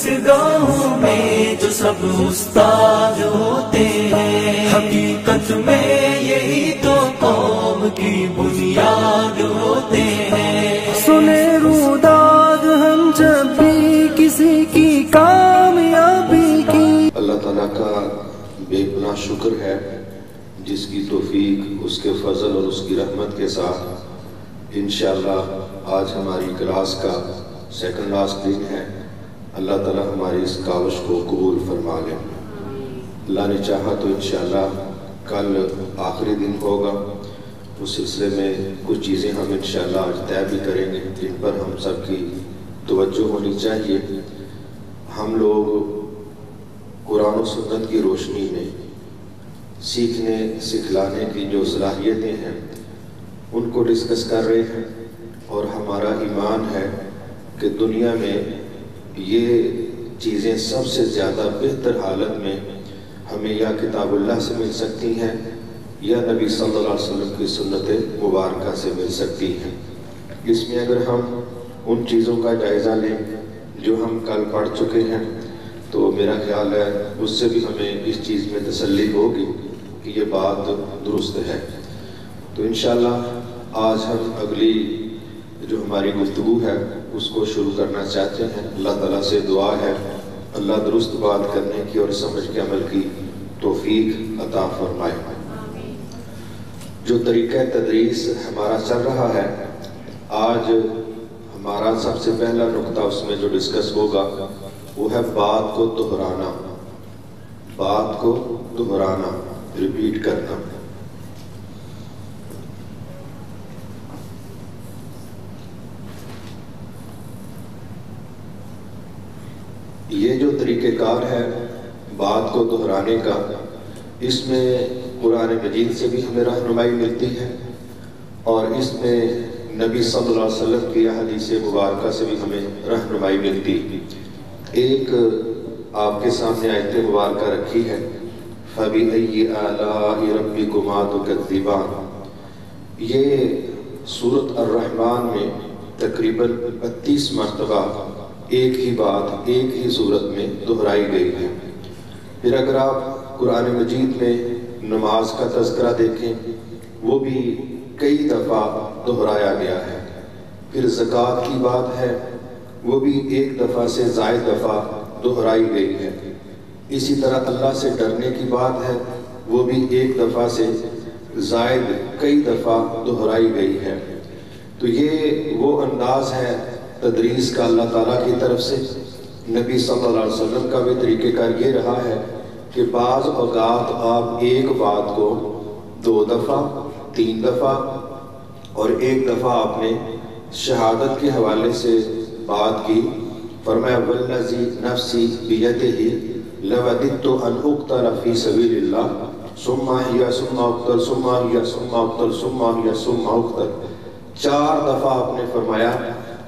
درسگاہوں میں جو سب استاد ہوتے ہیں، حقیقت میں یہی تو قوم کی بنیاد ہوتے ہیں۔ سنے روداد ہم جب بھی کسی کی کامیابی کی۔ اللہ تعالیٰ کا بے پناہ شکر ہے جس کی توفیق اس کے فضل اور اس کی رحمت کے ساتھ انشاءاللہ آج ہماری کلاس کا سیکنڈ لاسٹ دن ہے۔ اللہ تعالیٰ ہماری اس کاوش کو قبول فرما لے۔ اللہ نے چاہا تو انشاءاللہ کل آخری دن ہوگا، اس سلسلے میں کچھ چیزیں ہم انشاءاللہ آج طے بھی کریں گے جن پر ہم سب کی توجہ ہونی چاہیے۔ ہم لوگ قرآن و سنت کی روشنی میں سیکھنے سکھلانے کی جو صلاحیتیں ہیں ان کو ڈسکس کر رہے ہیں، اور ہمارا ایمان ہے کہ دنیا میں یہ چیزیں سب سے زیادہ بہتر حالت میں ہمیں یا کتاب اللہ سے مل سکتی ہیں یا نبی صلی اللہ علیہ وسلم کی سنت مبارکہ سے مل سکتی ہیں۔ اس میں اگر ہم ان چیزوں کا جائزہ لیں جو ہم کل پڑھ چکے ہیں تو میرا خیال ہے اس سے بھی ہمیں اس چیز میں تسلی ہوگی کہ یہ بات درست ہے۔ تو انشاءاللہ آج ہم اگلی جو ہماری گفتگو ہے اس کو شروع کرنا چاہتے ہیں۔ اللہ تعالیٰ سے دعا ہے اللہ درست بات کرنے کی اور سمجھ کے عمل کی توفیق عطا فرمائے۔ جو طریقہ تدریس ہمارا چل رہا ہے، آج ہمارا سب سے پہلا نقطہ اس میں جو ڈسکس ہوگا وہ ہے بات کو دہرانا، بات کو دہرانا، ریپیٹ کرنا۔ یہ جو طریقہ کار ہے بات کو دہرانے کا، اس میں قرآن مجید سے بھی ہمیں رہنمائی ملتی ہے اور اس میں نبی صلی اللہ علیہ وسلم کی حدیث مبارکہ سے بھی ہمیں رہنمائی ملتی۔ ایک آپ کے سامنے آیت مبارکہ رکھی ہے، فَبِأَيِّ آلَاءِ رَبِّكُمَا تُكَذِّبَانِ۔ یہ سورۃ الرحمن میں تقریباً 32 مرتبہ ایک ہی بات ایک ہی صورت میں دہرائی گئی ہے۔ پھر اگر آپ قرآن مجید میں نماز کا تذکرہ دیکھیں وہ بھی کئی دفعہ دہرایا گیا ہے۔ پھر زکوٰۃ کی بات ہے وہ بھی ایک دفعہ سے زائد دفعہ دہرائی گئی ہے۔ اسی طرح اللہ سے ڈرنے کی بات ہے وہ بھی ایک دفعہ سے زائد کئی دفعہ دہرائی گئی ہے۔ تو یہ وہ انداز ہے تدریس کا اللہ تعالیٰ کی طرف سے۔ نبی صلی اللہ علیہ وسلم کا بھی طریقہ کار یہ رہا ہے کہ بعض اوقات آپ ایک بات کو 2 دفعہ 3 دفعہ اور ایک دفعہ آپ نے شہادت کے حوالے سے بات کی۔ فرمایا والذی نفسی بیدہ لوددت ان اقتل فی سبیل اللہ ثم احیا ثم اقتل ثم احیا ثم اقتل ثم احیا ثم اقتل۔ 4 دفعہ آپ نے فرمایا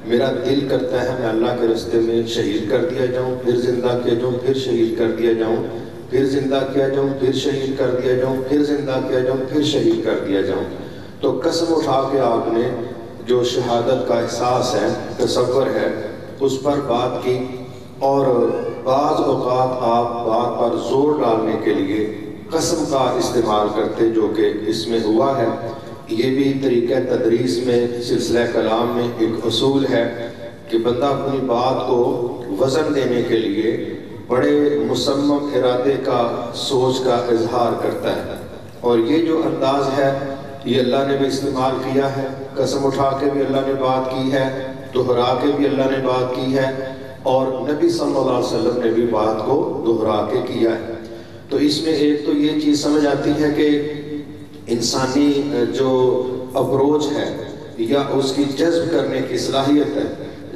میرا دل کرتا ہے میں اللہ کے راستے میں شہید کر دیا جاؤں، پھر زندہ کیا جاؤں، پھر شہید کر دیا جاؤں، پھر زندہ کیا جاؤں، پھر شہید کر دیا جاؤں، پھر زندہ کیا جاؤں، پھر شہید کر دیا جاؤں۔ تو قسم اٹھا کے آپ نے جو شہادت کا احساس ہے، تصور ہے، اس پر بات کی۔ اور بعض اوقات آپ بات پر زور ڈالنے کے لیے قسم کا استعمال کرتے جو کہ اس میں ہوا ہے۔ یہ بھی طریقہ تدریس میں سلسلہ کلام میں ایک اصول ہے کہ بندہ اپنی بات کو وزن دینے کے لیے بڑے مصمم ارادے کا سوچ کا اظہار کرتا ہے، اور یہ جو انداز ہے یہ اللہ نے بھی استعمال کیا ہے۔ قسم اٹھا کے بھی اللہ نے بات کی ہے، دہرا کے بھی اللہ نے بات کی ہے، اور نبی صلی اللہ علیہ وسلم نے بھی بات کو دہرا کے کیا ہے۔ تو اس میں ایک تو یہ چیز سمجھ آتی ہے کہ انسانی جو اپروچ ہے یا اس کی جذب کرنے کی صلاحیت ہے،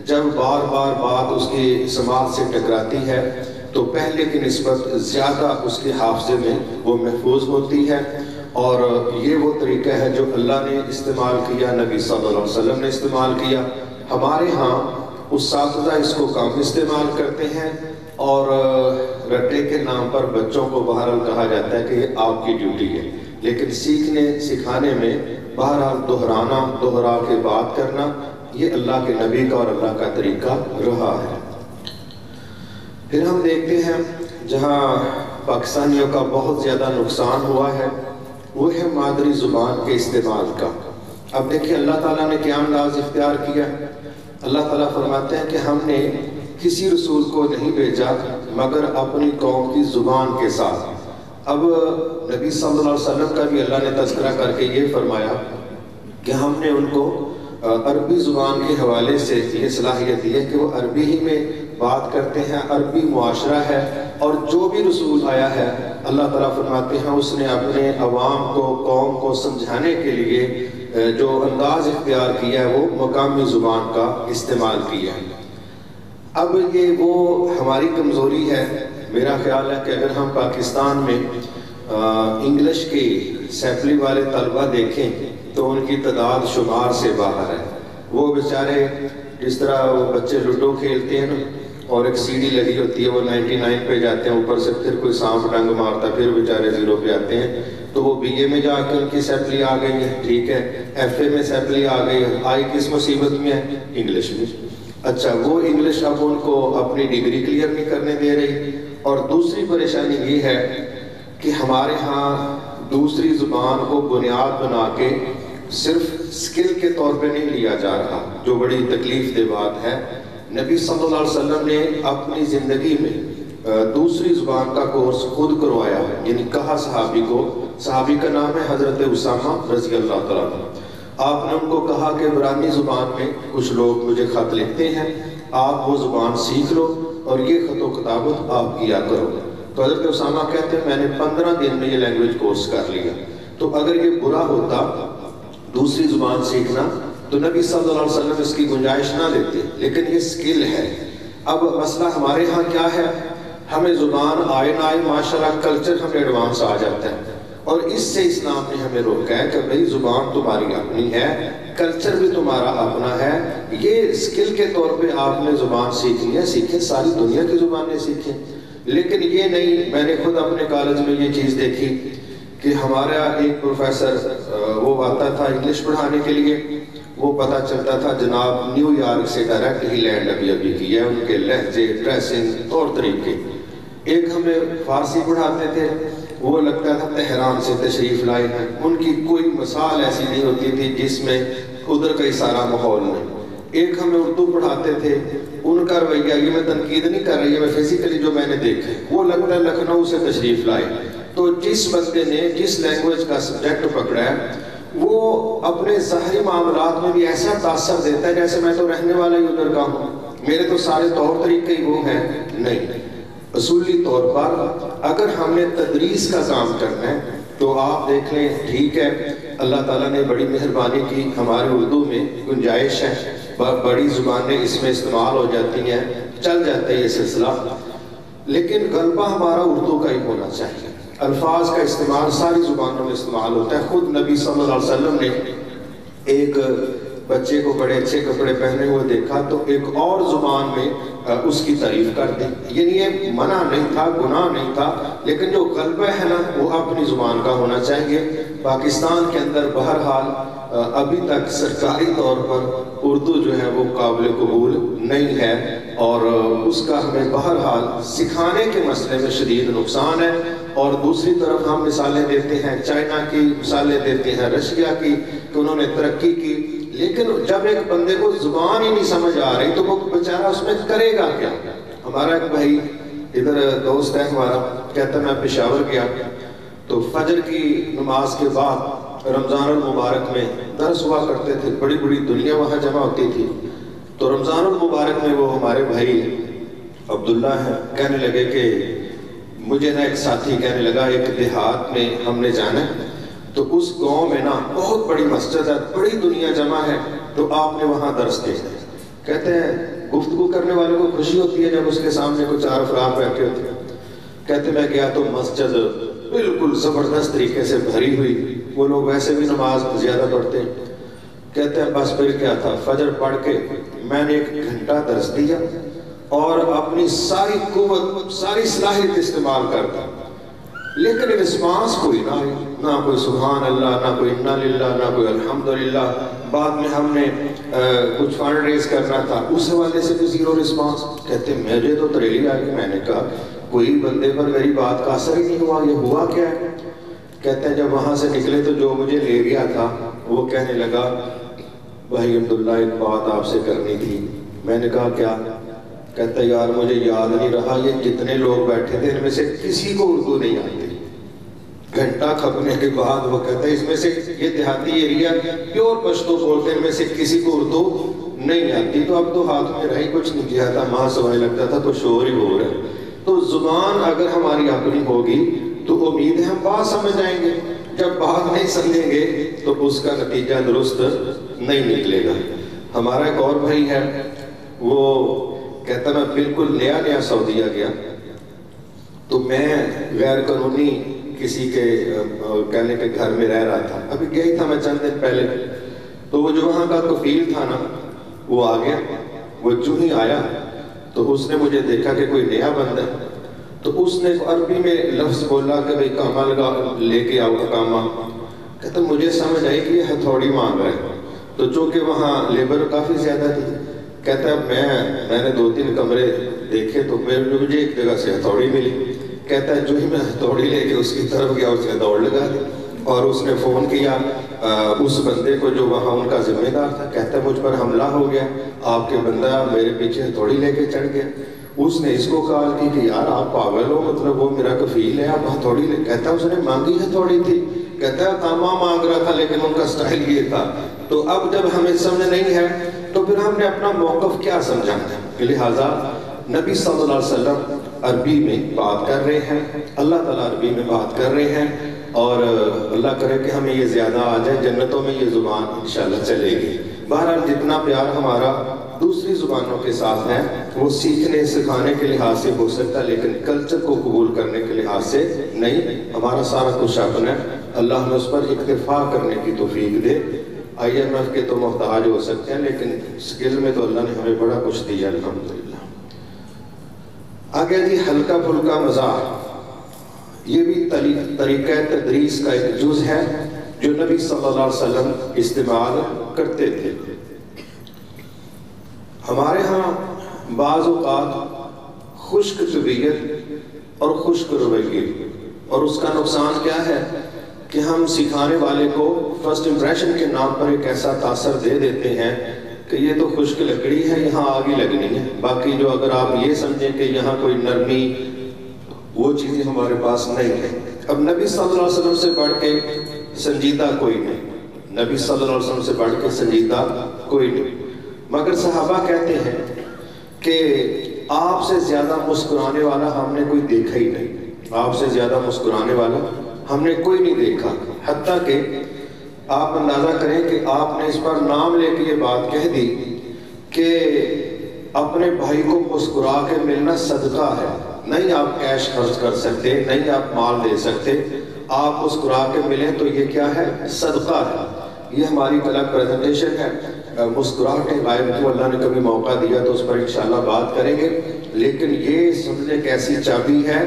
جب بار بار بات اس کی سماعت سے ٹکراتی ہے تو پہلے کی نسبت زیادہ اس کے حافظے میں وہ محفوظ ہوتی ہے۔ اور یہ وہ طریقہ ہے جو اللہ نے استعمال کیا، نبی صلی اللہ علیہ وسلم نے استعمال کیا۔ ہمارے ہاں اساتذہ اس کو کم استعمال کرتے ہیں اور رٹے کے نام پر بچوں کو بہرحال کہا جاتا ہے کہ یہ آپ کی ڈیوٹی ہے، لیکن سیکھنے سکھانے میں بہرحال دہرانا، دہرا کے بات کرنا، یہ اللہ کے نبی کا اور اللہ کا طریقہ رہا ہے۔ پھر ہم دیکھتے ہیں جہاں پاکستانیوں کا بہت زیادہ نقصان ہوا ہے وہ ہے مادری زبان کے استعمال کا۔ اب دیکھیں اللہ تعالیٰ نے کیا انداز اختیار کیا۔ اللہ تعالیٰ فرماتے ہیں کہ ہم نے کسی رسول کو نہیں بھیجا مگر اپنی قوم کی زبان کے ساتھ۔ اب نبی صلی اللہ علیہ وسلم کا بھی اللہ نے تذکرہ کر کے یہ فرمایا کہ ہم نے ان کو عربی زبان کے حوالے سے یہ صلاحیت دی ہے کہ وہ عربی ہی میں بات کرتے ہیں، عربی معاشرہ ہے، اور جو بھی رسول آیا ہے اللہ تعالیٰ فرماتے ہیں اس نے اپنے عوام کو، قوم کو سمجھانے کے لیے جو انداز اختیار کیا ہے وہ مقامی زبان کا استعمال کیا ہے۔ اب یہ وہ ہماری کمزوری ہے۔ میرا خیال ہے کہ اگر ہم پاکستان میں انگلش کی سیپلی والے طلبہ دیکھیں تو ان کی تعداد شمار سے باہر ہے۔ وہ بیچارے جس طرح وہ بچے لوڈو کھیلتے ہیں نا، اور ایک سی ڈی لگی ہوتی ہے، وہ 99 پہ جاتے ہیں، اوپر سے پھر کوئی سانپ ڈنگ مارتا ہے، پھر بیچارے 0 پہ آتے ہیں۔ تو وہ بی اے میں جا کے ان کی سیپلی آ گئی ہے، ٹھیک ہے، ایف اے میں سیپلی آ گئی ہے، آئی کس مصیبت میں ہے؟ انگلش میں۔ اچھا، وہ انگلش اب ان کو اپنی ڈگری کلیئر نہیں کرنے دے رہی۔ اور دوسری پریشانی یہ ہے کہ ہمارے ہاں دوسری زبان کو بنیاد بنا کے صرف سکل کے طور پہ نہیں لیا جا رہا، جو بڑی تکلیف دہ بات ہے۔ نبی صلی اللہ علیہ وسلم نے اپنی زندگی میں دوسری زبان کا کورس خود کروایا ہے، یعنی کہا صحابی کو، صحابی کا نام ہے حضرت اسامہ رضی اللہ تعالیٰ عنہ۔ آپ نے ان کو کہا کہ عبرانی زبان میں کچھ لوگ مجھے خط لکھتے ہیں، آپ وہ زبان سیکھ لو اور یہ خط و کتابت آپ کیا کرو۔ تو حضرت اسامہ کہتے ہیں میں نے 15 دن میں یہ لینگویج کورس کر لیا۔ تو اگر یہ برا ہوتا دوسری زبان سیکھنا تو نبی صلی اللہ علیہ وسلم اس کی گنجائش نہ دیتے، لیکن یہ سکل ہے۔ اب مسئلہ ہمارے ہاں کیا ہے، ہمیں زبان آئے نہ آئے ماشاءاللہ کلچر ہمیں ایڈوانس آ جاتا ہے، اور اس سے اسلام نے ہمیں روکا ہے کہ بھئی زبان تمہاری اپنی ہے، کلچر بھی تمہارا اپنا ہے، یہ سکل کے طور پہ آپ نے زبان سیکھنی ہے، سیکھیں، ساری دنیا کی زبانیں سیکھیں۔ لیکن یہ نہیں، میں نے خود اپنے کالج میں یہ چیز دیکھی کہ ہمارا ایک پروفیسر وہ آتا تھا انگلش پڑھانے کے لیے، وہ پتہ چلتا تھا جناب نیو یارک سے ڈائریکٹ ہی لینڈ ابھی کی ہے، ان کے لہجے، ڈریسنگ، طور طریقے۔ ایک ہمیں فارسی پڑھاتے تھے، وہ لگتا تھا تہران سے تشریف لائے ہیں، ان کی کوئی مثال ایسی نہیں ہوتی تھی جس میں ادھر کا سارا ماحول نہیں۔ ایک ہمیں اردو پڑھاتے تھے، ان کا رویہ، یہ میں تنقید نہیں کر رہی ہے، میں فزیکلی جو میں نے دیکھا، وہ لگتا ہے لکھنؤ سے تشریف لائے۔ تو جس بندے نے جس لینگویج کا سبجیکٹ پکڑا ہے وہ اپنے ظاہری معاملات میں بھی ایسا تاثر دیتا ہے جیسے میں تو رہنے والا ہی ادھر کا ہوں، میرے تو سارے طور طریقے ہی وہ ہیں۔ نہیں، اصولی طور پر اگر ہم نے تدریس کا کام کرنا ہے تو آپ دیکھ لیں، ٹھیک ہے اللہ تعالیٰ نے بڑی مہربانی کی، ہمارے اردو میں گنجائش ہے، بڑی زبانیں اس میں استعمال ہو جاتی ہیں، چل جاتا ہے یہ سلسلہ، لیکن غلبہ ہمارا اردو کا ہی ہونا چاہیے۔ الفاظ کا استعمال ساری زبانوں میں استعمال ہوتا ہے۔ خود نبی صلی اللہ علیہ وسلم نے ایک بچے کو بڑے اچھے کپڑے پہنے ہوئے دیکھا تو ایک اور زبان میں اس کی تعریف کر دی، یعنی یہ منع نہیں تھا، گناہ نہیں تھا، لیکن جو غلبہ ہے نا وہ اپنی زبان کا ہونا چاہیے۔ پاکستان کے اندر بہرحال ابھی تک سرکاری طور پر اردو جو ہے وہ قابل قبول نہیں ہے، اور اس کا ہمیں بہرحال سکھانے کے مسئلے میں شدید نقصان ہے۔ اور دوسری طرف ہم مثالیں دیتے ہیں چائنا کی، مثالیں دیتے ہیں رشیا کی کہ انہوں نے ترقی کی، لیکن جب ایک بندے کو زبان ہی نہیں سمجھ آ رہی تو وہ بیچارہ اس میں کرے گا کیا؟ ہمارا ایک بھائی ادھر دوست ہے ہمارا، کہتا ہے میں پشاور گیا تو فجر کی نماز کے بعد رمضان المبارک میں درس ہوا کرتے تھے، بڑی بڑی دنیا وہاں جمع ہوتی تھی، تو رمضان المبارک میں وہ ہمارے بھائی عبداللہ ہیں، کہنے لگے کہ مجھے نا ایک ساتھی کہنے لگا ایک دیہات میں ہم نے جانا ہے، تو اس گاؤں میں نا بہت بڑی مسجد ہے، بڑی دنیا جمع ہے، تو آپ نے وہاں درس دینا ہے۔ کہتے ہیں گفتگو کرنے والے کو خوشی ہوتی ہے جب اس کے سامنے کچھ 4 افراد بیٹھے ہوتے ہیں۔ کہتے میں گیا تو مسجد بالکل زبردست طریقے سے بھری ہوئی، وہ لوگ ویسے بھی نماز زیادہ پڑھتے ہیں۔ کہتے ہیں بس پھر کیا تھا، فجر پڑھ کے میں نے 1 گھنٹہ درس دیا اور اپنی ساری قوت، ساری صلاحیت استعمال کرتا، لیکن رسپانس کوئی نہ آئی، نہ کوئی سبحان اللہ، نہ کوئی انا للہ، نہ کوئی الحمدللہ۔ بعد میں ہم نے کچھ فنڈ ریز کرنا تھا، اس حوالے سے بھی زیرو رسپانس. کہتے مجھے تو تریلی آ گئی. میں نے کہا کوئی بندے پر میری بات کا اثر ہی نہیں ہوا، یہ ہوا کیا ہے؟ کہتے ہیں جب وہاں سے نکلے تو جو مجھے لے گیا تھا وہ کہنے لگا بھائی عبداللہ ایک بات آپ سے کرنی تھی. میں نے کہا کیا؟ کہتا ہے یار مجھے یاد نہیں رہا، یہ جتنے لوگ بیٹھے تھے ان میں سے کسی کو اردو نہیں آتی. گھنٹہ کھپنے کے بعد وہ کہتا ہے اس میں سے یہ دیہاتی ایریا پیور پشتو بولتے ہیں، ان میں سے کسی کو اردو نہیں آتی. تو اب تو ہاتھ میں رہی کچھ نہیں کیا تھا، ماں سوائے لگتا تھا تو شور ہی ہو رہا ہے. تو زبان اگر ہماری اپنی ہوگی تو امید ہے ہم بات سمجھ آئیں گے. جب بات نہیں سمجھیں گے تو اس کا نتیجہ درست نہیں نکلے گا. ہمارا ایک اور بھائی ہے، وہ کہتا میں بالکل نیا سعودیہ گیا تو میں غیر قانونی کسی کے کہنے کے گھر میں رہ رہا تھا. ابھی گیا ہی تھا میں چند دن پہلے. تو وہ جو وہاں کا کفیل تھا نا وہ آ گیا. وہ جو ہی آیا تو اس نے مجھے دیکھا کہ کوئی نیا بندہ ہے، تو اس نے عربی میں لفظ بولا کہ بھئی کاما لگا لے کے آؤ کاما. کہتا مجھے سمجھ آئی کہ یہ ہتھوڑی مانگ رہا ہے. تو چونکہ وہاں لیبر کافی زیادہ تھی، کہتا ہے میں نے 2-3 کمرے دیکھے تو مجھے ایک جگہ سے ہتھوڑی ملی. کہتا ہے جو ہی میں ہتھوڑی لے کے اس کی طرف گیا اس نے دوڑ لگا دی اور اس نے فون کیا اس بندے کو جو وہاں ان کا ذمہ دار تھا. کہتا ہے مجھ پر حملہ ہو گیا، آپ کے بندہ میرے پیچھے ہتھوڑی لے کے چڑھ گیا. اس نے اس کو کہا کہ یار آپ پاگل ہو، مطلب وہ میرا کفیل ہے، آپ ہتھوڑی لے. کہتا ہے اس نے مانگی ہتھوڑی تھی. کہتا ہے کاما مانگ رہا تھا لیکن ان کا سٹائل یہ تھا. تو اب جب ہمیں سمجھ نہیں ہے تو پھر ہم نے اپنا موقف کیا سمجھانا ہے؟ لہٰذا نبی صلی اللہ علیہ وسلم عربی میں بات کر رہے ہیں، اللہ تعالیٰ عربی میں بات کر رہے ہیں، اور اللہ کرے کہ ہمیں یہ زیادہ آ جائے، جنتوں میں یہ زبان انشاءاللہ چلے گی. بہرحال جتنا پیار ہمارا دوسری زبانوں کے ساتھ ہے وہ سیکھنے سکھانے کے لحاظ سے ہو سکتا ہے، لیکن کلچر کو قبول کرنے کے لحاظ سے نہیں. ہمارا سارا کچھ اپنا ہے، اللہ ہمیں اس پر اکتفا کرنے کی توفیق دے. IMF کے تو محتاج ہو سکتے ہیں لیکن اسکل میں تو اللہ نے ہمیں بڑا کچھ دیا الحمدللہ. آگے جی ہلکا پھلکا مزاح، یہ بھی طریقہ تدریس کا ایک جز ہے جو نبی صلی اللہ علیہ وسلم استعمال کرتے تھے. ہمارے ہاں بعض اوقات خشک طبیعت اور خشک رویے، اور اس کا نقصان کیا ہے کہ ہم سکھانے والے کو فرسٹ امپریشن کے نام پر ایک ایسا تاثر دے دیتے ہیں کہ یہ تو خشک لکڑی ہے، یہاں آگ ہی لگنی ہے. باقی جو اگر آپ یہ سمجھیں کہ یہاں کوئی نرمی، وہ چیزیں ہمارے پاس نہیں ہیں. اب نبی صلی اللہ علیہ وسلم سے بڑھ کے سنجیدہ کوئی نہیں، نبی صلی اللہ علیہ وسلم سے بڑھ کے سنجیدہ کوئی نہیں. مگر صحابہ کہتے ہیں کہ آپ سے زیادہ مسکرانے والا ہم نے کوئی دیکھا ہی نہیں، آپ سے زیادہ مسکرانے والا ہم نے کوئی نہیں دیکھا. حتیٰ کہ آپ اندازہ کریں کہ آپ نے اس پر نام لے کے یہ بات کہہ دی کہ اپنے بھائی کو مسکرا کے ملنا صدقہ ہے. نہیں آپ کیش خرچ کر سکتے، نہیں آپ مال دے سکتے، آپ مسکرا کے ملیں تو یہ کیا ہے؟ صدقہ ہے. یہ ہماری الگ پریزنٹیشن ہے. مسکراہٹیں غائب کو اللہ نے کبھی موقع دیا تو اس پر انشاءاللہ بات کریں گے. لیکن یہ سمجھنے کی ایسی چابی ہے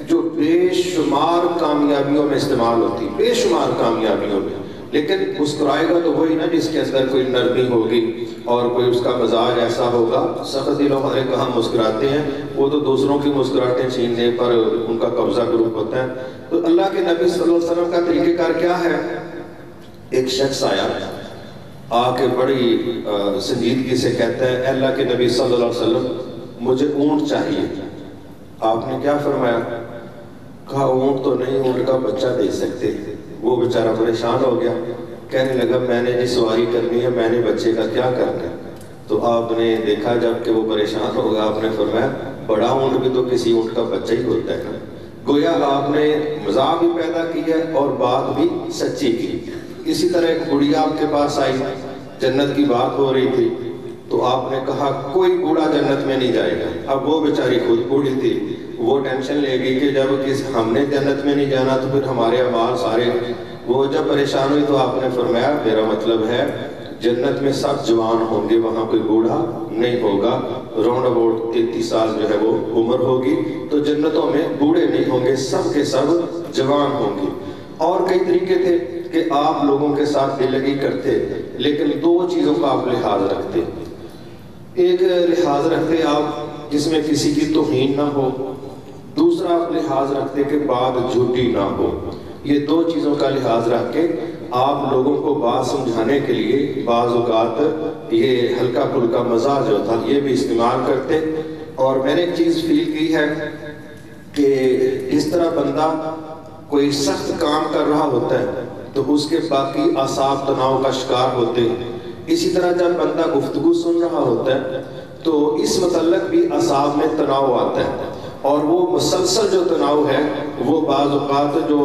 جو بے شمار کامیابیوں میں استعمال ہوتی، بے شمار کامیابیوں میں. لیکن مسکرائے گا تو وہی نا جس کے اندر کوئی نرمی ہوگی اور کوئی اس کا مزاج ایسا ہوگا. سخت دلوں والے کہاں مسکراتے ہیں، وہ تو دوسروں کی مسکراہٹیں چھیننے پر ان کا قبضہ گروپ ہوتا ہے. تو اللہ کے نبی صلی اللہ علیہ وسلم کا طریقہ کار کیا ہے؟ ایک شخص آیا آ کے بڑی سنجیدگی سے کہتا ہے اے اللہ کے نبی صلی اللہ علیہ وسلم مجھے اونٹ چاہیے. آپ نے کیا فرمایا؟ کہا اونٹ تو نہیں، اونٹ کا بچہ دے سکتے. وہ بیچارہ پریشان ہو گیا، کہنے لگا میں نے جی سواری کرنی ہے، میں نے بچے کا کیا کرنا ہے. تو آپ نے دیکھا جب کہ وہ پریشان ہوگا آپ نے فرمایا بڑا اونٹ بھی تو کسی اونٹ کا بچہ ہی ہوتا ہے نا. گویا آپ نے مزاح بھی پیدا کی ہے اور بات بھی سچی کی. اسی طرح ایک بڑھیا آپ کے پاس آئی، جنت کی بات ہو رہی تھی تو آپ نے کہا کوئی بوڑھا جنت میں نہیں جائے گا. اب وہ بیچاری خود بوڑھی تھی، وہ ٹینشن لے گئی کہ جب ہم نے جنت میں نہیں جانا تو پھر ہمارے اعمال سارے. وہ جب پریشان ہوئی تو آپ نے فرمایا میرا مطلب ہے جنت میں سب جوان ہوں گے، وہاں کوئی بوڑھا نہیں ہوگا. راؤنڈ اباؤٹ 33 سال جو ہے وہ عمر ہوگی، تو جنتوں میں بوڑھے نہیں ہوں گے، سب کے سب جوان ہوں گے. اور کئی طریقے تھے کہ آپ لوگوں کے ساتھ دل لگی کرتے، لیکن دو چیزوں کا آپ لحاظ رکھتے۔ ایک لحاظ رکھتے آپ جس میں کسی کی توہین نہ ہو، دوسرا آپ لحاظ رکھتے کہ بات جھوٹی نہ ہو۔ یہ دو چیزوں کا لحاظ رکھ کے آپ لوگوں کو بات سمجھانے کے لیے بعض اوقات یہ ہلکا پھلکا مزاج جو تھا یہ بھی استعمال کرتے۔ اور میں نے ایک چیز فیل کی ہے کہ اس طرح بندہ کوئی سخت کام کر رہا ہوتا ہے تو اس کے باقی اعصاب تناؤ کا شکار ہوتے ہیں، اسی طرح جب بندہ گفتگو سن رہا ہوتا ہے تو اس متعلق بھی اعصاب میں تناؤ آتا ہے، اور وہ مسلسل جو تناؤ ہے وہ بعض اوقات جو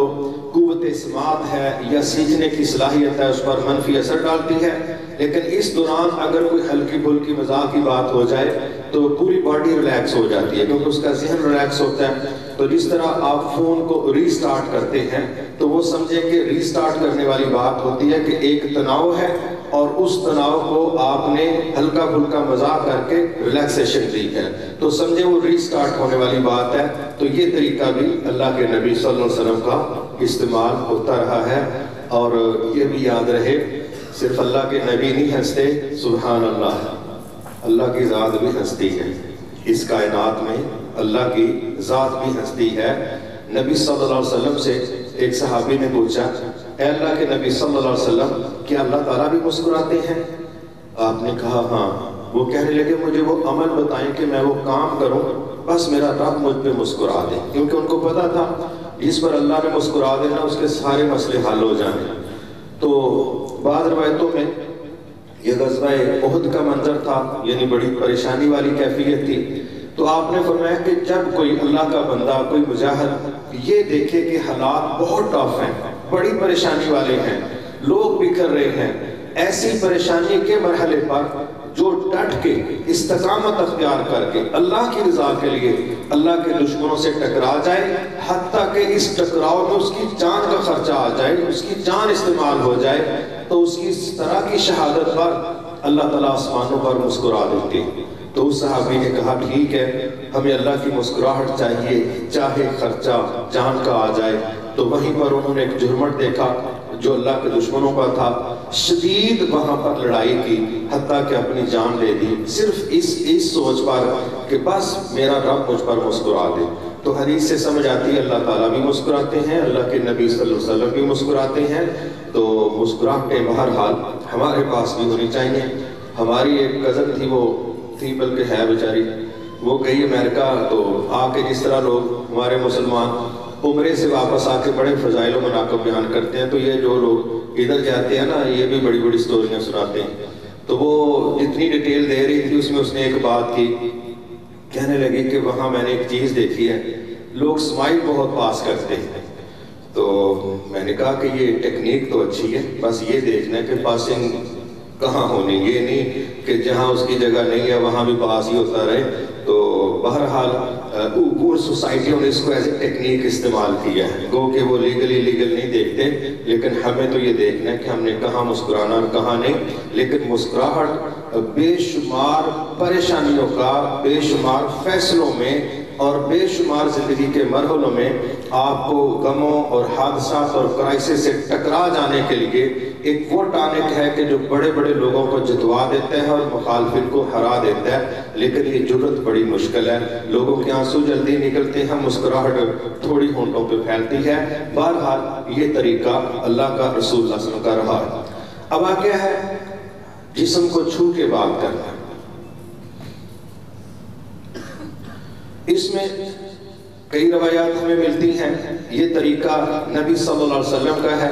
قوت سماعت ہے یا سیکھنے کی صلاحیت ہے اس پر منفی اثر ڈالتی ہے۔ لیکن اس دوران اگر کوئی ہلکی پھلکی مزاح کی بات ہو جائے تو پوری باڈی ریلیکس ہو جاتی ہے، کیونکہ اس کا ذہن ریلیکس ہوتا ہے۔ تو جس طرح آپ فون کو ری سٹارٹ کرتے ہیں تو وہ سمجھیں کہ ری سٹارٹ کرنے والی بات ہوتی ہے کہ ایک تناؤ ہے اور اس تناؤ کو آپ نے ہلکا پھلکا مزاح کر کے ریلیکسیشن دی ہے، تو سمجھیں وہ ری سٹارٹ ہونے والی بات ہے۔ تو یہ طریقہ بھی اللہ کے نبی صلی اللہ علیہ وسلم کا استعمال ہوتا رہا ہے۔ اور یہ بھی یاد رہے صرف اللہ کے نبی نہیں ہنستے، سبحان اللہ، اللہ کی ذات بھی ہنستی ہے، اس کائنات میں اللہ کی ذات بھی ہنستی ہے۔ نبی صلی اللہ علیہ وسلم سے ایک صحابی نے پوچھا، اے اللہ کے نبی صلی اللہ علیہ وسلم کیا اللہ تعالیٰ بھی مسکراتے ہیں؟ آپ نے کہا ہاں۔ وہ کہنے لگے مجھے وہ عمل بتائیں کہ میں وہ کام کروں بس میرا رب مجھ پہ مسکرا دے، کیونکہ ان کو پتا تھا جس پر اللہ نے مسکرا دینا اس کے سارے مسئلے حل ہو جائیں۔ تو بعض روایتوں میں یہ غزوہ احد کا منظر تھا، یعنی بڑی پریشانی والی کیفیت تھی۔ تو آپ نے فرمایا کہ جب کوئی اللہ کا بندہ، کوئی مجاہد یہ دیکھے کہ حالات بہت ٹف ہیں، بڑی پریشانی والے ہیں، لوگ بکھر رہے ہیں، ایسی پریشانی کے مرحلے پر جو ڈٹ کے استقامت اختیار کر کے اللہ کی رضا کے لیے اللہ کے دشمنوں سے ٹکرا جائے، حتیٰ کہ اس ٹکراؤ میں اس کی جان کا خرچہ آ جائے، اس کی جان استعمال ہو جائے، تو اس کی اس طرح کی شہادت پر اللہ تعالیٰ آسمانوں پر مسکرا دیتے۔ تو اس صحابی نے کہا ٹھیک ہے، ہمیں اللہ کی مسکراہٹ چاہیے چاہے خرچہ جان کا آ جائے۔ تو وہیں پر انہوں نے ایک جھرمٹ دیکھا جو اللہ کے دشمنوں کا تھا، شدید وہاں پر لڑائی کی، حتیٰ کہ اپنی جان دے دی، صرف اس سوچ پر کہ بس میرا رب مجھ پر مسکرا دے۔ تو حدیث سے سمجھ آتی ہے اللہ تعالیٰ بھی مسکراتے ہیں، اللہ کے نبی صلی اللہ علیہ وسلم بھی مسکراتے ہیں۔ تو مسکراہٹیں بہرحال ہمارے پاس بھی ہونی چاہیے۔ ہماری ایک کزن تھی، وہ تھی بلکہ ہے بیچاری، وہ گئی امریکہ، تو آ کے جس طرح لوگ ہمارے مسلمان عمرے سے واپس آ کے بڑے فضائل و مناقب بیان کرتے ہیں، تو یہ جو لوگ ادھر جاتے ہیں نا یہ بھی بڑی بڑی سٹوریاں سناتے ہیں۔ تو وہ جتنی ڈیٹیل دے رہی تھی اس میں اس نے ایک بات کی، کہنے لگی کہ وہاں میں نے ایک چیز دیکھی ہے، لوگ سمائل بہت پاس کرتے ہیں۔ تو میں نے کہا کہ یہ ٹیکنیک تو اچھی ہے، بس یہ دیکھنا ہے کہ پاسنگ کہاں ہونی، یہ نہیں کہ جہاں اس کی جگہ نہیں ہے وہاں بھی پاس ہی ہوتا رہے۔ تو بہرحال اوپر سوسائٹیوں نے اس کو ایز اے ٹیکنیک استعمال کیا ہے، گو کہ وہ لیگل نہیں دیکھتے، لیکن ہمیں تو یہ دیکھنا ہے کہ ہم نے کہاں مسکرانا اور کہاں نہیں۔ لیکن مسکراہٹ بے شمار پریشانیوں کا، بے شمار فیصلوں میں اور بے شمار زندگی کے مرحلوں میں آپ کو غموں اور حادثات اور کرائسس سے ٹکرا جانے کے لیے ایک وہ ٹانک ہے کہ جو بڑے بڑے لوگوں کو جتوا دیتا ہے اور مخالفین کو ہرا دیتا ہے۔ لیکن یہ جرت بڑی مشکل ہے، لوگوں کے آنسو جلدی نکلتے ہیں، مسکراہٹ تھوڑی ہونٹوں پہ پھیلتی ہے۔ بہرحال یہ طریقہ اللہ کا رسول اللہ صلی اللہ علیہ وسلم کا رہا ہے۔ اب آگے ہے جسم کو چھو کے بات کرنا۔ اس میں کئی روایات ہمیں ملتی ہیں، یہ طریقہ نبی صلی اللہ علیہ وسلم کا ہے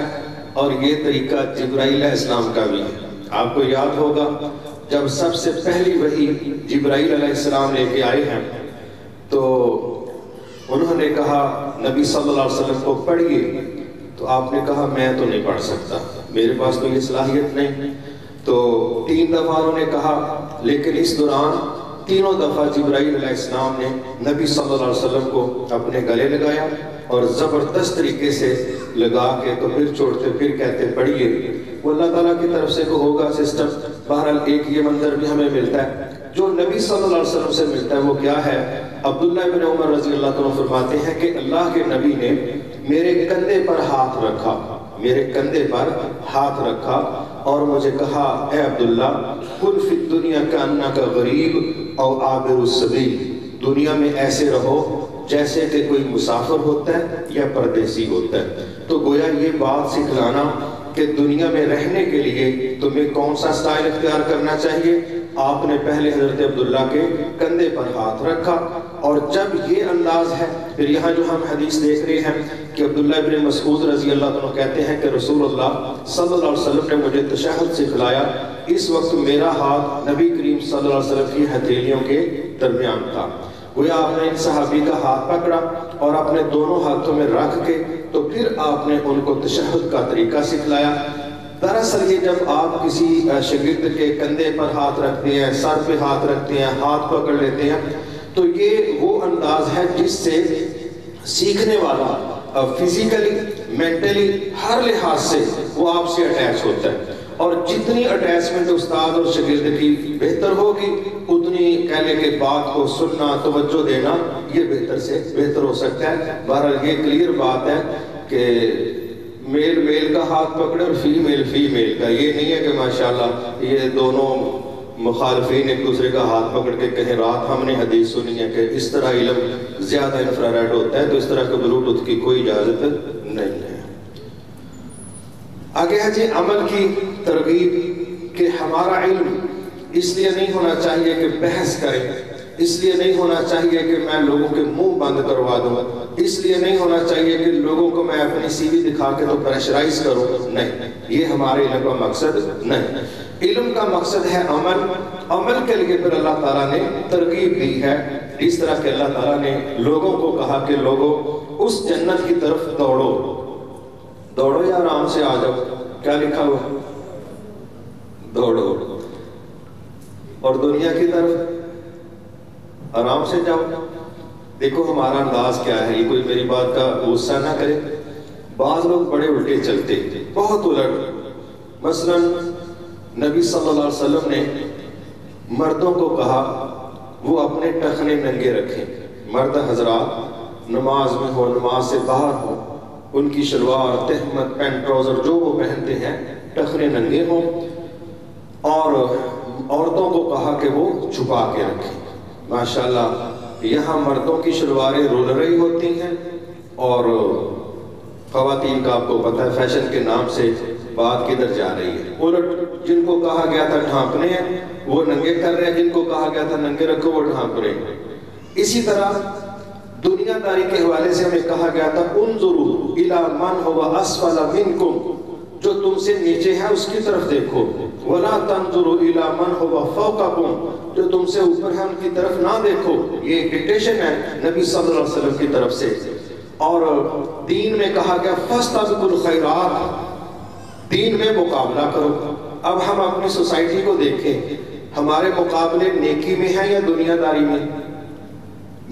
اور یہ طریقہ جبرائیل علیہ السلام کا بھی ہے۔ آپ کو یاد ہوگا جب سب سے پہلی وحی جبرائیل علیہ السلام لے کے آئے ہیں تو انہوں نے کہا نبی صلی اللہ علیہ وسلم کو پڑھیے، تو آپ نے کہا میں تو نہیں پڑھ سکتا، میرے پاس تو یہ صلاحیت نہیں۔ تو 3 دفعہ انہوں نے کہا، لیکن اس دوران تینوں دفعہ جبرائیل علیہ السلام نے نبی صلی اللہ علیہ وسلم کو اپنے گلے لگایا اور زبردست طریقے سے لگا کے تو پھر چھوڑتے، پھر کہتے پڑھیے۔ وہ اللہ تعالیٰ کی طرف سے کو ہوگا سسٹم۔ بہرحال ایک یہ منظر بھی ہمیں ملتا ہے جو نبی صلی اللہ علیہ وسلم سے ملتا ہے، وہ کیا ہے؟ عبداللہ بن عمر رضی اللہ عنہ فرماتے ہیں کہ اللہ کے نبی نے میرے کندھے پر ہاتھ رکھا میرے کندھے پر ہاتھ رکھا اور مجھے کہا اے عبداللہ کن فی الدنیا کانک غریب او عابر السبیل، دنیا میں ایسے رہو جیسے کہ کوئی مسافر ہوتا ہے یا پردیسی ہوتا ہے۔ تو گویا یہ بات سکھلانا کہ دنیا میں رہنے کے لیے تمہیں کون سا سٹائل اختیار کرنا چاہیے، آپ نے پہلے حضرت عبداللہ کے کندھے پر ہاتھ رکھا، اور جب یہ انداز ہے پھر یہاں جو ہم حدیث دیکھ رہے ہیں کہ عبداللہ ابن مسعود رضی اللہ عنہ کہتے ہیں کہ رسول اللہ صلی اللہ علیہ وسلم نے مجھے تشہد سکھلایا، اس وقت میرا ہاتھ نبی کریم صلی اللہ علیہ وسلم کی ہتھیلیوں کے درمیان تھا۔ گویا آپ نے صحابی کا ہاتھ پکڑا اور اپنے دونوں ہاتھوں میں رکھ کے تو پھر آپ نے ان کو تشہد کا طریقہ سکھلایا۔ دراصل یہ جب آپ کسی شاگرد کے کندھے پر ہاتھ رکھتے ہیں، سر پہ ہاتھ رکھتے ہیں، ہاتھ پکڑ لیتے ہیں، تو یہ وہ انداز ہے جس سے سیکھنے والا فزیکلی، مینٹلی، ہر لحاظ سے وہ آپ سے اٹیچ ہوتا ہے، اور جتنی اٹیچمنٹ استاد اور شاگرد کی بہتر ہوگی اتنی کہہ لیں کہ بات کو سننا، توجہ دینا یہ بہتر سے بہتر ہو سکتا ہے۔ بہرحال یہ کلیئر بات ہے کہ میل میل کا ہاتھ پکڑے اور فیمیل فیمیل کا، یہ نہیں ہے کہ ماشاءاللہ یہ دونوں مخالفین ایک دوسرے کا ہاتھ پکڑ کے کہیں رات ہم نے حدیث سنی ہے کہ اس طرح علم زیادہ انفراریڈ ہوتا ہے، تو اس طرح کے بلوٹوتھ کی کوئی اجازت نہیں ہے۔ آگے ہے جی عمل کی ترغیب کہ ہمارا علم اس لیے نہیں ہونا چاہیے کہ بحث کریں، اس لیے نہیں ہونا چاہیے کہ میں لوگوں کے منہ بند کروا دوں، اس لیے نہیں ہونا چاہیے کہ لوگوں کو میں اپنی سی وی دکھا کے تو پریشرائز کروں، نہیں، یہ ہمارے علم کا مقصد نہیں۔ علم کا مقصد ہے عمل، عمل کے لیے پھر اللہ تعالیٰ نے ترغیب دی ہے، اس طرح کہ اللہ تعالیٰ نے لوگوں کو کہا کہ لوگوں اس جنت کی طرف دوڑو، دوڑو یا آرام سے آ جاؤ، کیا لکھا ہوا؟ دوڑو، اور دنیا کی طرف آرام سے جاؤ۔ دیکھو ہمارا انداز کیا ہے، یہ کوئی میری بات کا غصہ نہ کرے، بعض لوگ بڑے الٹے چلتے، بہت الٹ۔ مثلا نبی صلی اللہ علیہ وسلم نے مردوں کو کہا وہ اپنے ٹخنے ننگے رکھیں، مرد حضرات نماز میں ہو، نماز سے باہر ہو، ان کی شلوار، تہمت، پینٹ، ٹراؤزر جو وہ پہنتے ہیں ٹخنے ننگے ہوں، اور عورتوں کو کہا کہ وہ چھپا کے رکھیں۔ ماشاءاللہ یہاں مردوں کی شلواریں رول رہی ہوتی ہیں، اور خواتین کا آپ کو پتہ ہے فیشن کے نام سے بات کدھر جا رہی ہے، الٹ جن کو کہا گیا تھا ڈھانپنے ہیں وہ ننگے کر رہے ہیں، جن کو کہا گیا تھا ننگے رکھو وہ ڈھانپ رہے ہیں۔ اسی طرح دنیا داری کے حوالے سے ہمیں کہا گیا تھا انظروا الی من هو اسفل منکم، جو تم سے نیچے ہے اس کی طرف دیکھو، ولا تنظروا الی من هو فوقکم، جو تم سے اوپر ہے ان کی طرف نہ دیکھو۔ یہ ایک ڈکٹیشن ہے نبی صلی اللہ علیہ وسلم کی طرف سے۔ اور دین میں کہا گیا فاستبقوا الخیرات، دین میں مقابلہ کرو۔ اب ہم اپنی سوسائٹی کو دیکھیں، ہمارے مقابلے نیکی میں ہیں یا دنیا داری میں؟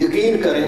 یقین کریں،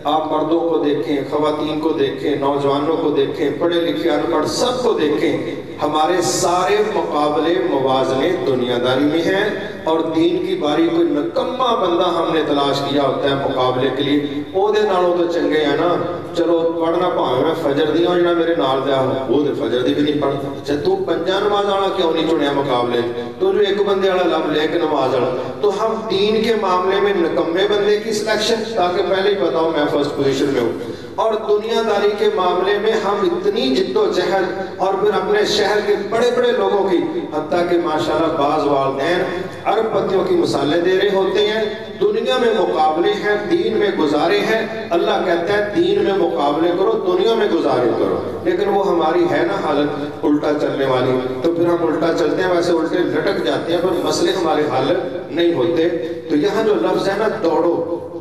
آپ مردوں کو دیکھیں، خواتین کو دیکھیں، نوجوانوں کو دیکھیں، پڑھے لکھے ان پڑھ سب کو دیکھیں، ہمارے سارے مقابلے موازنے دنیا داری میں ہیں، اور دین کی باری کوئی نکمہ بندہ ہم نے تلاش کیا ہوتا ہے مقابلے کے لیے، او دے نالوں تو چنگے ہیں نا، چلو پڑھنا پاؤں میں فجر دی ہوں جنا میرے نال دیا ہوں، وہ دے فجر دی بھی نہیں پڑھتا، اچھا تو پنجا نماز آنا کیوں نہیں چنیا مقابلے، تو جو ایک بندے والا لب لے کے نماز آنا، تو ہم دین کے معاملے میں نکمے بندے کی سلیکشن، تاکہ پہلے ہی بتاؤ میں فرسٹ پوزیشن میں ہوں، اور دنیا داری کے معاملے میں ہم اتنی جد و جہد، اور پھر اپنے شہر کے بڑے بڑے لوگوں کی، حتیٰ کہ ماشاءاللہ بعض والدین ارب پتیوں کی مثالیں دے رہے ہوتے ہیں، دنیا میں مقابلے ہیں، دین میں گزارے ہیں۔ اللہ کہتا ہے دین میں مقابلے کرو، دنیا میں گزارے کرو، لیکن وہ ہماری ہے نا حالت الٹا چلنے والی، تو پھر ہم الٹا چلتے ہیں، ویسے الٹے لٹک جاتے ہیں، پر مسئلے ہمارے حل نہیں ہوتے۔ تو یہاں جو لفظ ہے نا دوڑو،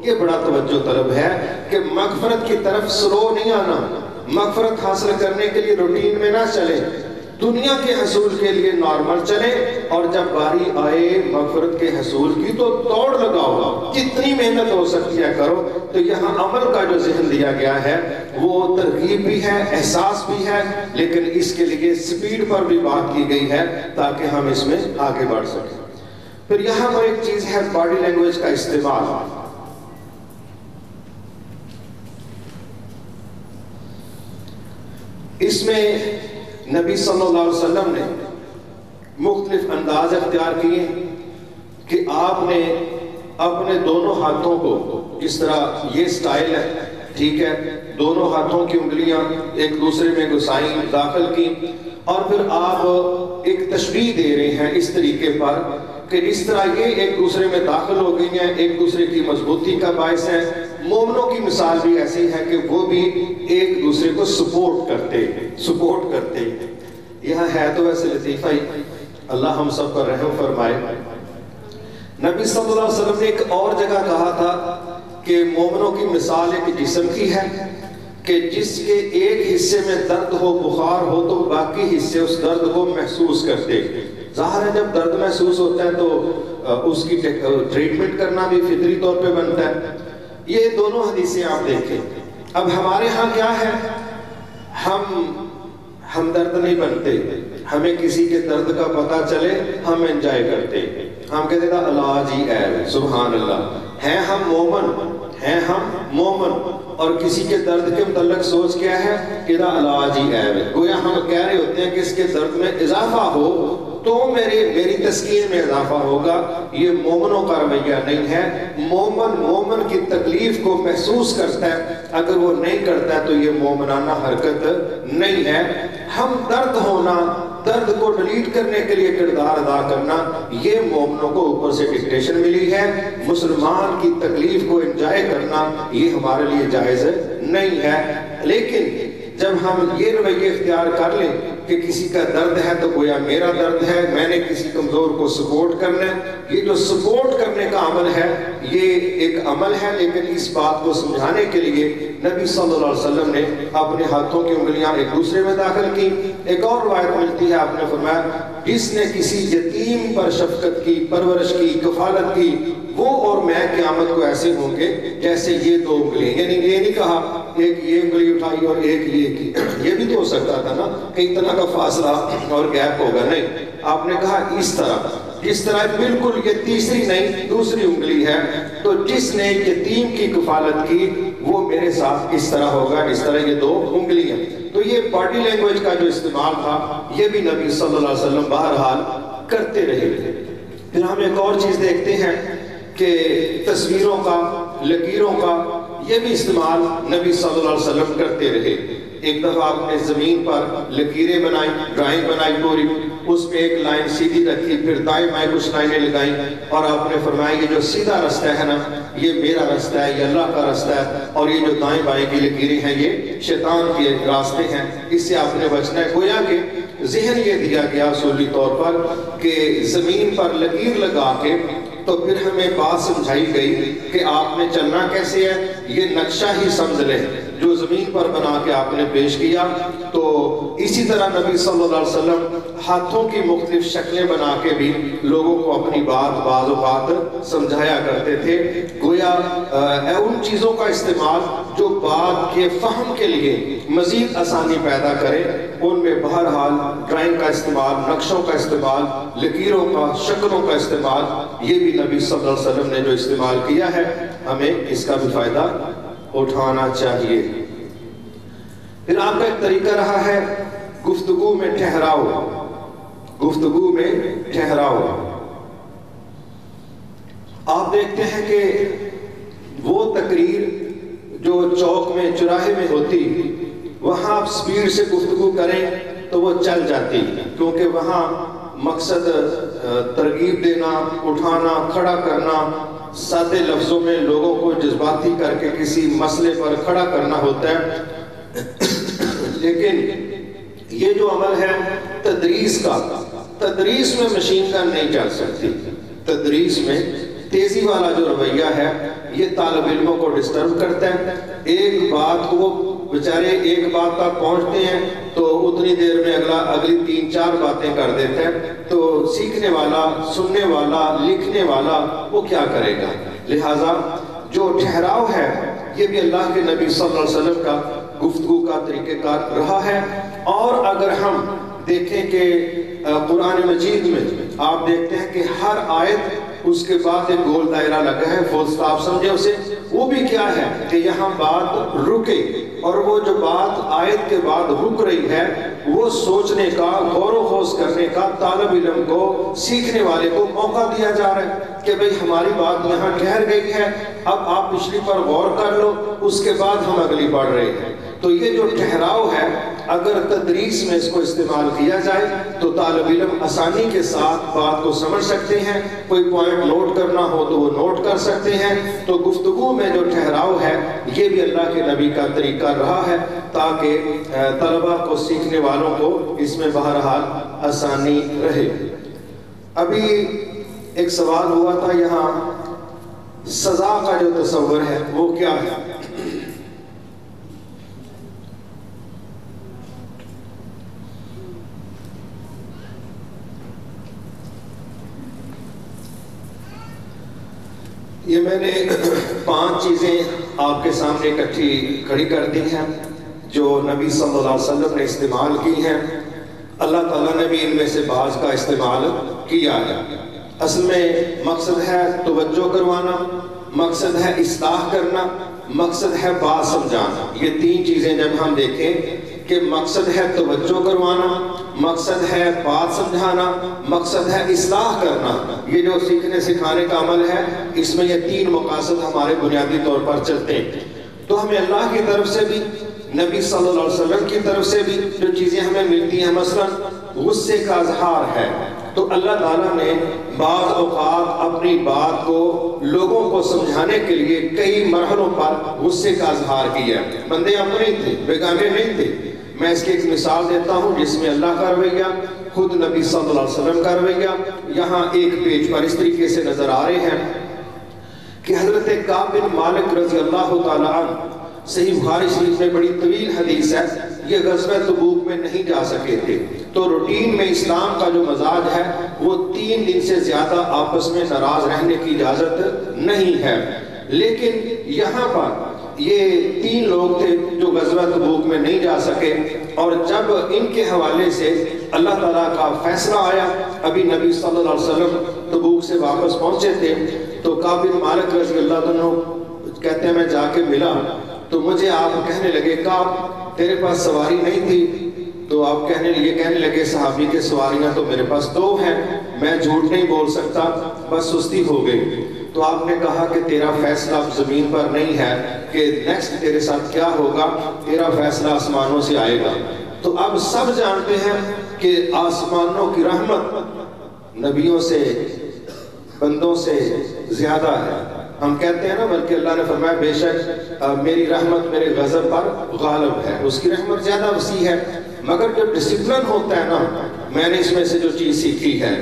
یہ بڑا توجہ طلب ہے کہ مغفرت کی طرف سلو نہیں آنا، مغفرت حاصل کرنے کے لیے روٹین میں نہ چلیں، دنیا کے حصول کے لیے نارمل چلیں، اور جب باری آئے مغفرت کے حصول کی تو دوڑ لگاؤ، جتنی محنت ہو سکتی ہے کرو۔ تو یہاں عمل کا جو ذہن دیا گیا ہے وہ ترغیب بھی ہے، احساس بھی ہے، لیکن اس کے لیے سپیڈ پر بھی بات کی گئی ہے تاکہ ہم اس میں آگے بڑھ سکیں۔ پھر یہاں پر ایک چیز ہے باڈی لینگویج کا استعمال۔ اس میں نبی صلی اللہ علیہ وسلم نے مختلف انداز اختیار کیے کہ آپ نے اپنے دونوں ہاتھوں کو، جس طرح یہ سٹائل ہے، ٹھیک ہے، دونوں ہاتھوں کی انگلیاں ایک دوسرے میں گھسائیں، داخل کی، اور پھر آپ ایک تشبیہ دے رہے ہیں اس طریقے پر کہ جس طرح یہ ایک دوسرے میں داخل ہو گئی ہیں، ایک دوسرے کی مضبوطی کا باعث ہے، مومنوں کی مثال بھی ایسی ہے کہ وہ بھی ایک دوسرے کو سپورٹ کرتے ہیں۔ یہاں ہے تو ویسے لطیفہ ہی، اللہ ہم سب پر رحم فرمائے۔ نبی صلی اللہ علیہ وسلم نے ایک اور جگہ کہا تھا کہ مومنوں کی مثال ایک جسم کی ہے کہ جس کے ایک حصے میں درد ہو، بخار ہو، تو باقی حصے اس درد کو محسوس کرتے۔ ظاہر ہے جب درد محسوس ہوتا ہے تو اس کی ٹریٹمنٹ کرنا بھی فطری طور پہ بنتا ہے۔ یہ دونوں حدیثیں آپ دیکھیں۔ اب ہمارے ہاں کیا ہے، ہم درد نہیں بنتے، ہمیں کسی کے درد کا پتہ چلے ہم انجوائے کرتے، ہم کہتے ہیں اللہ جی اے سبحان اللہ، ہیں ہم مومن، اور کسی کے درد کے متعلق سوچ کیا ہے کہ اللہ جی اے، گویا ہم کہہ رہے ہوتے ہیں کہ اس کے درد میں اضافہ ہو تو میری تسکین میں اضافہ ہوگا۔ یہ مومنوں کا رویہ نہیں ہے۔ مومن کی تکلیف کو محسوس کرتا ہے، اگر وہ نہیں کرتا ہے تو یہ مومنانہ حرکت نہیں ہے۔ ہم درد کو ڈیلیٹ کرنے کے لیے کردار ادا کرنا، یہ مومنوں کو اوپر سے ڈکٹیشن ملی ہے۔ مسلمان کی تکلیف کو انجوائے کرنا یہ ہمارے لیے جائز نہیں ہے۔ لیکن جب ہم یہ رویہ اختیار کر لیں کہ کسی کا درد ہے تو گویا میرا درد ہے، میں نے کسی کمزور کو سپورٹ کرنا ہے، یہ جو سپورٹ کرنے کا عمل ہے یہ ایک عمل ہے، لیکن اس بات کو سمجھانے کے لیے نبی صلی اللہ علیہ وسلم نے اپنے ہاتھوں کی انگلیاں ایک دوسرے میں داخل کی۔ ایک اور روایت ملتی ہے، آپ نے فرمایا جس نے کسی یتیم پر شفقت کی، پرورش کی، کفالت کی، وہ اور میں قیامت کو ایسے ہوں گے جیسے یہ دو انگلیاں۔ یعنی یہ نہیں کہا ایک یہ انگلی اٹھائی اور ایک یہ کی، یہ بھی تو ہو سکتا تھا نا کہ اتنا کا فاصلہ اور گیپ ہوگا، نہیں، آپ نے کہا اس طرح، جس طرح بالکل یہ تیسری نہیں دوسری انگلی ہے، تو جس نے یتیم کی کفالت کی وہ میرے ساتھ اس طرح ہوگا، اس طرح یہ دو انگلیاں۔ تو یہ باڈی لینگویج کا جو استعمال تھا یہ بھی نبی صلی اللہ علیہ وسلم بہرحال کرتے رہے۔ پھر ہم ایک اور چیز دیکھتے ہیں کہ تصویروں کا، لکیروں کا یہ بھی استعمال نبی صلی اللہ علیہ وسلم کرتے رہے۔ ایک دفعہ آپ نے زمین پر لکیریں بنائیں، ڈرائنگ بنائی پوری، اس پہ ایک لائن سیدھی رکھی، پھر دائیں بائیں کچھ لائنیں لگائیں، اور آپ نے فرمایا یہ جو سیدھا رستہ ہے نا یہ میرا رستہ ہے، یہ اللہ کا رستہ ہے، اور یہ جو دائیں بائیں کی لکیریں ہیں یہ شیطان کے راستے ہیں، اس سے آپ نے بچنا ہے۔ گویا کہ ذہن یہ دیا گیا اصولی طور پر کہ زمین پر لکیر لگا کے تو پھر ہمیں بات سمجھائی گئی کہ آپ نے چلنا کیسے ہے، یہ نقشہ ہی سمجھ لیں جو زمین پر بنا کے آپ نے پیش کیا۔ تو اسی طرح نبی صلی اللہ علیہ وسلم ہاتھوں کی مختلف شکلیں بنا کے بھی لوگوں کو اپنی بات بعض اوقات سمجھایا کرتے تھے۔ گویا ان چیزوں کا استعمال جو بات کے فہم کے لیے مزید آسانی پیدا کرے، ان میں بہرحال ڈرائنگ کا استعمال، نقشوں کا استعمال، لکیروں کا، شکلوں کا استعمال، یہ بھی نبی صلی اللہ علیہ وسلم نے جو استعمال کیا ہے ہمیں اس کا بھی فائدہ اٹھانا چاہیے۔ پھر آپ کا ایک طریقہ رہا ہے گفتگو میں ٹھہراؤ، گفتگو میں ٹھہراؤ۔ آپ دیکھتے ہیں کہ وہ تقریر جو چوک میں، چوراہے میں ہوتی، وہاں آپ سپیڈ سے گفتگو کریں تو وہ چل جاتی، کیونکہ وہاں مقصد ترغیب دینا، اٹھانا، کھڑا کرنا، سادے لفظوں میں لوگوں کو جذباتی کر کے کسی مسئلے پر کھڑا کرنا ہوتا ہے۔ لیکن یہ جو عمل ہے تدریس کا، تدریس میں مشین گن نہیں چل سکتی۔ تدریس میں تیزی والا جو رویہ ہے یہ طالب علموں کو ڈسٹرب کرتا ہے۔ ایک بات کو بیچارے ایک بات تک پہنچتے ہیں تو اتنی دیر میں اگلی 3-4 باتیں کر دیتے ہیں، تو سیکھنے والا، سننے والا، لکھنے والا وہ کیا کرے گا؟ لہٰذا جو ٹھہراؤ ہے یہ بھی اللہ کے نبی صلی اللہ علیہ وسلم کا گفتگو کا طریقہ کار رہا ہے۔ اور اگر ہم دیکھیں کہ قرآن مجید میں آپ دیکھتے ہیں کہ ہر آیت اس کے بعد ایک گول دائرہ لگا ہے، فل سٹاپ سمجھے اسے، وہ بھی کیا ہے کہ یہاں بات رکے، اور وہ جو بات آیت کے بعد رک رہی ہے وہ سوچنے کا، غور و خوض کرنے کا طالب علم کو، سیکھنے والے کو موقع دیا جا رہا ہے کہ بھئی ہماری بات یہاں ٹھہر گئی ہے، اب آپ پچھلی پر غور کر لو، اس کے بعد ہم اگلی پڑھ رہے ہیں۔ تو یہ جو ٹھہراؤ ہے اگر تدریس میں اس کو استعمال کیا جائے تو طالب علم آسانی کے ساتھ بات کو سمجھ سکتے ہیں، کوئی پوائنٹ نوٹ کرنا ہو تو وہ نوٹ کر سکتے ہیں۔ تو گفتگو میں جو ٹھہراؤ ہے یہ بھی اللہ کے نبی کا طریقہ رہا ہے تاکہ طلبہ کو، سیکھنے والوں کو اس میں بہرحال آسانی رہے۔ ابھی ایک سوال ہوا تھا یہاں، سزا کا جو تصور ہے وہ کیا ہے؟ یہ میں نے 5 چیزیں آپ کے سامنے اکٹھی کھڑی کر دی ہیں جو نبی صلی اللہ علیہ وسلم نے استعمال کی ہیں۔ اللہ تعالیٰ نے بھی ان میں سے بعض کا استعمال کیا ہے۔ اصل میں مقصد ہے توجہ کروانا، مقصد ہے اصلاح کرنا، مقصد ہے بات سمجھانا۔ یہ 3 چیزیں جب ہم دیکھیں کہ مقصد ہے توجہ کروانا، مقصد ہے بات سمجھانا، مقصد ہے اصلاح کرنا، یہ جو سیکھنے سکھانے کا عمل ہے اس میں یہ 3 مقاصد ہمارے بنیادی طور پر چلتے ہیں۔ تو ہمیں اللہ کی طرف سے بھی، نبی صلی اللہ علیہ وسلم کی طرف سے بھی جو چیزیں ہمیں ملتی ہیں، مثلا غصے کا اظہار ہے تو اللہ تعالیٰ نے بعض اوقات اپنی بات کو لوگوں کو سمجھانے کے لیے کئی مرحلوں پر غصے کا اظہار کیا۔ بندے اپنے ہی تھے، بیگانے نہیں تھے۔ میں اس کی ایک مثال دیتا ہوں جس میں اللہ کا رویہ، خود نبی صلی اللہ علیہ وسلم کا رویہ یہاں ایک پیج پر اس طریقے سے نظر آ رہے ہیں کہ حضرت کعب بن مالک رضی اللہ تعالیٰ عنہ، صحیح بخاری شریف میں بڑی طویل حدیث ہے، یہ غزوہ تبوک میں نہیں جا سکے تھے، تو روٹین میں اسلام کا جو مزاج ہے وہ 3 دن سے زیادہ آپس میں ناراض رہنے کی اجازت نہیں ہے۔ لیکن یہاں پر یہ 3 لوگ تھے جو غزوہ تبوک میں نہیں جا سکے، اور جب ان کے حوالے سے اللہ تعالیٰ کا فیصلہ آیا، ابھی نبی صلی اللہ علیہ وسلم تبوک سے واپس پہنچے تھے، تو کعب بن مالک رضی اللہ عنہ کہتے ہیں میں جا کے ملا تو مجھے آپ کہنے لگے کعب تیرے پاس سواری نہیں تھی؟ تو آپ کہنے لگے صحابی کے سواریاں تو میرے پاس 2 ہیں، میں جھوٹ نہیں بول سکتا، بس سستی ہو گئی۔ تو آپ نے کہا کہ تیرا فیصلہ اب زمین پر نہیں ہے کہ نیکسٹ تیرے ساتھ کیا ہوگا، تیرا فیصلہ آسمانوں سے آئے گا۔ تو اب سب جانتے ہیں کہ آسمانوں کی رحمت نبیوں سے، بندوں سے زیادہ ہے۔ ہم کہتے ہیں نا، بلکہ اللہ نے فرمایا بے شک میری رحمت میرے غضب پر غالب ہے، اس کی رحمت زیادہ وسیع ہے۔ مگر جو ڈسپلن ہوتا ہے نا، میں نے اس میں سے جو چیز سیکھی ہے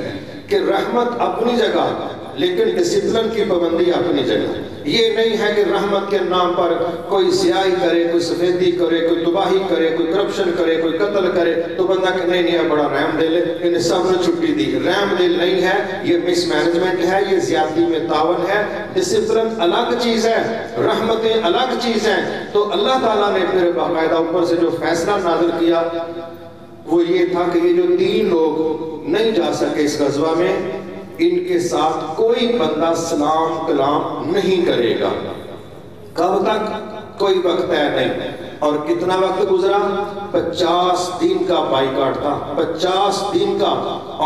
کہ رحمت اپنی جگہ لیکن ڈسپلن کی پابندی اپنی جگہ۔ یہ نہیں ہے کہ رحمت کے نام پر کوئی سیاہی کرے، کوئی سفیدی کرے، کوئی تباہی کرے، کوئی کرپشن کرے، کوئی قتل کرے تو بندہ کہ نہیں بڑا رحم دل ہے، انہیں سب نے چھٹی دی۔ رحم دل نہیں ہے، یہ مس مینجمنٹ ہے، یہ زیادتی میں تعاون ہے۔ ڈسپلن الگ چیز ہے، رحمتیں الگ چیز ہیں۔ تو اللہ تعالیٰ نے پھر باقاعدہ اوپر سے جو فیصلہ نازل کیا وہ یہ تھا کہ یہ جو 3 لوگ نہیں جا سکے اس غزوہ میں، ان کے ساتھ کوئی بندہ سلام کلام نہیں کرے گا۔ کب تک؟ کوئی وقت ہے نہیں۔ اور کتنا وقت گزرا؟ 50 دن کا بائیکاٹ تھا، 50 دن کا۔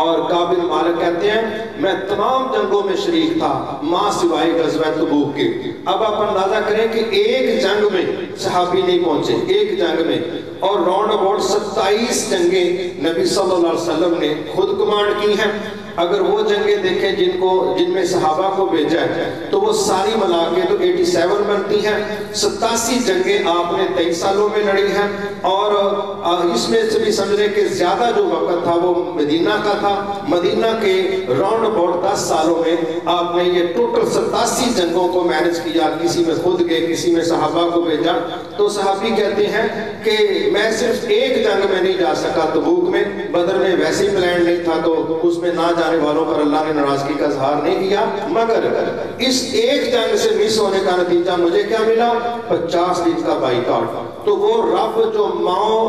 اور کعب بن مالک کہتے ہیں میں تمام جنگوں میں شریک تھا ماں سوائے غزوہ تبوک کے۔ اب آپ اندازہ کریں کہ ایک جنگ میں صحابی نہیں پہنچے، ایک جنگ میں، اور راؤنڈ اباؤٹ 27 جنگیں نبی صلی اللہ علیہ وسلم نے خود کمانڈ کی ہیں۔ اگر وہ جنگیں دیکھیں جن میں صحابہ کو بھیجا ہے تو وہ ساری ملا کے تو 87 بنتی ہیں۔ 87 جنگیں آپ نے 23 سالوں میں لڑی ہیں، اور اس میں سے بھی سمجھ رہے کہ زیادہ جو وقت تھا وہ مدینہ کا تھا۔ مدینہ کے راؤنڈ اباؤٹ 10 سالوں میں آپ نے یہ ٹوٹل 87 جنگوں کو مینج کیا، کسی میں خود گئے، کسی میں صحابہ کو بھیجا۔ تو صحابی کہتے ہیں کہ میں صرف ایک جنگ میں نہیں جا سکا تبوک میں، بدر میں ویسے ہی پلان نہیں تھا تو اس میں نہ جانا جانے والوں پر اللہ نے ناراضگی کا اظہار نہیں کیا، مگر اس ایک جنگ سے مس ہونے کا نتیجہ مجھے کیا ملا؟ 50 دن کا بائیکاٹ۔ تو وہ رب جو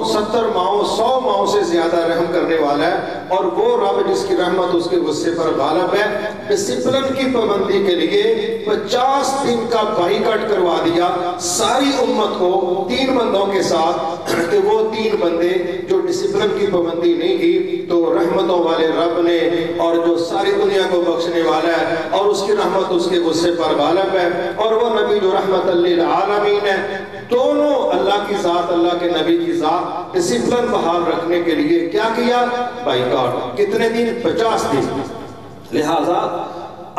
70 ماؤں 100 ماؤں سے زیادہ رحم کرنے والا ہے، اور وہ رب جس کی رحمت اس کے غصے پر غالب ہے، ڈسپلن کی پابندی کے لیے 50 دن کا بائیکاٹ کروا دیا ساری امت کو 3 بندوں کے ساتھ، کہ وہ 3 بندے جو ڈسپلن کی پابندی نہیں کی تو رحمتوں والے رب نے، اور جو ساری دنیا کو بخشنے والا ہے اور اس کی رحمت اس کے غصے پر غالب ہے، اور وہ نبی جو رحمت للعالمین ہے، دونوں اللہ کی ذات اللہ کے نبی کی ذات ڈسپلن بحال رکھنے کے لیے کیا کیا؟ بائیکاٹ۔ کتنے دن؟ 50 دن۔ لہذا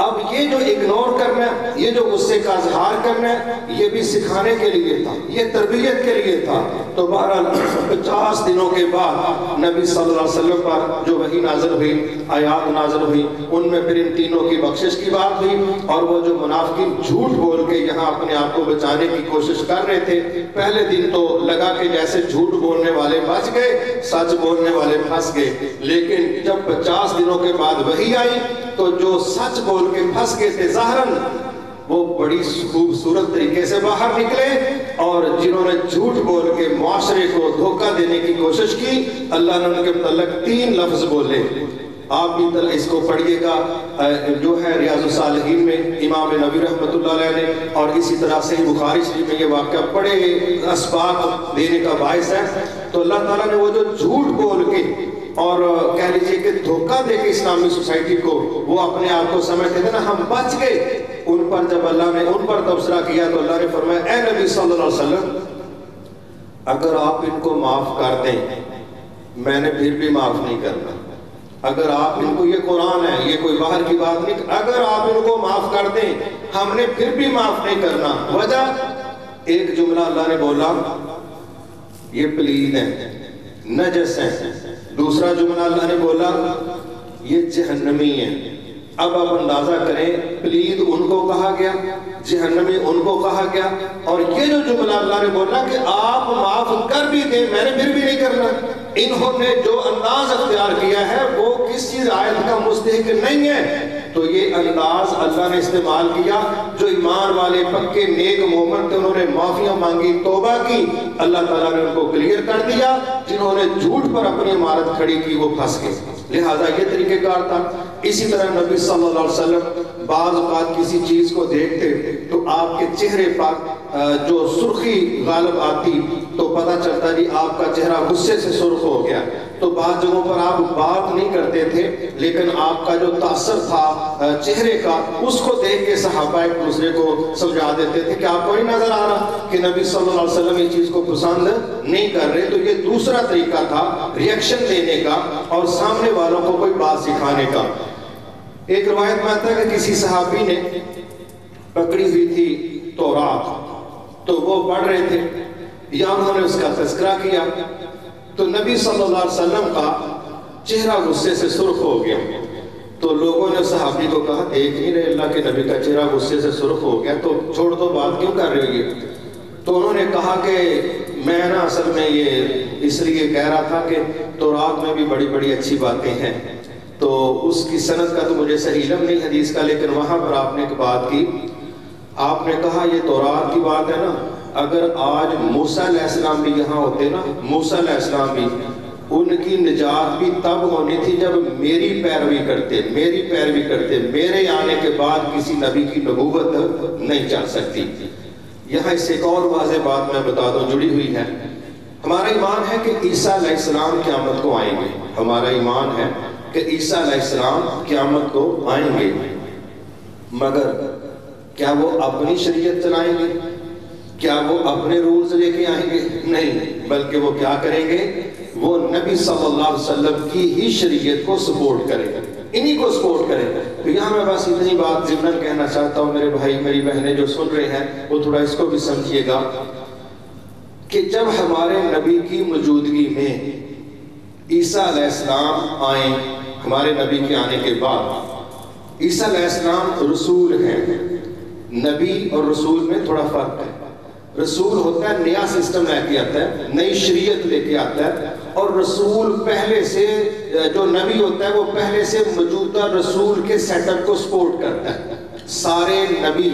اب یہ جو اگنور کرنا ہے، یہ جو غصے کا اظہار کرنا ہے، یہ بھی سکھانے کے لیے تھا، یہ تربیت کے لیے تھا۔ تو بہرحال 50 دنوں کے بعد نبی صلی اللہ علیہ وسلم پر جو وحی نازل ہوئی، آیات نازل ہوئی، ان میں پھر ان تینوں کی بخشش کی بات ہوئی، اور وہ جو منافقین جھوٹ بول کے یہاں اپنے آپ کو بچانے کی کوشش کر رہے تھے، پہلے دن تو لگا کہ جیسے جھوٹ بولنے والے بچ گئے، سچ بولنے والے پھنس گئے، لیکن جب 50 دنوں کے بعد وحی آئی تو جو سچ بول کے پھنس گئے تھے ظاہراً، وہ بڑی خوبصورت طریقے سے باہر نکلے، اور جنہوں نے جھوٹ بول کے معاشرے کو دھوکہ دینے کی کوشش کی، اللہ نے ان کے متعلق 3 لفظ بولے۔ آپ بھی اس کو پڑھیے گا، جو ہے ریاض الصالحین میں امام نووی رحمۃ اللہ علیہ نے، اور اسی طرح صحیح بخاری شریف میں یہ واقعہ بڑے اسباق دینے کا باعث ہے۔ تو اللہ تعالیٰ نے وہ جو جھوٹ بول کے اور کہہ لیجئے کہ دھوکہ دے کے اسلامی سوسائٹی کو وہ اپنے آپ کو سمجھتے تھے نا ہم بچ گئے، ان پر جب اللہ نے ان پر تبصرہ کیا تو اللہ نے فرمایا اے نبی صلی اللہ علیہ وسلم، اگر آپ ان کو معاف کر دیں میں نے پھر بھی معاف نہیں کرنا۔ اگر آپ ان کو، یہ قرآن ہے، یہ کوئی باہر کی بات نہیں، اگر آپ ان کو معاف کر دیں ہم نے پھر بھی معاف نہیں کرنا۔ وجہ ایک جملہ اللہ نے بولا، یہ پلید ہیں، نجس ہیں۔ دوسرا جملہ اللہ نے بولا، یہ جہنمی ہیں۔ اب آپ اندازہ کریں، پلید ان کو کہا گیا، جہنمی ان کو کہا گیا، اور یہ جو جملہ اللہ نے بولا کہ آپ معاف کر بھی دیں میں نے پھر بھی نہیں کرنا، انہوں نے جو انداز اختیار کیا ہے وہ کس چیز آیت کا مستحق نہیں ہے۔ تو یہ انداز اللہ نے استعمال کیا، جو ایمان والے پکے نیک مومن تھے انہوں نے معافیاں مانگی، توبہ کی، اللہ تعالیٰ نے ان کو کلیئر کر دیا۔ جنہوں نے جھوٹ پر اپنی عمارت کھڑی کی وہ پھنس گئے۔ لہٰذا یہ طریقہ کار تھا۔ اسی طرح نبی صلی اللہ علیہ وسلم بعض اوقات کسی چیز کو دیکھتے تو آپ کے چہرے پر جو سرخی غالب آتی تو پتہ چلتا جی آپ کا چہرہ غصے سے سرخ ہو گیا۔ تو بعض جگہوں پر آپ بات نہیں کرتے تھے، لیکن آپ کا جو تاثر تھا چہرے کا، اس کو دیکھ کے صحابہ ایک دوسرے کو سمجھا دیتے تھے کہ آپ کو نہیں نظر آ رہا کہ نبی صلی اللہ علیہ وسلم اس چیز کو پسند نہیں کر رہے۔ تو یہ دوسرا طریقہ تھا ریئیکشن دینے کا اور سامنے والوں کو کوئی بات سکھانے کا۔ ایک روایت میں آتا ہے کہ کسی صحابی نے پکڑی ہوئی تھی تورات، تو وہ پڑھ رہے تھے یا انہوں نے اس کا تذکرہ کیا، تو نبی صلی اللہ علیہ وسلم کا چہرہ غصے سے سرخ ہو گیا۔ تو لوگوں نے صحابی کو کہا دیکھ نہیں رہے اللہ کے نبی کا چہرہ غصے سے سرخ ہو گیا تو چھوڑ دو، بات کیوں کر رہے ہو؟ تو انہوں نے کہا کہ میں نا اصل میں یہ اس لیے کہہ رہا تھا کہ تورات میں بھی بڑی بڑی اچھی باتیں ہیں، تو اس کی سند کا تو مجھے صحیح علم نہیں حدیث کا، لیکن وہاں پر آپ نے ایک بات کی، آپ نے کہا یہ تورات کی بات ہے نا، اگر آج موسیٰ علیہ السلام بھی یہاں ہوتے نا، موسیٰ علیہ السلام بھی، ان کی نجات بھی تب ہونی تھی جب میری پیروی کرتے، میرے آنے کے بعد کسی نبی کی نبوت نہیں چل سکتی۔ یہاں اس سے ایک اور واضح بات میں بتا دوں جڑی ہوئی ہے، ہمارا ایمان ہے کہ عیسیٰ علیہ السلام قیامت کو آئیں گے، ہمارا ایمان ہے کہ عیسیٰ علیہ السلام قیامت کو آئیں گے، مگر کیا وہ اپنی شریعت چلائیں گے؟ کیا وہ اپنے رولز لے کے آئیں گے؟ نہیں، بلکہ وہ کیا کریں گے؟ وہ نبی صلی اللہ علیہ وسلم کی ہی شریعت کو سپورٹ کریں گے، انہی کو سپورٹ کریں گے۔ تو یہاں میں بس اتنی بات ضمن کہنا چاہتا ہوں، میرے بھائی میری بہنیں جو سن رہے ہیں وہ تھوڑا اس کو بھی سمجھیے گا کہ جب ہمارے نبی کی موجودگی میں عیسیٰ علیہ السلام آئیں، ہمارے نبی کے آنے کے بعد، عیسیٰ علیہ السلام رسول ہیں، نبی اور رسول میں تھوڑا فرق ہے۔ رسول ہوتا ہے نیا سسٹم لے کے آتا ہے، نئی شریعت لے کے آتا ہے، اور رسول پہلے سے جو نبی ہوتا ہے وہ پہلے سے موجودہ رسول کے سیٹ اپ کو سپورٹ کرتا ہے. سارے نبی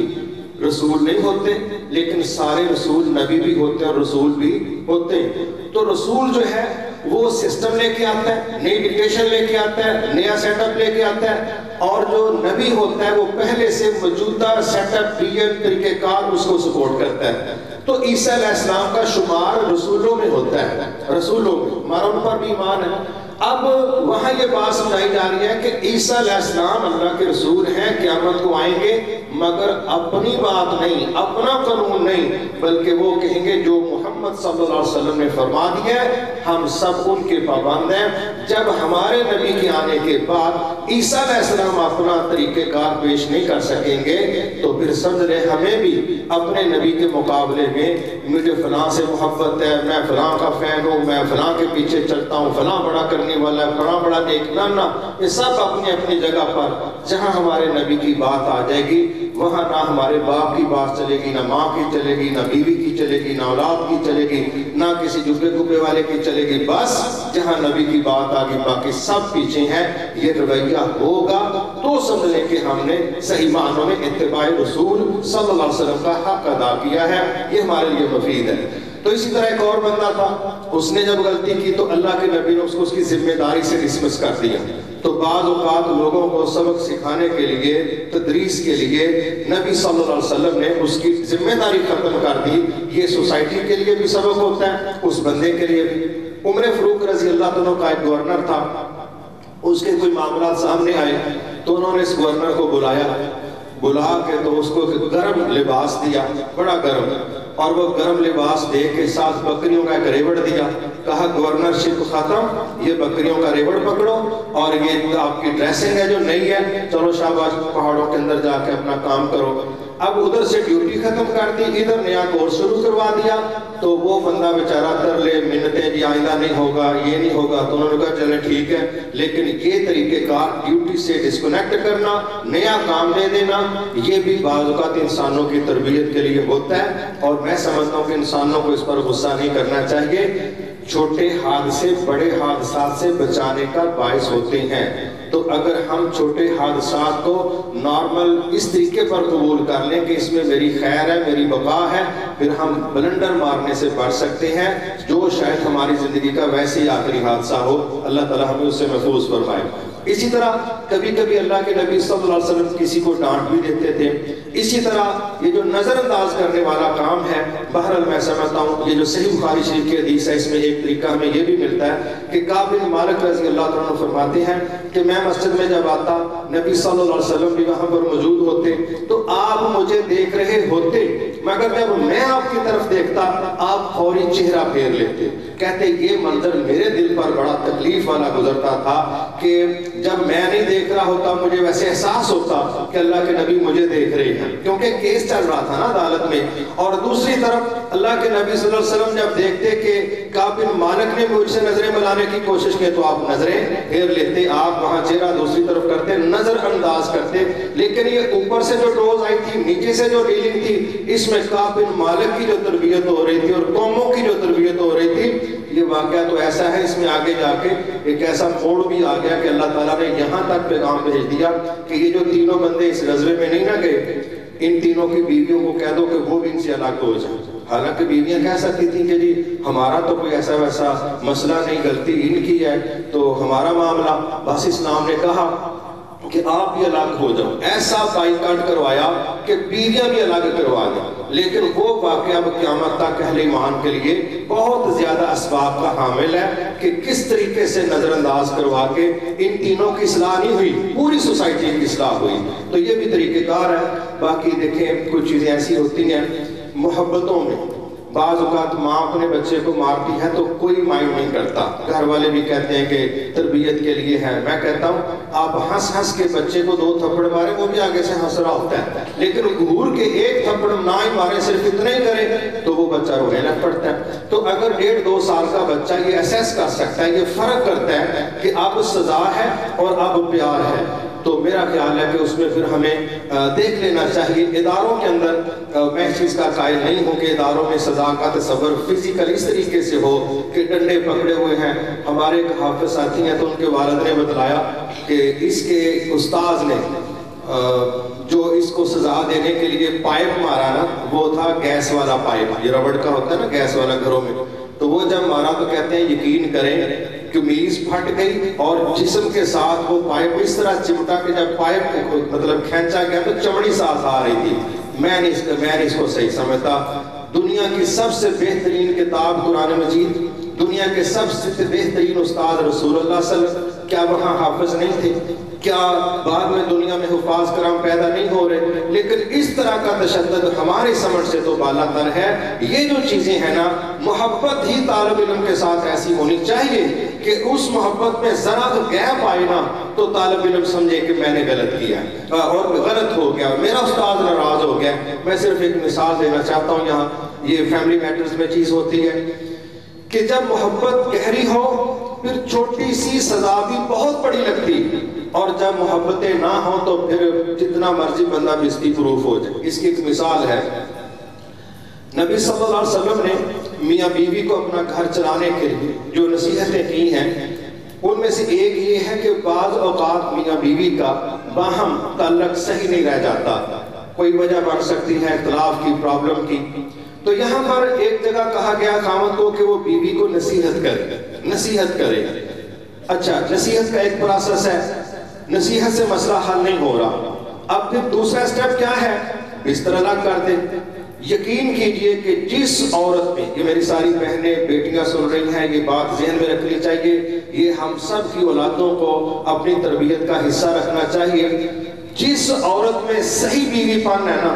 رسول نہیں ہوتے لیکن سارے رسول نبی بھی ہوتے ہیں اور رسول بھی ہوتے ہیں. تو رسول جو ہے وہ سسٹم لے کے آتا ہے, نئی ڈکٹیشن لے کے آتا ہے, نیا سیٹ اپ لے کے آتا ہے, اور جو نبی ہوتا ہے وہ پہلے سے موجودہ سیٹ اپ طریقہ کار اس کو سپورٹ کرتا ہے. تو عیسیٰ علیہ السلام کا شمار رسولوں میں ہوتا ہے, رسولوں میں, ہمارا ان پر بھی ایمان ہے. اب وہاں یہ بات سمجھائی جا رہی ہے کہ عیسیٰ علیہ السلام اللہ کے رسول ہیں, قیامت کو آئیں گے, مگر اپنی بات نہیں, اپنا قانون نہیں, بلکہ وہ کہیں گے جو محمد صلی اللہ علیہ وسلم نے فرما دیا ہے ہم سب ان کے پابند ہیں. جب ہمارے نبی کے آنے کے بعد عیسیٰ علیہ السلام اپنا طریقہ کار پیش نہیں کر سکیں گے تو پھر سمجھ رہے ہمیں بھی اپنے نبی کے مقابلے میں مجھے فلاں سے محبت ہے, میں فلاں کا فین ہوں, میں فلاں کے پیچھے چلتا ہوں, فلاں بڑا کرنے والا ہے, فلاں بڑا نیک, نہ یہ سب اپنی اپنی جگہ پر. جہاں ہمارے نبی کی بات آ جائے گی وہاں نہ ہمارے باپ کی بات چلے گی, نہ ماں کی چلے گی, نہ بیوی کی چلے گی, نہ اولاد کی چلے گی, نہ کسی جبے کبے والے کی چلے گی. بس جہاں نبی کی بات آ گئی باقی سب پیچھے ہیں. یہ رویہ ہوگا تو سمجھ لیں کہ ہم نے صحیح معنوں میں اتباع رسول صلی اللہ علیہ وسلم کا حق ادا کیا ہے. یہ ہمارے لیے مفید ہے. تو اسی طرح ایک اور بندہ تھا, اس نے جب غلطی کی تو اللہ کے نبی نے اس کی ذمہ داری سے ڈسمس کر دیا. تو بعض اوقات لوگوں کو سبق سکھانے کے لیے, تدریس کے لیے نبی صلی اللہ علیہ وسلم نے اس کی ذمہ داری ختم کر دی. یہ سوسائٹی کے لیے بھی سبق ہوتا ہے, اس بندے کے لیے بھی. عمر فاروق رضی اللہ عنہ کا ایک گورنر تھا, اس کے کوئی معاملات سامنے آئے تو انہوں نے اس گورنر کو بلا کے تو اس کو گرم لباس دیا, بڑا گرم, اور وہ گرم لباس دے کے ساتھ بکریوں کا ایک ریوڑ دیا. کہا گورنر شپ ختم, یہ بکریوں کا ریوڑ پکڑو اور یہ آپ کی ڈریسنگ ہے جو نئی ہے, چلو شاباش پہاڑوں کے اندر جا کے اپنا کام کرو. اب ادھر سے ڈیوٹی ختم کر دی, ادھر نیا کورس شروع کروا دیا. تو وہ بندہ بیچارہ تر لے منتیں, جی آئندہ نہیں ہوگا, یہ نہیں ہوگا. تو انہوں نے کہا چلیں ٹھیک ہے, لیکن یہ طریقہ کار ڈیوٹی سے ڈسکنیکٹ کرنا, نیا کام دے دینا, یہ بھی بعض اوقات انسانوں کی تربیت کے لیے ہوتا ہے. اور میں سمجھتا ہوں کہ انسانوں کو اس پر غصہ نہیں کرنا چاہیے. چھوٹے حادثے بڑے حادثات سے بچانے کا باعث ہوتے ہیں. تو اگر ہم چھوٹے حادثات کو نارمل اس طریقے پر قبول کر لیں کہ اس میں میری خیر ہے, میری بقا ہے, پھر ہم بلنڈر مارنے سے بچ سکتے ہیں جو شاید ہماری زندگی کا ویسے ہی آخری حادثہ ہو. اللہ تعالیٰ ہمیں اس سے محفوظ فرمائے. اسی طرح کبھی کبھی اللہ کے نبی صلی اللہ علیہ وسلم کسی کو ڈانٹ بھی دیتے تھے. اسی طرح یہ جو نظر انداز کرنے والا کام ہے, بہرحال میں سمجھتا ہوں یہ جو صحیح بخاری شریف کی حدیث ہے اس میں ایک طریقہ ہمیں یہ بھی ملتا ہے کہ کعب بن مالک رضی اللہ عنہ فرماتے ہیں کہ میں مسجد میں جب آتا, نبی صلی اللہ علیہ وسلم بھی وہاں پر موجود ہوتے, تو آپ مجھے دیکھ رہے ہوتے, مگر جب میں آپ کی طرف دیکھتا آپ فوری چہرہ پھیر لیتے. کہتے یہ منظر میرے دل پر بڑا تکلیف والا گزرتا تھا کہ جب میں نہیں دیکھ رہا ہوتا مجھے ویسے احساس ہوتا کہ اللہ کے نبی مجھے دیکھ رہے ہیں, کیونکہ کیس چل رہا تھا نا عدالت میں. اور دوسری طرف اللہ کے نبی صلی اللہ علیہ وسلم جب دیکھتے کہ کعب بن مالک نے مجھ سے نظریں ملانے کی کوشش کی تو آپ نظریں پھیر لیتے, آپ وہاں چہرہ دوسری طرف کرتے, نظر انداز کرتے. لیکن یہ اوپر سے جو ڈوز آئی تھی, نیچے سے جو ڈیلنگ تھی, اس میں کعب بن مالک کی جو تربیت ہو رہی تھی اور قوموں کی جو تربیت ہو رہی تھی, یہ واقعہ تو ایسا ہے اس میں آگے جا کے ایک ایسا موڑ بھی آ گیا کہ اللہ تعالیٰ نے یہاں تک پیغام بھیج دیا کہ یہ جو تینوں بندے اس غزوے میں نہیں نہ گئے, ان تینوں کی بیویوں کو کہہ دو کہ وہ بھی ان سے الگ ہو جائیں. حالانکہ بیویاں کہہ سکتی تھیں کہ جی ہمارا تو کوئی ایسا ویسا مسئلہ نہیں, غلطی ان کی ہے تو ہمارا معاملہ. بس اسلام نے کہا کہ آپ بھی الگ ہو جاؤ. ایسا بائیکاٹ کروایا کہ بیویاں بھی الگ کروا دیں. لیکن وہ واقعہ اب قیامت تک اہل ایمان کے لیے بہت زیادہ اسباب کا حامل ہے کہ کس طریقے سے نظر انداز کروا کے ان تینوں کی اصلاح نہیں ہوئی, پوری سوسائٹی کی اصلاح ہوئی. تو یہ بھی طریقہ کار ہے. باقی دیکھیں کچھ چیزیں ایسی ہوتی ہیں محبتوں میں, بعض اوقات ماں اپنے بچے کو مارتی ہے تو کوئی مائنڈ نہیں کرتا, گھر والے بھی کہتے ہیں کہ تربیت کے لیے ہے. میں کہتا ہوں آپ ہنس ہنس کے بچے کو 2 تھپڑ مارے, وہ بھی آگے سے ہنس رہا ہوتا ہے, لیکن گھور کے 1 تھپڑ نہ ہی مارے, صرف اتنا ہی کرے تو وہ بچہ رونے لگ پڑتا ہے. تو اگر 1.5-2 سال کا بچہ یہ اسیس کر سکتا ہے, یہ فرق کرتا ہے کہ اب سزا ہے اور اب پیار ہے. تو میرا خیال ہے کہ اس میں پھر ہمیں دیکھ لینا چاہیے. اداروں کے اندر میں اس چیز کا قائل نہیں ہوں کہ اداروں میں سزا کا تصور فزیکل اس طریقے سے ہو کہ ڈنڈے پکڑے ہوئے ہیں. ہمارے ایک حافظ ساتھی ہیں تو ان کے والد نے بتلایا کہ اس کے استاذ نے جو اس کو سزا دینے کے لیے پائپ مارا نا وہ تھا گیس والا پائپ, یہ ربڑ کا ہوتا ہے نا گیس والا گھروں میں. تو وہ جب مارا تو کہتے ہیں یقین کریں کہ میز پھٹ گئی اور جسم کے ساتھ وہ پائپ اس طرح چمٹا کہ جب پائپ مطلب کھینچا گیا تو چمڑی ساتھ آ رہی تھی. میں نے اس کو صحیح سمجھتا. دنیا کی سب سے بہترین کتاب قرآن مجید, دنیا کے سب سے بہترین استاد رسول اللہ صلی اللہ علیہ وسلم, کیا وہاں حافظ نہیں تھے؟ کیا بعد میں دنیا میں حفاظ کرام پیدا نہیں ہو رہے؟ لیکن اس طرح کا تشدد ہماری سمجھ سے تو بالا تر ہے. یہ جو چیزیں ہیں نا, محبت ہی طالب علم کے ساتھ ایسی ہونی چاہیے کہ اس محبت میں ذرا تو گیپ آئے نا تو طالب علم سمجھے کہ میں نے غلط کیا اور غلط ہو گیا, میرا استاد ناراض ہو گیا. میں صرف ایک مثال دینا چاہتا ہوں یہاں, یہ فیملی میٹرز میں چیز ہوتی ہے کہ جب محبت گہری ہو پھر چھوٹی سی سزا بھی بہت بڑی لگتی, اور جب محبتیں نہ ہوں تو پھر جتنا مرضی بندہ بستی پروف ہو جائے. اس کی ایک مثال ہے, نبی صلی اللہ علیہ وسلم نے میاں بیوی کو اپنا گھر چلانے کے لیے جو نصیحتیں کی ہیں ان میں سے ایک یہ ہے کہ بعض اوقات میاں بیوی کا باہم تعلق صحیح نہیں رہ جاتا, کوئی وجہ بن سکتی ہے اختلاف کی, پرابلم کی. تو یہاں پر ایک جگہ کہا گیا خاوند کو کہ وہ بیوی کو نصیحت کرے. اچھا, نصیحت کا ایک پروسیس ہے, نصیحت سے مسئلہ حل نہیں ہو رہا. اب پھر دوسرا سٹیپ کیا ہے؟ بستر الگ کر دے. یقین کیجئے کہ جس عورت میں, یہ میری ساری بہنیں بیٹیاں سن رہی ہیں, یہ بات ذہن میں رکھنی چاہیے, یہ ہم سب کی اولادوں کو اپنی تربیت کا حصہ رکھنا چاہیے. جس عورت میں صحیح بیوی پن ہے نا,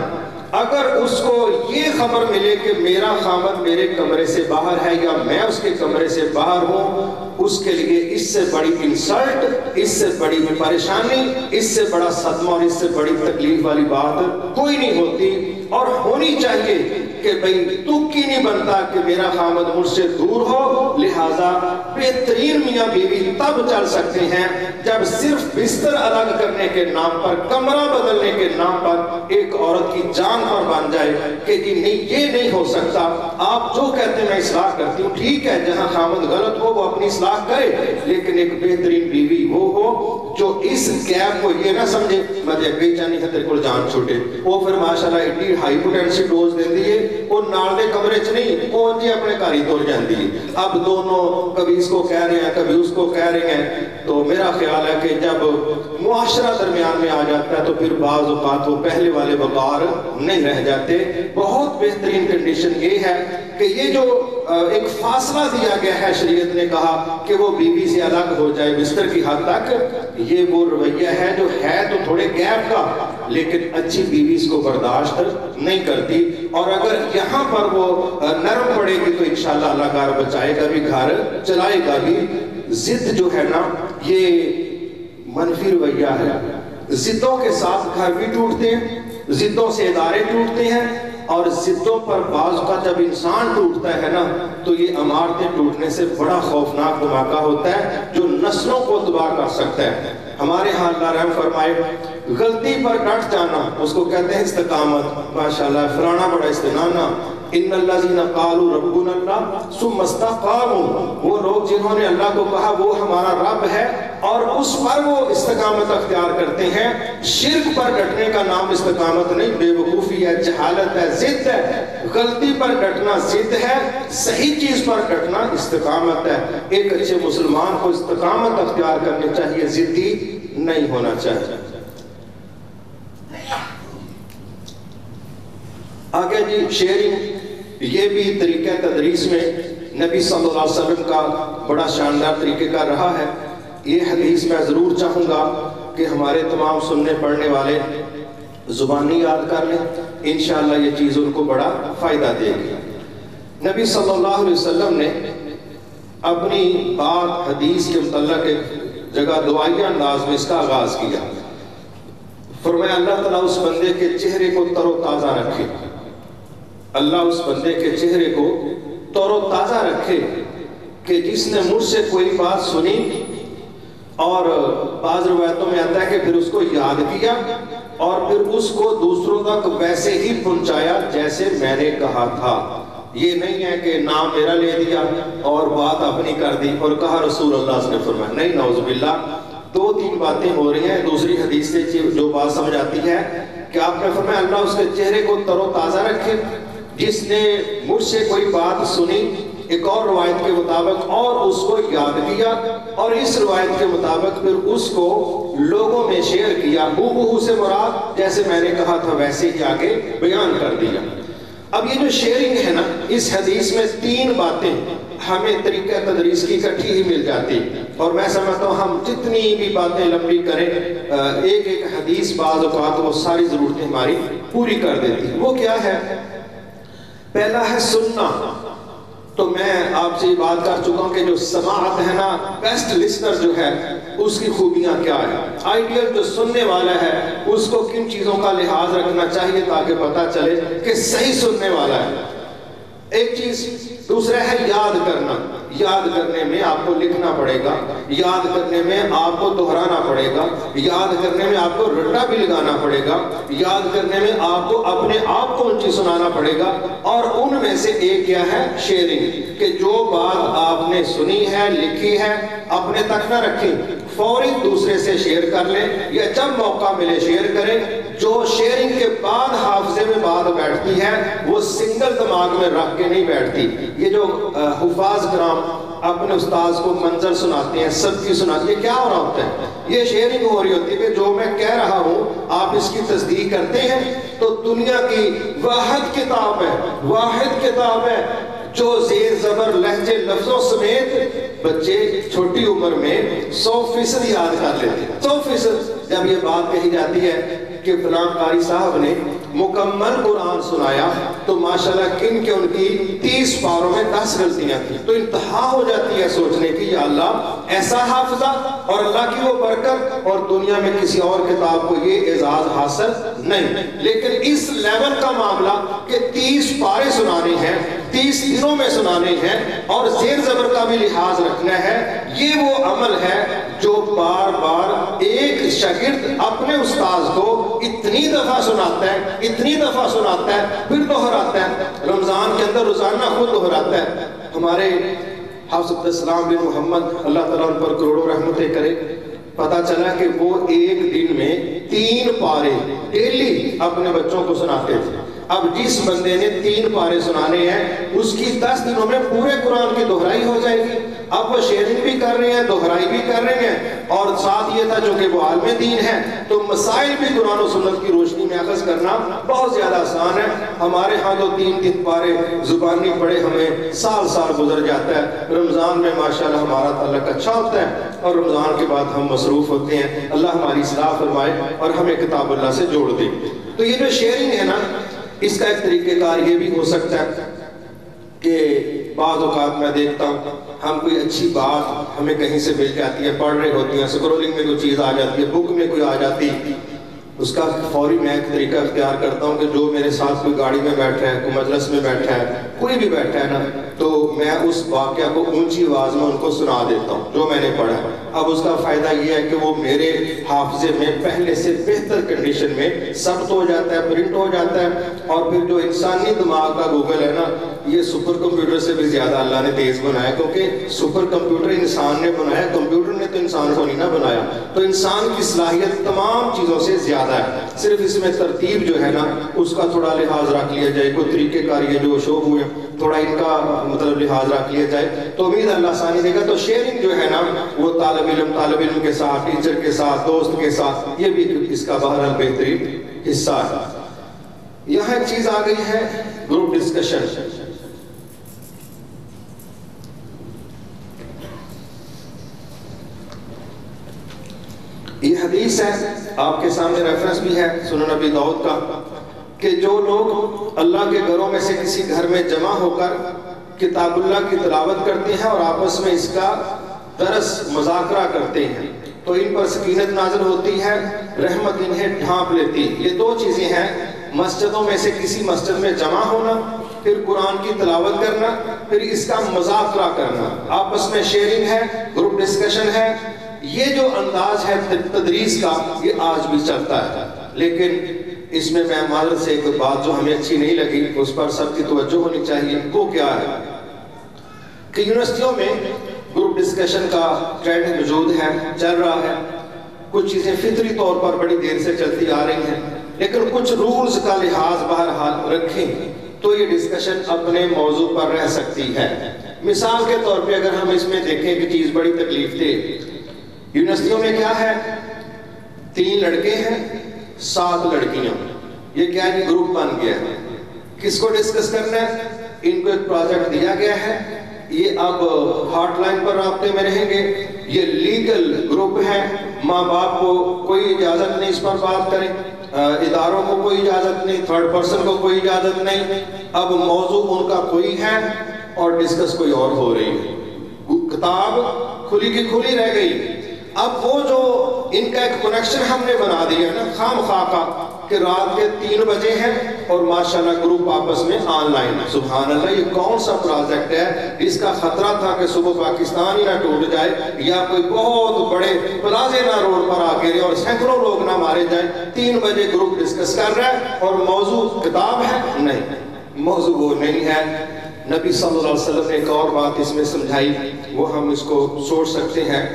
اگر اس کو یہ خبر ملے کہ میرا خاوند میرے کمرے سے باہر ہے یا میں اس کے کمرے سے باہر ہوں, اس کے لیے اس سے بڑی انسلٹ, اس سے بڑی پریشانی, اس سے بڑا صدمہ اور اس سے بڑی تکلیف والی بات کوئی نہیں ہوتی. اور ہونی چاہیے کہ بھئی تک ہی نہیں بنتا کہ میرا خاوند مجھ سے دور ہو. لہٰذا بہترین میاں بیوی تب چل سکتے ہیں جب صرف بستر الگ کرنے کے نام پر, کمرہ بدلنے کے نام پر ایک عورت کی جان پر بن جائے کہ جی نہیں, یہ نہیں ہو سکتا. آپ جو کہتے ہیں میں اصلاح کرتی ہوں, ٹھیک ہے, جہاں خاوند غلط ہو وہ اپنی اصلاح کرے, لیکن ایک بہترین بیوی وہ ہو جو اس گیپ کو یہ نہ سمجھے میں گئی چانی ہے تیرے کو جان چھوٹے, وہ پھر ماشاءاللہ ایڈی ہائی پوٹینسی ڈوز دے دیئے, وہ نال دے کمرے چ نہیں, وہ جی اپنے کاری توڑ جان دیئے. اب دونوں کبھی اس کو کہہ رہے ہیں کبھی اس کو کہہ رہے ہیں. تو میرا خیال ہے کہ جب معاشرہ درمیان میں آ جاتا ہے تو پھر بعض اوقات وہ پہلے والے وقار نہیں رہ جاتے. بہت بہترین کنڈیشن یہ ہے کہ یہ جو ایک فاصلہ دیا گیا ہے, شریعت نے کہا کہ وہ بیوی سے الگ ہو جائے بستر کی حد تک, یہ وہ رویہ ہے جو ہے تو تھوڑے گیپ کا, لیکن اچھی بیوی اس کو برداشت نہیں کرتی. اور اگر یہاں پر وہ نرم پڑے گی تو انشاءاللہ اللہ گھر بچائے گا بھی, گھر چلائے گا بھی. ضد جو ہے نا یہ منفی رویہ ہے. ضدوں کے ساتھ گھر بھی ٹوٹتے ہیں, ضدوں سے ادارے ٹوٹتے ہیں, اور ضدوں پر بعض کا جب انسان ٹوٹتا ہے نا تو یہ عمارتیں ٹوٹنے سے بڑا خوفناک دھماکہ ہوتا ہے جو نسلوں کو تباہ کر سکتا ہے. ہمارے ہاں اللہ رحم فرمائے, غلطی پر ڈٹ جانا اس کو کہتے ہیں استقامت. ماشاءاللہ فلانا بڑا استقامہ, ان الذین قالوا ربنا اللہ ثم استقاموا, وہ لوگ جنہوں نے اللہ کو کہا وہ ہمارا رب ہے اور اس پر وہ استقامت اختیار کرتے ہیں. شرک پر ڈٹنے کا نام استقامت نہیں, بے وقوفی ہے, جہالت ہے, ضد ہے. غلطی پر ڈٹنا ضد ہے, صحیح چیز پر ڈٹنا استقامت ہے. ایک اچھے مسلمان کو استقامت اختیار کرنی چاہیے, ضدی نہیں ہونا چاہیے. آگے جی شیئرنگ, یہ بھی طریقہ تدریس میں نبی صلی اللہ علیہ وسلم کا بڑا شاندار طریقہ کا رہا ہے. یہ حدیث میں ضرور چاہوں گا کہ ہمارے تمام سننے پڑھنے والے زبانی یاد کر لیں, انشاءاللہ یہ چیز ان کو بڑا فائدہ دے گی. نبی صلی اللہ علیہ وسلم نے اپنی بات حدیث کے متعلق ایک جگہ دعائیہ انداز میں اس کا آغاز کیا. فرمایا اللہ تعالیٰ اس بندے کے چہرے کو تر و تازہ رکھے, اللہ اس بندے کے چہرے کو تر و تازہ رکھے کہ جس نے مجھ سے کوئی بات سنی اور بعض روایتوں میں آتا ہے کہ پھر اس کو یاد کیا اور پھر اس کو دوسروں تک ویسے ہی پہنچایا جیسے میں نے کہا تھا. یہ نہیں ہے کہ نام میرا لے دیا اور بات اپنی کر دی اور کہا رسول اللہ نے فرمایا. نہیں، نعوذ باللہ. 2-3 باتیں ہو رہی ہیں. دوسری حدیث سے جو بات سمجھ آتی ہے کہ آپ نے فرمایا اللہ اس کے چہرے کو تر و تازہ رکھے جس نے مجھ سے کوئی بات سنی ایک اور روایت کے مطابق اور اس کو یاد کیا اور اس روایت کے مطابق پھر اس کو لوگوں میں شیئر کیا. ہو سے مراد جیسے میں نے کہا تھا ویسے ہی آگے بیان کر دیا. اب یہ جو شیئرنگ ہے نا، اس حدیث میں 3 باتیں ہمیں طریقہ تدریس کی اکٹھی ہی مل جاتی اور میں سمجھتا ہوں ہم جتنی بھی باتیں لمبی کریں ایک ایک حدیث بعض اوقات وہ ساری ضرورتیں ہماری پوری کر دیتی. وہ کیا ہے؟ پہلا ہے سننا. تو میں آپ سے یہ بات کر چکا ہوں کہ جو سماعت ہے نا، بیسٹ لسنر جو ہے اس کی خوبیاں کیا ہے. آئیڈیل جو سننے والا ہے اس کو کن چیزوں کا لحاظ رکھنا چاہیے تاکہ پتہ چلے کہ صحیح سننے والا ہے. ایک چیز. دوسرا ہے یاد کرنا. یاد کرنے میں آپ کو لکھنا پڑے گا، یاد کرنے میں آپ کو دہرانا پڑے گا، یاد کرنے میں آپ کو رٹا بھی لگانا پڑے گا، یاد کرنے میں آپ کو اپنے آپ کو ان چیز سنانا پڑے گا. اور ان میں سے ایک کیا ہے؟ شیئرنگ. کہ جو بات آپ نے سنی ہے، لکھی ہے، اپنے تک نہ رکھیں، فوری دوسرے سے شیئر کر لیں یا جب موقع ملے شیئر کریں. جو شیئرنگ کے بعد حافظے میں بات بیٹھتی ہے وہ سنگل دماغ میں رکھ کے نہیں بیٹھتی. یہ جو حفاظ کرام اپنے استاذ کو منظر سناتے ہیں، سب کی سناتے ہیں، کیا ہو رہا ہوتا ہے؟ یہ شیئرنگ ہو رہی ہوتی ہے کہ جو میں کہہ رہا ہوں آپ اس کی تصدیق کرتے ہیں. تو دنیا کی واحد کتاب ہے جو زیر زبر لہجے لفظوں سمیت بچے چھوٹی عمر میں 100% یاد کر لیتے ہیں. 100%. جب یہ بات کہی جاتی ہے کہ فلاں قاری صاحب نے مکمل قرآن سنایا تو ماشاءاللہ کن کے ان کی 30 پاروں میں 10 غلطیاں تھیں، تو انتہا ہو جاتی ہے سوچنے کی یا اللہ ایسا حافظہ اور اللہ کی وہ برکت، اور دنیا میں کسی اور کتاب کو یہ اعزاز حاصل نہیں. لیکن اس لیول کا معاملہ کہ 30 پارے سنانے ہیں، 30 دنوں میں سنانے ہیں اور زیر زبر کا بھی لحاظ رکھنا ہے، یہ وہ عمل ہے جو بار بار ایک شاگرد اپنے استاذ کو اتنی دفعہ سناتا ہے پھر دہراتا ہے. رمضان کے اندر روزانہ خود دہراتا ہے. ہمارے حافظ عبدالسلام بن محمد اللہ تعالیٰ ان پر کروڑوں رحمتیں کرے، پتا چلا کہ وہ ایک دن میں 3 پارے ڈیلی اپنے بچوں کو سناتے تھے. اب جس بندے نے 3 پارے سنانے ہیں اس کی 10 دنوں میں پورے قرآن کی دہرائی ہو جائے گی. اب وہ شیئرنگ بھی کر رہے ہیں، دہرائی بھی کر رہے ہیں، اور ساتھ یہ تھا چونکہ وہ عالم دین ہے تو مسائل بھی قرآن و سنت کی روشنی میں اخذ کرنا بہت زیادہ آسان ہے. ہمارے ہاں تو 3 پارے زبانی پڑھے ہمیں سال گزر جاتا ہے. رمضان میں ماشاءاللہ ہمارا تعلق اچھا ہوتا ہے اور رمضان کے بعد ہم مصروف ہوتے ہیں. اللہ ہماری اصلاح فرمائے اور ہمیں کتاب اللہ سے جوڑ دے. تو یہ جو شیئرنگ ہے نا، اس کا ایک طریقہ کار یہ بھی ہو سکتا ہے کہ بعض اوقات میں دیکھتا ہوں ہم کوئی اچھی بات ہمیں کہیں سے مل جاتی ہے، پڑھ رہے ہوتی ہیں، سکرولنگ میں کوئی چیز آ جاتی ہے، بک میں کوئی آ جاتی، اس کا فوری میں ایک طریقہ اختیار کرتا ہوں کہ جو میرے ساتھ کوئی گاڑی میں بیٹھا ہے، کوئی مجلس میں بیٹھا ہے، کوئی بھی بیٹھا ہے نا، تو میں اس واقعہ کو اونچی آواز میں ان کو سنا دیتا ہوں جو میں نے پڑھا. اب اس کا فائدہ یہ ہے کہ وہ میرے حافظے میں پہلے سے بہتر کنڈیشن میں ثبت ہو جاتا ہے، پرنٹ ہو جاتا ہے. اور پھر جو انسانی دماغ کا گوگل ہے نا، یہ سپر کمپیوٹر سے بھی زیادہ اللہ نے تیز بنایا، کیونکہ سپر کمپیوٹر انسان نے بنایا، کمپیوٹر نے تو انسان کو نہیں نہ بنایا. تو انسان کی صلاحیت تمام چیزوں سے زیادہ ہے، صرف اس میں ترتیب جو ہے نا اس کا تھوڑا لحاظ رکھ لیا جائے، کوئی طریقہ کار یہ جو شو ہوئے تھوڑا ان کا مطلب لحاظ رکھ لیا جائے تو امید اللہ آسانی دے گا. تو شیئرنگ جو ہے نا وہ طالب علم کے ساتھ، ٹیچر کے ساتھ، دوست کے ساتھ، یہ بھی اس کا بہرحال بہترین حصہ ہے. یہاں ایک چیز آ گئی ہے گروپ ڈسکشن. یہ حدیث ہے، آپ کے سامنے ریفرنس بھی ہے سنن نبی داؤد کا، کہ جو لوگ اللہ کے گھروں میں سے کسی گھر میں جمع ہو کر کتاب اللہ کی تلاوت کرتے ہیں اور آپس میں اس کا درس مذاکرہ کرتے ہیں تو ان پر سکینت نازل ہوتی ہے، رحمت انہیں ڈھانپ لیتی. یہ 2 چیزیں ہیں، مسجدوں میں سے کسی مسجد میں جمع ہونا، پھر قرآن کی تلاوت کرنا، پھر اس کا مذاکرہ کرنا. آپس میں شیئرنگ ہے، گروپ ڈسکشن ہے. یہ جو انداز ہے تدریس کا یہ آج بھی چلتا ہے، لیکن اس میں معذرت سے ایک بات جو ہمیں اچھی نہیں لگی اس پر سب کی توجہ ہونی چاہیے، وہ کیا ہے کہ یونیورسٹیوں میں گروپ ڈسکشن کا ٹرینڈ موجود ہے، چل رہا ہے. کچھ چیزیں فطری طور پر بڑی دیر سے چلتی آ رہی ہیں، لیکن کچھ رولز کا لحاظ بہرحال رکھیں تو یہ ڈسکشن اپنے موضوع پر رہ سکتی ہے. مثال کے طور پہ اگر ہم اس میں دیکھیں کہ چیز بڑی تکلیف دے، یونیورسٹیوں میں کیا ہے، 3 لڑکے ہیں 7 لڑکیاں، یہ کیا ہے، گروپ بن گیا ہے. کس کو ڈسکس کرنا ہے؟ ان کو ایک پروجیکٹ دیا گیا ہے، یہ اب ہاٹ لائن پر رابطے میں رہیں گے. یہ لیگل گروپ ہے، ماں باپ کو کوئی اجازت نہیں اس پر بات کریں، اداروں کو کوئی اجازت نہیں، تھرڈ پرسن کو کوئی اجازت نہیں. اب موضوع ان کا کوئی ہے اور ڈسکس کوئی اور ہو رہی ہے، کتاب کھلی کی کھلی رہ گئی. اب وہ جو ان کا ایک کنیکشن ہم نے بنا دیا نا خام خواہ کا کہ رات کے 3 بجے ہیں اور ماشاءاللہ گروپ آپس میں آن لائن ہے. سبحان اللہ، یہ کون سا پروجیکٹ ہے اس کا خطرہ تھا کہ صبح پاکستان ہی نہ ٹوٹ جائے یا کوئی بہت بڑے پلازے نہ روڈ پر آ گرے اور سینکڑوں لوگ نہ مارے جائیں. 3 بجے گروپ ڈسکس کر رہا ہے اور موضوع کتاب ہے؟ نہیں، موضوع وہ نہیں ہے. نبی صلی اللہ علیہ وسلم نے ایک اور بات اس میں سمجھائی، وہ ہم اس کو سوچ سکتے ہیں.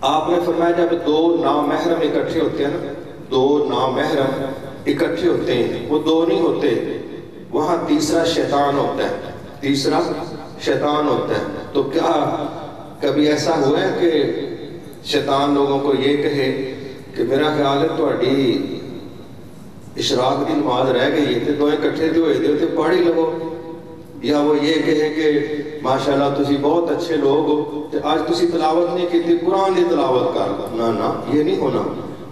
آپ نے فرمایا جب 2 نامحرم اکٹھے ہوتے ہیں نا، 2 نامحرم اکٹھے ہوتے ہیں، وہ 2 نہیں ہوتے، وہاں تیسرا شیطان ہوتا ہے، تیسرا شیطان ہوتا ہے. تو کیا کبھی ایسا ہوا ہے کہ شیطان لوگوں کو یہ کہے کہ میرا خیال ہے تہاڈی اشراق کی نماز رہ گئی ہے، 2 اکٹھے جو ہوئے تھے پڑھ ہی لو، یا وہ یہ کہے کہ ماشاءاللہ تسی بہت اچھے لوگ ہو، آج تسی تلاوت نہیں کی تھی، قرآن کی تلاوت کر لو. نہ یہ نہیں ہونا.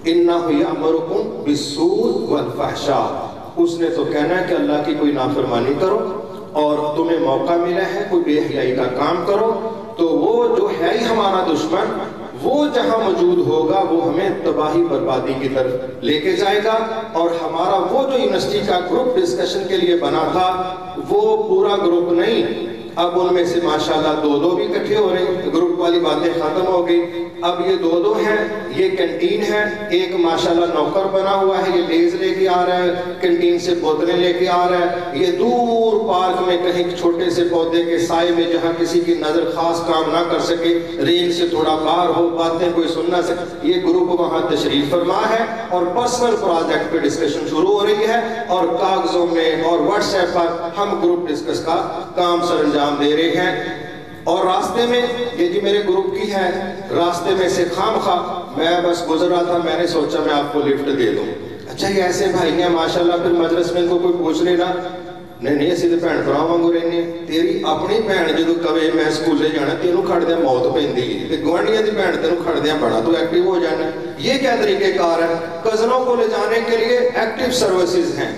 اِنَّهُ يَأْمُرُكُمْ بِالسُّوءِ وَالْفَحْشَاءِ، اس نے تو کہنا ہے کہ اللہ کی کوئی نافرمانی کرو اور تمہیں موقع ملا ہے کوئی بے حیائی کا کام کرو تو وہ جو ہے ہی ہمارا دشمن وہ جہاں موجود ہوگا وہ ہمیں تباہی بربادی کی طرف لے کے جائے گا. اور ہمارا وہ جو یونیورسٹی کا گروپ ڈسکشن کے لیے بنا تھا وہ پورا گروپ نہیں، اب ان میں سے ماشاءاللہ 2 بھی اکٹھے ہو رہے ہیں، گروپ والی باتیں ختم ہو گئی. اب یہ 2 ہیں، یہ کینٹین ہے، ایک ماشاءاللہ نوکر بنا ہوا ہے، یہ لیز لے کے آ رہا ہے، کینٹین سے بوتلیں لے کے آ رہا ہے، یہ دور پارک میں کہیں چھوٹے سے پودے کے سائے میں جہاں کسی کی نظر خاص کام نہ کر سکے، رینج سے تھوڑا باہر ہو، باتیں کوئی سن نہ سکے، یہ گروپ وہاں تشریف فرما ہے اور پرسنل پروجیکٹ پہ ڈسکشن شروع ہو رہی ہے اور کاغذوں میں اور واٹس ایپ پر ہم گروپ ڈسکس کا کام سر انجام دے رہے ہیں. اور راستے میں یہ جی میرے گروپ کی ہے، راستے میں سے خام خواہ میں بس گزر رہا تھا، میں نے سوچا میں آپ کو لفٹ دے دوں. اچھا یہ ایسے بھائی ہیں ماشاءاللہ، پھر مجلس میں ان کو کوئی پوچھ لینا، نہیں اسی تو بھن بھرا وانگو رہنے، تیری اپنی بھن جدو کہے میں سکولے جانا تینوں کھڑ دیا موت پیندی ہے، گوانڈیاں دی بھن تینوں کھڑ دیا بڑا تو ایکٹیو ہو جانا. یہ کیا طریقہ کار ہے؟ کزنوں کو لے جانے کے لیے ایکٹیو سروسز ہیں.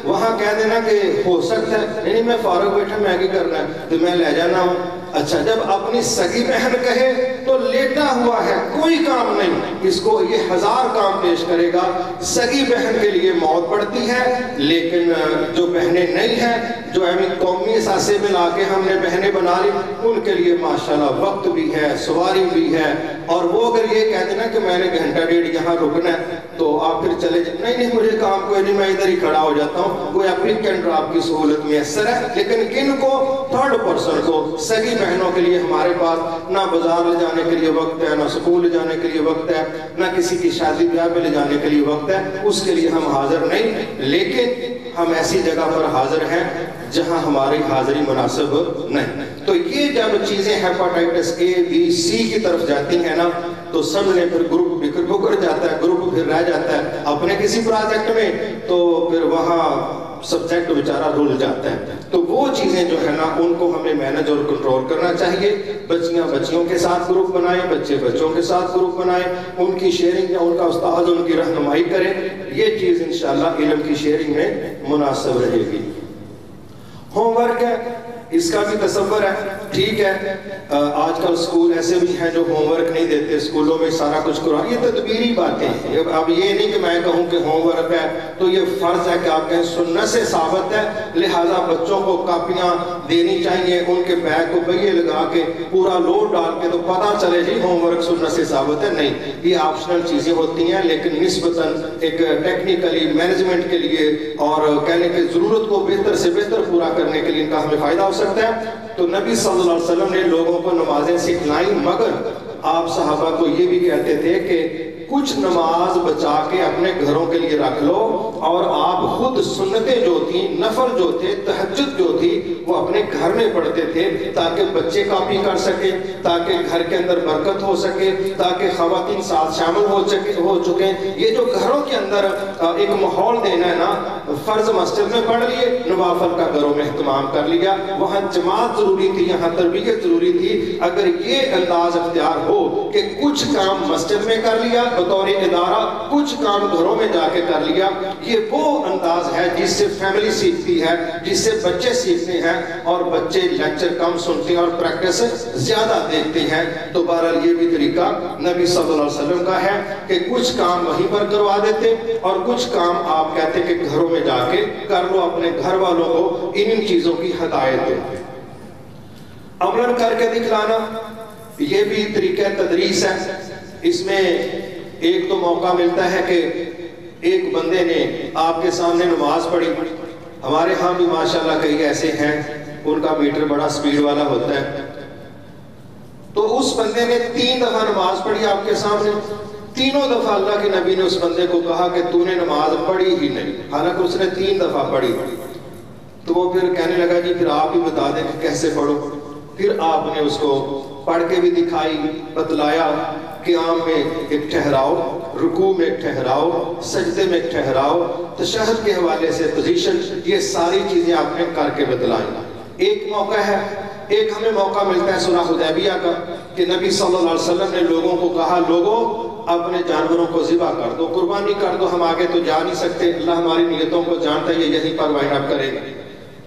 وہاں کہہ دینا کہ ہو سکتا ہے نہیں میں فارغ بیٹھا میں کی کرنا ہے تو میں لے جانا ہوں. اچھا جب اپنی سگی بہن کہے تو لیٹا ہوا ہے کوئی کام نہیں، اس کو یہ 1000 کام پیش کرے گا. سگی بہن کے لیے موت پڑتی ہے، لیکن جو بہنیں نہیں ہیں جو قومی اثاثے میں لا کے ہم نے بہنیں بنا لی ان کے لیے ماشاءاللہ وقت بھی ہے، سواری بھی ہے. اور وہ اگر یہ کہہ دینا کہ میں نے 1.5 یہاں رکنا ہے تو آپ پھر چلے جائیں، نہیں مجھے کام کوئی نہیں میں ادھر ہی کھڑا ہو جاتا ہوں، کوئی پک اینڈ ڈراپ کی سہولت میسر ہے. لیکن کن کو؟ تھرڈ پرسن کو. سگی بہنوں کے لیے ہمارے پاس نہ بازار لے جانے کے لیے وقت ہے، نہ سکول لے جانے کے لیے وقت ہے، نہ کسی کی شادی بیاہ پہ لے جانے کے لیے وقت ہے، اس کے لیے ہم حاضر نہیں. لیکن ہم ایسی جگہ پر حاضر ہیں جہاں ہماری حاضری مناسب نہیں. تو یہ جب چیزیں ہیپاٹائٹس اے بی سی کی طرف جاتی ہیں نا تو سمجھنے پھر گروپ بکھر جاتا ہے، گروپ پھر رہ جاتا ہے اپنے کسی پروجیکٹ میں تو پھر وہاں سبجیکٹ بیچارہ رول جاتا ہے. تو وہ چیزیں جو ہے نا ان کو ہمیں مینج اور کنٹرول کرنا چاہیے. بچیاں بچیوں کے ساتھ گروپ بنائیں، بچے بچوں کے ساتھ گروپ بنائیں، ان کی شیئرنگ یا ان کا استاد ان کی رہنمائی کریں. یہ چیز انشاءاللہ علم کی شیئرنگ میں مناسب رہے گی. ہوم ورک ہے اس کا بھی تصور ہے. ٹھیک ہے آج کل اسکول ایسے بھی ہیں جو ہوم ورک نہیں دیتے, اسکولوں میں سارا کچھ قرآن, یہ تدبیری باتیں ہیں. اب یہ نہیں کہ میں کہوں کہ ہوم ورک ہے تو یہ فرض ہے کہ آپ کہیں سنت سے ثابت ہے لہٰذا بچوں کو کاپیاں دینی چاہیے, ان کے بیگ کو پہیے لگا کے پورا لوڈ ڈال کے تو پتہ چلے جی ہوم ورک سنت سے ثابت ہے. نہیں, یہ آپشنل چیزیں ہوتی ہیں لیکن نسبتاً ایک ٹیکنیکلی مینجمنٹ کے لیے اور کہنے کی ضرورت کو بہتر سے بہتر پورا کرنے کے لیے ان کا ہمیں فائدہ ہو سکتا ہے. تو نبی صلی اللہ علیہ وسلم نے لوگوں کو نمازیں سکھلائیں, مگر آپ صحابہ کو یہ بھی کہتے تھے کہ کچھ نماز بچا کے اپنے گھروں کے لیے رکھ لو, اور آپ خود سنتیں جو تھیں, نفل جو تھے, تہجد جو تھی وہ اپنے گھر میں پڑھتے تھے تاکہ بچے کاپی کر سکیں, تاکہ گھر کے اندر برکت ہو سکے, تاکہ خواتین ساتھ شامل ہو چکیں. یہ جو گھروں کے اندر ایک ماحول دینا ہے نا, فرض مسجد میں پڑھ لیے, نوافل کا گھروں میں اہتمام کر لیا, وہاں جماعت ضروری تھی, یہاں تربیت ضروری تھی. اگر یہ انداز اختیار ہو کہ کچھ کام مسجد میں کر لیا بطور ادارہ, کچھ کام گھروں میں جا کے کر لیا, یہ وہ انداز ہے جس سے فیملی سیکھتی ہے, جس سے بچے سیکھتے ہیں, اور بچے لیکچر کم سنتے ہیں اور پریکٹس زیادہ دیکھتے ہیں. تو بہرحال یہ بھی طریقہ نبی صلی اللہ علیہ وسلم کا ہے کہ کچھ کام وہیں پر کروا دیتے اور کچھ کام آپ کہتے کہ گھروں میں جا کے کر لو, اپنے گھر والوں کو ان چیزوں کی ہدایت دو. عملاً کر کے دکھلانا یہ بھی طریقہ تدریس ہے. اس میں ایک تو موقع ملتا ہے کہ ایک بندے نے آپ کے سامنے نماز پڑھی, ہمارے ہاں بھی ماشاءاللہ کئی ایسے ہیں ان کا میٹر بڑا سپیڈ والا ہوتا ہے, تو اس بندے نے 3 دفعہ نماز پڑھی آپ کے سامنے. تینوں دفعہ اللہ کے نبی نے اس بندے کو کہا کہ تو نے نماز پڑھی ہی نہیں, حالانکہ اس نے 3 دفعہ پڑھی. تو وہ پھر کہنے لگا جی پھر آپ ہی بتا دیں کہ کیسے پڑھو. پھر آپ نے اس کو پڑھ کے بھی دکھائی, بتلایا قیام میں ایک ٹھہراؤ, رکوع میں ایک ٹھہراؤ, سجدے میں ایک ٹھہراؤ, تشہد کے حوالے سے پوزیشن, یہ ساری چیزیں آپ نے کر کے بتلائیں. ایک موقع ہے, ایک ہمیں موقع ملتا ہے صلح حدیبیہ کا کہ نبی صلی اللہ علیہ وسلم نے لوگوں کو کہا لوگوں اپنے جانوروں کو ذبح کر دو, قربانی کر دو, ہم آگے تو جا نہیں سکتے, اللہ ہماری نیتوں کو جانتا ہے, یہ یہیں پر وائنڈ اپ کریں گے.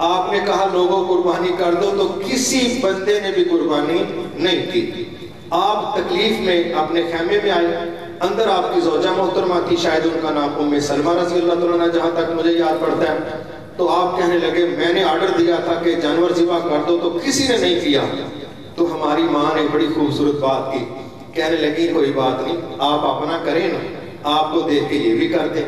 آپ نے کہا لوگوں قربانی کر دو, تو کسی بندے نے بھی قربانی نہیں کی. آپ تکلیف میں اپنے خیمے میں آئے, اندر آپ کی زوجہ محترمہ تھی, شاید ان کا نام ام سلمہ رضی اللہ تعالیٰ عنہ جہاں تک مجھے یاد پڑتا ہے. تو آپ کہنے لگے میں نے آرڈر دیا تھا کہ جانور ذبح کر دو تو کسی نے نہیں کیا. تو ہماری ماں نے بڑی خوبصورت بات کی, کہنے لگی کوئی بات نہیں, آپ اپنا کریں نا, آپ کو دیکھ کے یہ بھی کر دیں.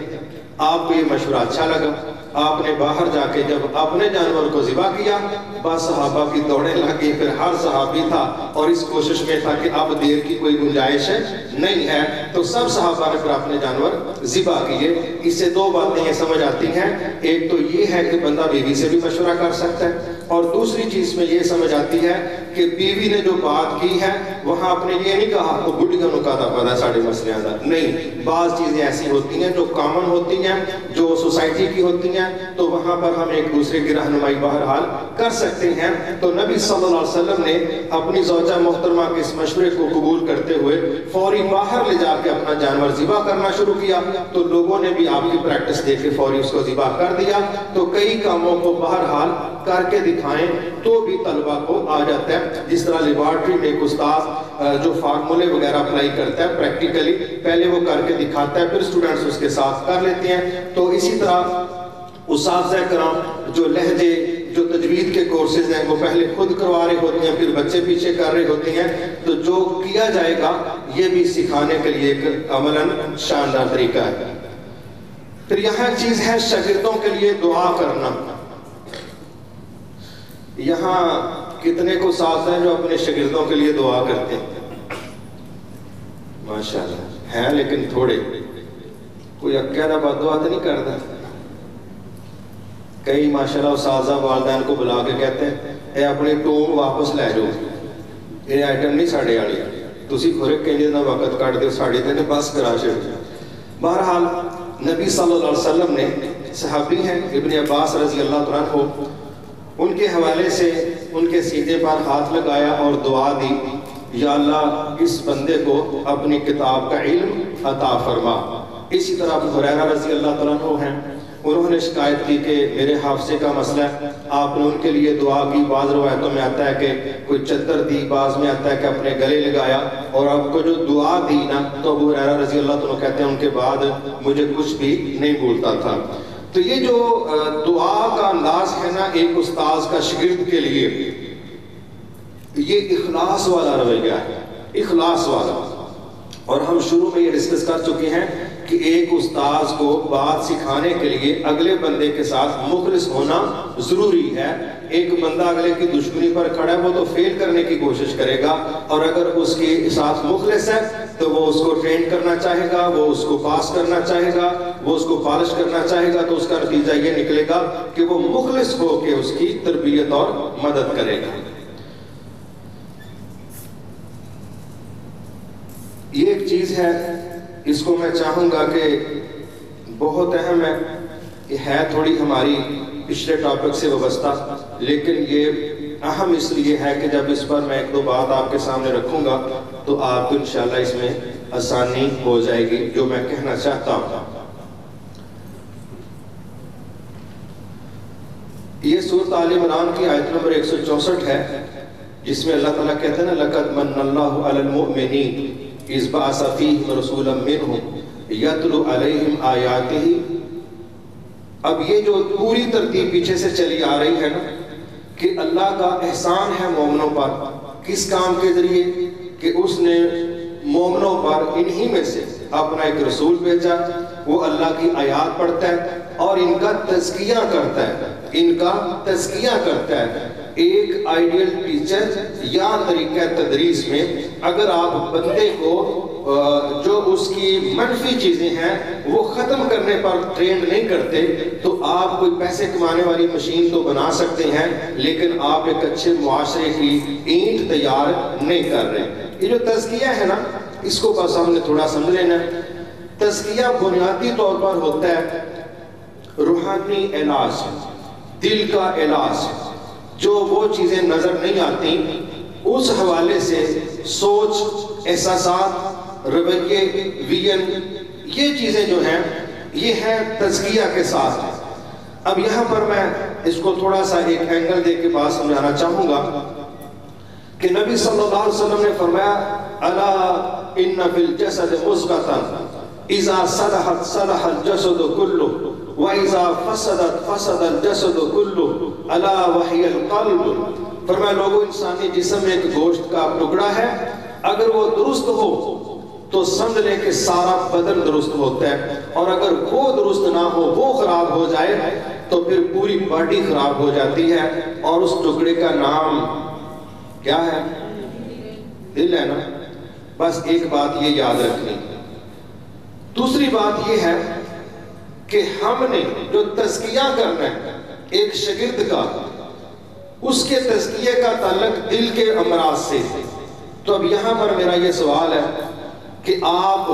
آپ کو یہ مشورہ اچھا لگا, آپ نے باہر جا کے جب اپنے جانور کو ذبح کیا, بس صحابہ کی دوڑیں لگی, پھر ہر صحابی تھا اور اس کوشش میں تھا کہ اب دیر کی کوئی گنجائش نہیں ہے, تو سب صحابہ نے پھر اپنے جانور ذبح کیے. اس سے 2 باتیں یہ سمجھ آتی ہیں, ایک تو یہ ہے کہ بندہ بیوی سے بھی مشورہ کر سکتا ہے, اور دوسری چیز میں یہ سمجھ آتی ہے کہ بیوی نے جو بات کی ہے وہاں آپ نے یہ نہیں کہا تو بڑھیاں نکا تھا پتا ساڑھے مسئلے آدھا نہیں. بعض چیزیں ایسی ہوتی ہیں جو کامن ہوتی ہیں, جو سوسائٹی کی ہوتی ہیں, تو وہاں پر ہم ایک دوسرے کی رہنمائی بہرحال کر سکتے ہیں. تو نبی صلی اللہ علیہ وسلم نے اپنی زوجہ محترمہ کے اس مشورے کو قبول کرتے ہوئے فوری باہر لے جا کے اپنا جانور ذبح کرنا شروع کیا. تو لوگوں نے بھی آپ کی پریکٹس دیکھ کے فوری اس کو ذبح کر دیا. تو کئی کاموں کو بہرحال کر کے دکھائیں تو بھی طلبہ کو آ جاتا ہے. جس طرح لیبارٹری میں ایک استاد جو فارمولے وغیرہ اپلائی کرتا ہے پریکٹیکلی, پہلے وہ کر کے دکھاتا ہے, پھر سٹوڈنٹس اس کے ساتھ کر لیتے ہیں. تو اسی طرح اساتذہ کرام جو لہجے, جو تجوید کے کورسز ہیں وہ پہلے خود کروا رہے ہوتے ہیں, پھر بچے پیچھے کر رہے ہوتے ہیں. تو جو کیا جائے گا یہ بھی سکھانے کے لیے ایک عملاً شاندار طریقہ ہے. پھر یہاں ایک چیز ہے شاگردوں کے لیے دعا کرنا. یہاں کتنے کو ساتھ ہیں جو اپنے شاگردوں کے لیے دعا کرتے ہیں؟ ماشاءاللہ ہیں لیکن تھوڑے. کوئی عقیدہ بد دعا تو نہیں کرتا. کئی ماشاءاللہ اساتذہ والدین کو بلا کے کہتے ہیں اے اپنی ٹون واپس لے جاؤ, یہ آئٹم نہیں ساڑھے والی, تسی خورک کہیں جتنا وقت کاٹ دے ساڑھے تے بس کرا چھڑ. بہرحال نبی صلی اللہ علیہ وسلم نے, صحابی ہیں ابن عباس رضی اللہ عنہ, ان کے حوالے سے ان کے سینے پر ہاتھ لگایا اور دعا دی, یا اللہ اس بندے کو اپنی کتاب کا علم عطا فرما. اسی طرح ابو ہریرہ رضی اللہ عنہ ہیں, انہوں نے شکایت کی کہ میرے حافظے کا مسئلہ ہے، آپ نے ان کے لیے دعا کی، بعض روایتوں میں آتا ہے کہ کوئی چادر دی، بعض میں آتا ہے کہ اپنے گلے لگایا، اور آپ کو جو دعا دی نا تو ابو ہریرہ رضی اللہ عنہ کہتے ہیں ان کے بعد مجھے کچھ بھی نہیں بھولتا تھا۔ تو یہ جو دعا کا انداز ہے نا ایک استاذ کا شاگرد کے لیے، یہ اخلاص والا رویہ ہے، اخلاص والا۔ اور ہم شروع میں یہ ڈسکس کر چکے ہیں کہ ایک استاذ کو بات سکھانے کے لیے اگلے بندے کے ساتھ مخلص ہونا ضروری ہے۔ ایک بندہ اگلے کی دشمنی پر کھڑا ہے، وہ تو فیل کرنے کی کوشش کرے گا، اور اگر اس کے ساتھ مخلص ہے تو وہ اس کو ٹرین کرنا چاہے گا، وہ اس کو پاس کرنا چاہے گا، وہ اس کو پالش کرنا چاہے گا، تو اس کا نتیجہ یہ نکلے گا کہ وہ مخلص ہو کے اس کی تربیت اور مدد کرے گا۔ یہ ایک چیز ہے، اس کو میں چاہوں گا کہ بہت اہم ہے، یہ ہے تھوڑی ہماری پچھلے ٹاپک سے وابستہ، لیکن یہ اہم اس لیے ہے کہ جب اس پر میں ایک دو بات آپ کے سامنے رکھوں گا تو آپ کو انشاءاللہ اس میں آسانی ہو جائے گی جو میں کہنا چاہتا ہوں۔ یہ سورۃ آل عمران کی آیت نمبر 164 ہے، جس میں اللہ تعالیٰ کہتے ہیں نا لَقَدْ مَنَّ اللَّهُ عَلَى الْمُؤْمِنِينَ اِذْ بَعَثَ فِيهِمْ رَسُولًا مِّنْهُمْ يَتْلُو عَلَيْهِمْ آيَاتِهِ۔ اب یہ جو پوری ترتیب پیچھے سے چلی آ رہی ہے نا کہ اللہ کا احسان ہے مومنوں پر، کس کام کے ذریعے؟ کہ اس نے مومنوں پر انہی میں سے اپنا ایک رسول بھیجا، وہ اللہ کی آیات پڑھتا ہے اور ان کا تزکیہ کرتا ہے، ان کا تزکیہ کرتا ہے۔ ایک آئیڈیل ٹیچر یا طریقہ تدریس میں اگر آپ بندے کو جو اس کی منفی چیزیں ہیں وہ ختم کرنے پر ٹرینڈ نہیں کرتے تو آپ کوئی پیسے کمانے والی مشین تو بنا سکتے ہیں، لیکن آپ ایک اچھے معاشرے کی اینٹ تیار نہیں کر رہے۔ یہ جو تزکیہ ہے نا اس کو بس ہم نے تھوڑا سمجھ لینا ہے۔ تزکیہ بنیادی طور پر ہوتا ہے روحانی علاج، دل کا علاج، جو وہ چیزیں نظر نہیں آتی اس حوالے سے سوچ، احساسات، رویے، ویژن، یہ چیزیں جو ہیں یہ ہے تزکیہ کے ساتھ۔ اب یہاں پر میں اس کو تھوڑا سا ایک اینگل دے کے بات سمجھانا چاہوں گا کہ نبی صلی اللہ علیہ وسلم نے فرمایا الا ان فی الجسد مضغۃ اذا صلحت صلح الجسد کلہ وَإِذَا فَسَدَتْ فَسَدَ الْجَسَدُ كُلُّهُ أَلَا وَهِيَ الْقَلْبُ۔ فرمایا لوگوں، انسانی جسم میں ایک گوشت کا ٹکڑا ہے، اگر وہ درست ہو تو سمجھ لیں کہ سارا بدن درست ہوتا ہے، اور اگر وہ درست نہ ہو، وہ خراب ہو جائے تو پھر پوری باڈی خراب ہو جاتی ہے، اور اس ٹکڑے کا نام کیا ہے؟ دل ہے نا۔ بس ایک بات یہ یاد رکھنی۔ دوسری بات یہ ہے کہ ہم نے جو تزکیہ کرنا ہے ایک شاگرد کا، اس کے تزکیے کا تعلق دل کے امراض سے۔ تو اب یہاں پر میرا یہ سوال ہے کہ آپ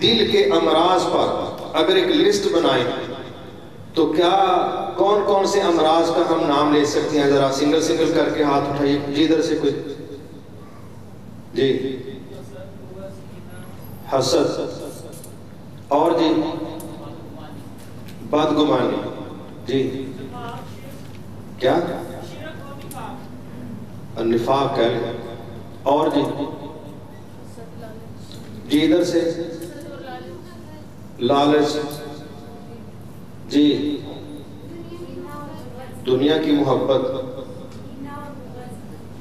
دل کے امراض پر اگر ایک لسٹ بنائیں تو کیا کون کون سے امراض کا ہم نام لے سکتے ہیں؟ ذرا سنگل سنگل کر کے ہاتھ اٹھائیے، جی ادھر سے کوئی، جی حسد، اور جی بدگمانی، جی کیا النفاق ہے، اور جی جی ادھر سے لالچ، جی دنیا کی محبت،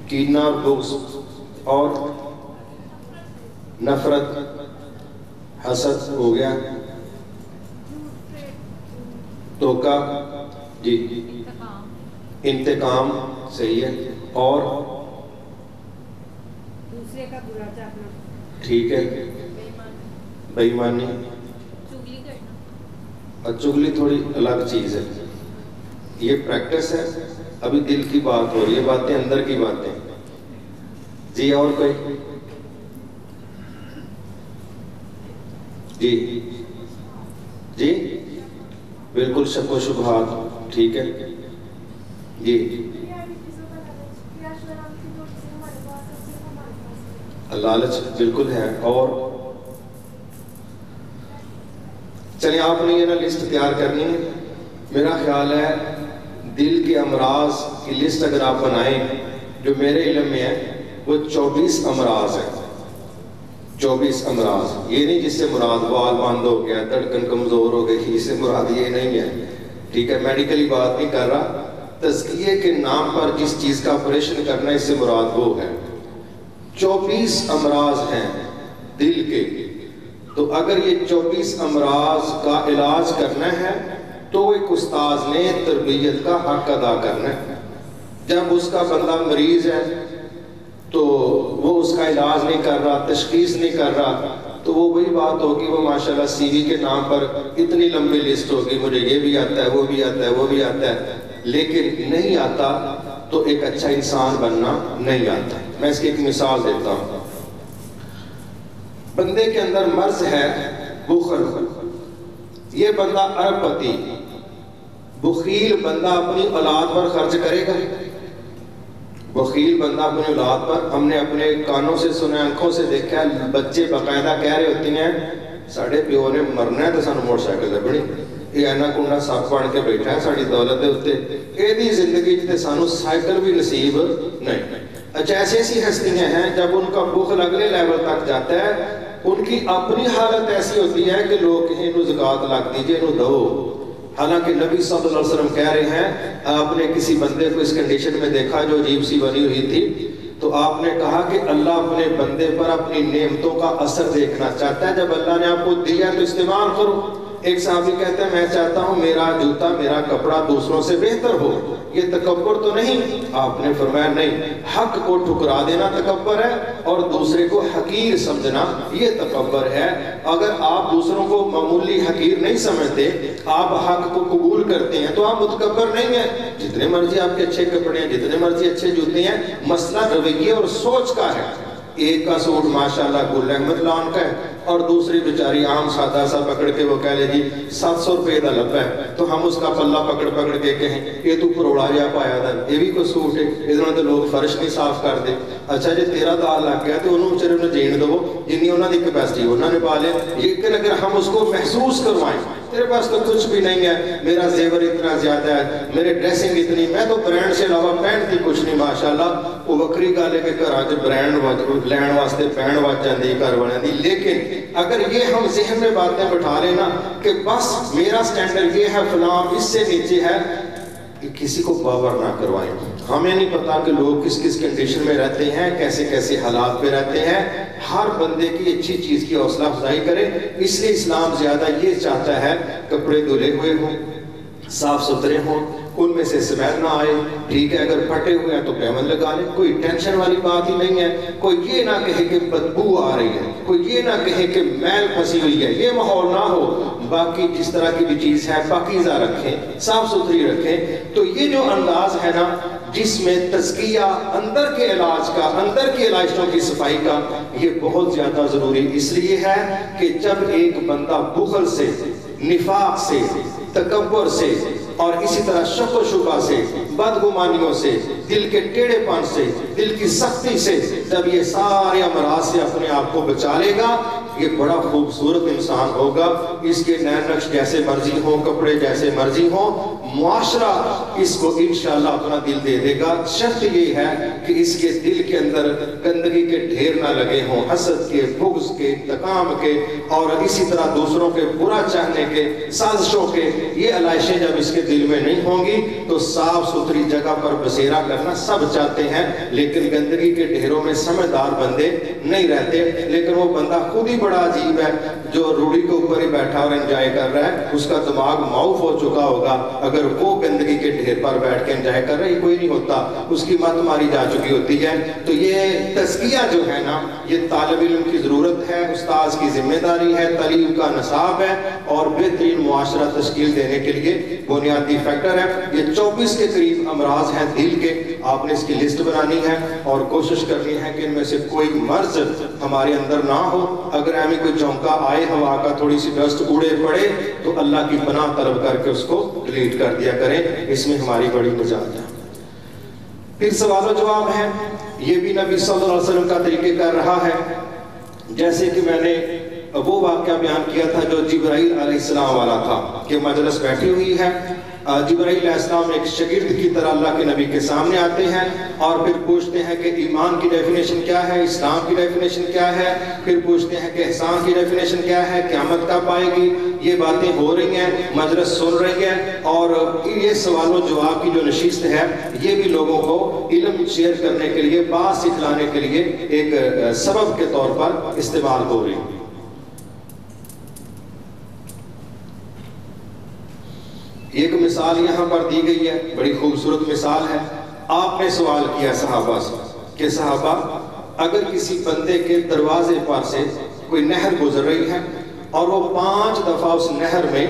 کینہ اور بغض، اور نفرت، حسد ہو گیا، دھوکہ، جی انتقام، صحیح ہے، اور دوسرے کا برا چاہنا، ٹھیک ہے، بے ایمانی، چغلی کرنا، اور چغلی تھوڑی الگ چیز ہے، یہ پریکٹس ہے، ابھی دل کی بات ہو رہی ہے، باتیں اندر کی باتیں، جی اور کوئی، جی جی بالکل شک و شبہات، ٹھیک ہے، جی لالچ بالکل ہے، اور چلیں آپ نے یہ نا لسٹ تیار کرنی ہے، میرا خیال ہے دل کے امراض کی لسٹ اگر آپ بنائیں جو میرے علم میں ہے وہ 24 امراض ہیں. 24 امراض. یہ نہیں جس سے مراد وال بند ہو گیا, دھڑکن کمزور ہو گئی, اس سے مراد یہ نہیں ہے, ٹھیک ہے, میڈیکلی بات نہیں کر رہا. تزکیے کے نام پر جس چیز کا آپریشن کرنا ہے اس سے مراد وہ ہے. 24 امراض ہیں دل کے. تو اگر یہ 24 امراض کا علاج کرنا ہے تو ایک استاذ نے تربیت کا حق ادا کرنا ہے. جب اس کا بندہ مریض ہے تو وہ اس کا علاج نہیں کر رہا, تشخیص نہیں کر رہا, تو وہ وہی بات ہوگی, وہ ماشاءاللہ سی وی کے نام پر اتنی لمبی لسٹ ہوگی, مجھے یہ بھی آتا ہے, وہ بھی آتا ہے, وہ بھی آتا ہے, لیکن نہیں آتا تو ایک اچھا انسان بننا نہیں آتا. میں اس کی ایک مثال دیتا ہوں. بندے کے اندر مرض ہے بخل. یہ بندہ ارب پتی, بخیل بندہ اپنی اولاد پر خرچ کرے گا. بخیل بندہ اپنی اولاد پر, ہم نے اپنے کانوں سے سنا, آنکھوں سے دیکھا, بچے باقاعدہ کہہ رہے ہوتے ہیں ساڑھے پیو نے مرنا ہے تو سانو موٹر سائیکل دے بڑی, یہ اینا کنڈا ساتھ پڑھ کے بیٹھا ہے ساڑھی دولت دے ہوتے, ایدی زندگی جتے سانو سائیکل بھی نصیب نہیں. اچھا ایسی ایسی ہستیاں ہیں جب ان کا بخل اگلے لیول تک جاتا ہے, ان کی اپنی حالت ایسی ہوتی ہے کہ لوگ کہیں انہوں زکاة لگ دیجئے, انہوں دو. حالانکہ نبی صلی اللہ علیہ وسلم کہہ رہے ہیں, آپ نے کسی بندے کو اس کنڈیشن میں دیکھا جو عجیب سی بنی ہوئی تھی, تو آپ نے کہا کہ اللہ اپنے بندے پر اپنی نعمتوں کا اثر دیکھنا چاہتا ہے. جب اللہ نے آپ کو دیا تو استعمال کرو. ایک صحابی کہتے ہیں میں چاہتا ہوں میرا جوتا, میرا کپڑا دوسروں سے بہتر ہو. یہ تکبر تو نہیں؟ آپ نے فرمایا نہیں, حق کو ٹھکرا دینا تکبر ہے اور دوسرے کو حقیر سمجھنا یہ تکبر ہے. اگر آپ دوسروں کو معمولی حقیر نہیں سمجھتے, آپ حق کو قبول کرتے ہیں تو آپ متکبر نہیں ہیں. جتنے مرضی آپ کے اچھے کپڑے ہیں, جتنے مرضی اچھے جوتے ہیں, مسئلہ رویے اور سوچ کا ہے. ایک کا سوٹ ماشاءاللہ گل احمد لان کا ہے اور دوسری بیچاری عام سادہ سا پکڑ کے وہ کہہ لے جی 700 روپے دا لب ہے, تو ہم اس کا پلہ پکڑ کے کہیں یہ تو پروڑا جا پایا دا, یہ بھی کوئی سوٹ ہے, ادھر تو لوگ فرش نہیں صاف کر دے. اچھا جی 13 دال لگ گیا تو انہوں چرے انہیں جین دو جنہی انہوں دی کیپیسٹی انہوں نے پا لے. لیکن اگر ہم اس کو محسوس کروائیں, تیرے پاس تو کچھ بھی نہیں ہے, میرا زیور اتنا زیادہ ہے, میرے ڈریسنگ اتنی, میں تو برینڈ سے علاوہ پہنتی کچھ نہیں ماشاءاللہ, وہ وکری گا لے کے گھر آج برینڈ لین واسطے پہن واج جاندی گھر والے دی. لیکن اگر یہ ہم ذہن میں باتیں بٹھا لینا کہ بس میرا سٹینڈرڈ یہ ہے, فلاں اس سے نیچے ہے, کہ کسی کو باور نہ کروائیں. ہمیں نہیں پتا کہ لوگ کس کس کنڈیشن میں رہتے ہیں, کیسے کیسے حالات پہ رہتے ہیں. ہر بندے کی اچھی چیز کی حوصلہ افزائی کرے. اس لیے اسلام زیادہ یہ چاہتا ہے کپڑے دھلے ہوئے ہوں, صاف ستھرے ہوں, ان میں سے سمیل نہ آئے, ٹھیک ہے, اگر پھٹے ہوئے ہیں تو پیمن لگا لیں, کوئی ٹینشن والی بات ہی نہیں ہے. کوئی یہ نہ کہے کہ بدبو آ رہی ہے, کوئی یہ نہ کہے کہ میل پھنسی ہوئی ہے, یہ ماحول نہ ہو. باقی جس طرح کی بھی چیز ہے پاکیزہ رکھیں, صاف ستھری رکھیں. تو یہ جو انداز ہے نا جس میں تزکیہ اندر کے علاج کا, اندر کی علائشوں کی صفائی کا, یہ بہت زیادہ ضروری اس لیے ہے کہ جب ایک بندہ بخل سے, نفاق سے, تکبر سے اور اسی طرح شک و شبہ سے, بدگمانیوں سے, دل کے ٹیڑے پن سے, دل کی سختی سے, جب یہ سارے امراض سے اپنے آپ کو بچا لے گا, یہ بڑا خوبصورت انسان ہوگا. اس کے نین نقش جیسے مرضی ہوں, کپڑے جیسے مرضی ہوں, معاشرہ اس کو انشاءاللہ اپنا دل دے دے گا. شرط یہ ہے کہ اس کے دل کے اندر گندگی کے ڈھیر نہ لگے ہوں, حسد کے, بغض کے, انتقام کے اور اسی طرح دوسروں کے برا چاہنے کے, سازشوں کے. یہ علائشیں جب اس کے دل میں نہیں ہوں گی تو صاف ستھری جگہ پر بسیرا کرنا سب چاہتے ہیں, لیکن گندگی کے ڈھیروں میں سمجھدار بندے نہیں رہتے. لیکن وہ بندہ خود ہی بڑا عجیب ہے جو روڑی کے اوپر ہی بیٹھا اور انجوائے کر رہا ہے, اس کا دماغ معاف ہو چکا ہوگا. اگر وہ گندگی کے ڈھیر پر بیٹھ کے انجوائے کر رہا ہے, یہ کوئی نہیں ہوتا, اس کی مت ماری جا چکی ہوتی ہے. تو یہ تزکیہ جو ہے نا, یہ طالب علم کی ضرورت ہے, استاذ کی ذمہ داری ہے, تعلیم کا نصاب ہے اور بہترین معاشرہ تشکیل دینے کے لیے بنیادی فیکٹر ہے. یہ 24 کے قریب امراض ہیں دل کے, آپ نے اس کی لسٹ بنانی ہے اور کوشش کرنی ہے کہ ان میں سے کوئی مرض ہمارے اندر نہ ہو. اگر ہمیں کوئی جھونکا آئے, ہوا کا تھوڑی سی ڈسٹ اڑے پڑے, تو اللہ کی پناہ طلب کر کے اس کو ڈیلیٹ کر دیا کریں, اس میں ہماری بڑی نجات ہے. پھر سوال و جواب ہے, یہ بھی نبی صلی اللہ علیہ وسلم کا طریقہ کر رہا ہے. جیسے کہ میں نے وہ واقعہ بیان کیا تھا جو جبرائیل علیہ السلام والا تھا کہ مجلس بیٹھی ہوئی ہے, جبرائیل علیہ السلام ایک شاگرد کی طرح اللہ کے نبی کے سامنے آتے ہیں اور پھر پوچھتے ہیں کہ ایمان کی ڈیفینیشن کیا ہے، اسلام کی ڈیفینیشن کیا ہے، پھر پوچھتے ہیں کہ احسان کی ڈیفینیشن کیا ہے، قیامت کب آئے گی. یہ باتیں ہو رہی ہیں، مجلس سن رہی ہے، اور یہ سوال و جواب کی جو نشست ہے یہ بھی لوگوں کو علم شیئر کرنے کے لیے، بات سکھلانے کے لیے ایک سبب کے طور پر استعمال ہو رہی ہے. ایک مثال یہاں پر دی گئی ہے، بڑی خوبصورت مثال ہے. آپ نے سوال کیا صحابہ سے کہ صحابہ اگر کسی بندے کے دروازے پر سے کوئی نہر گزر رہی ہے اور وہ 5 دفعہ اس نہر میں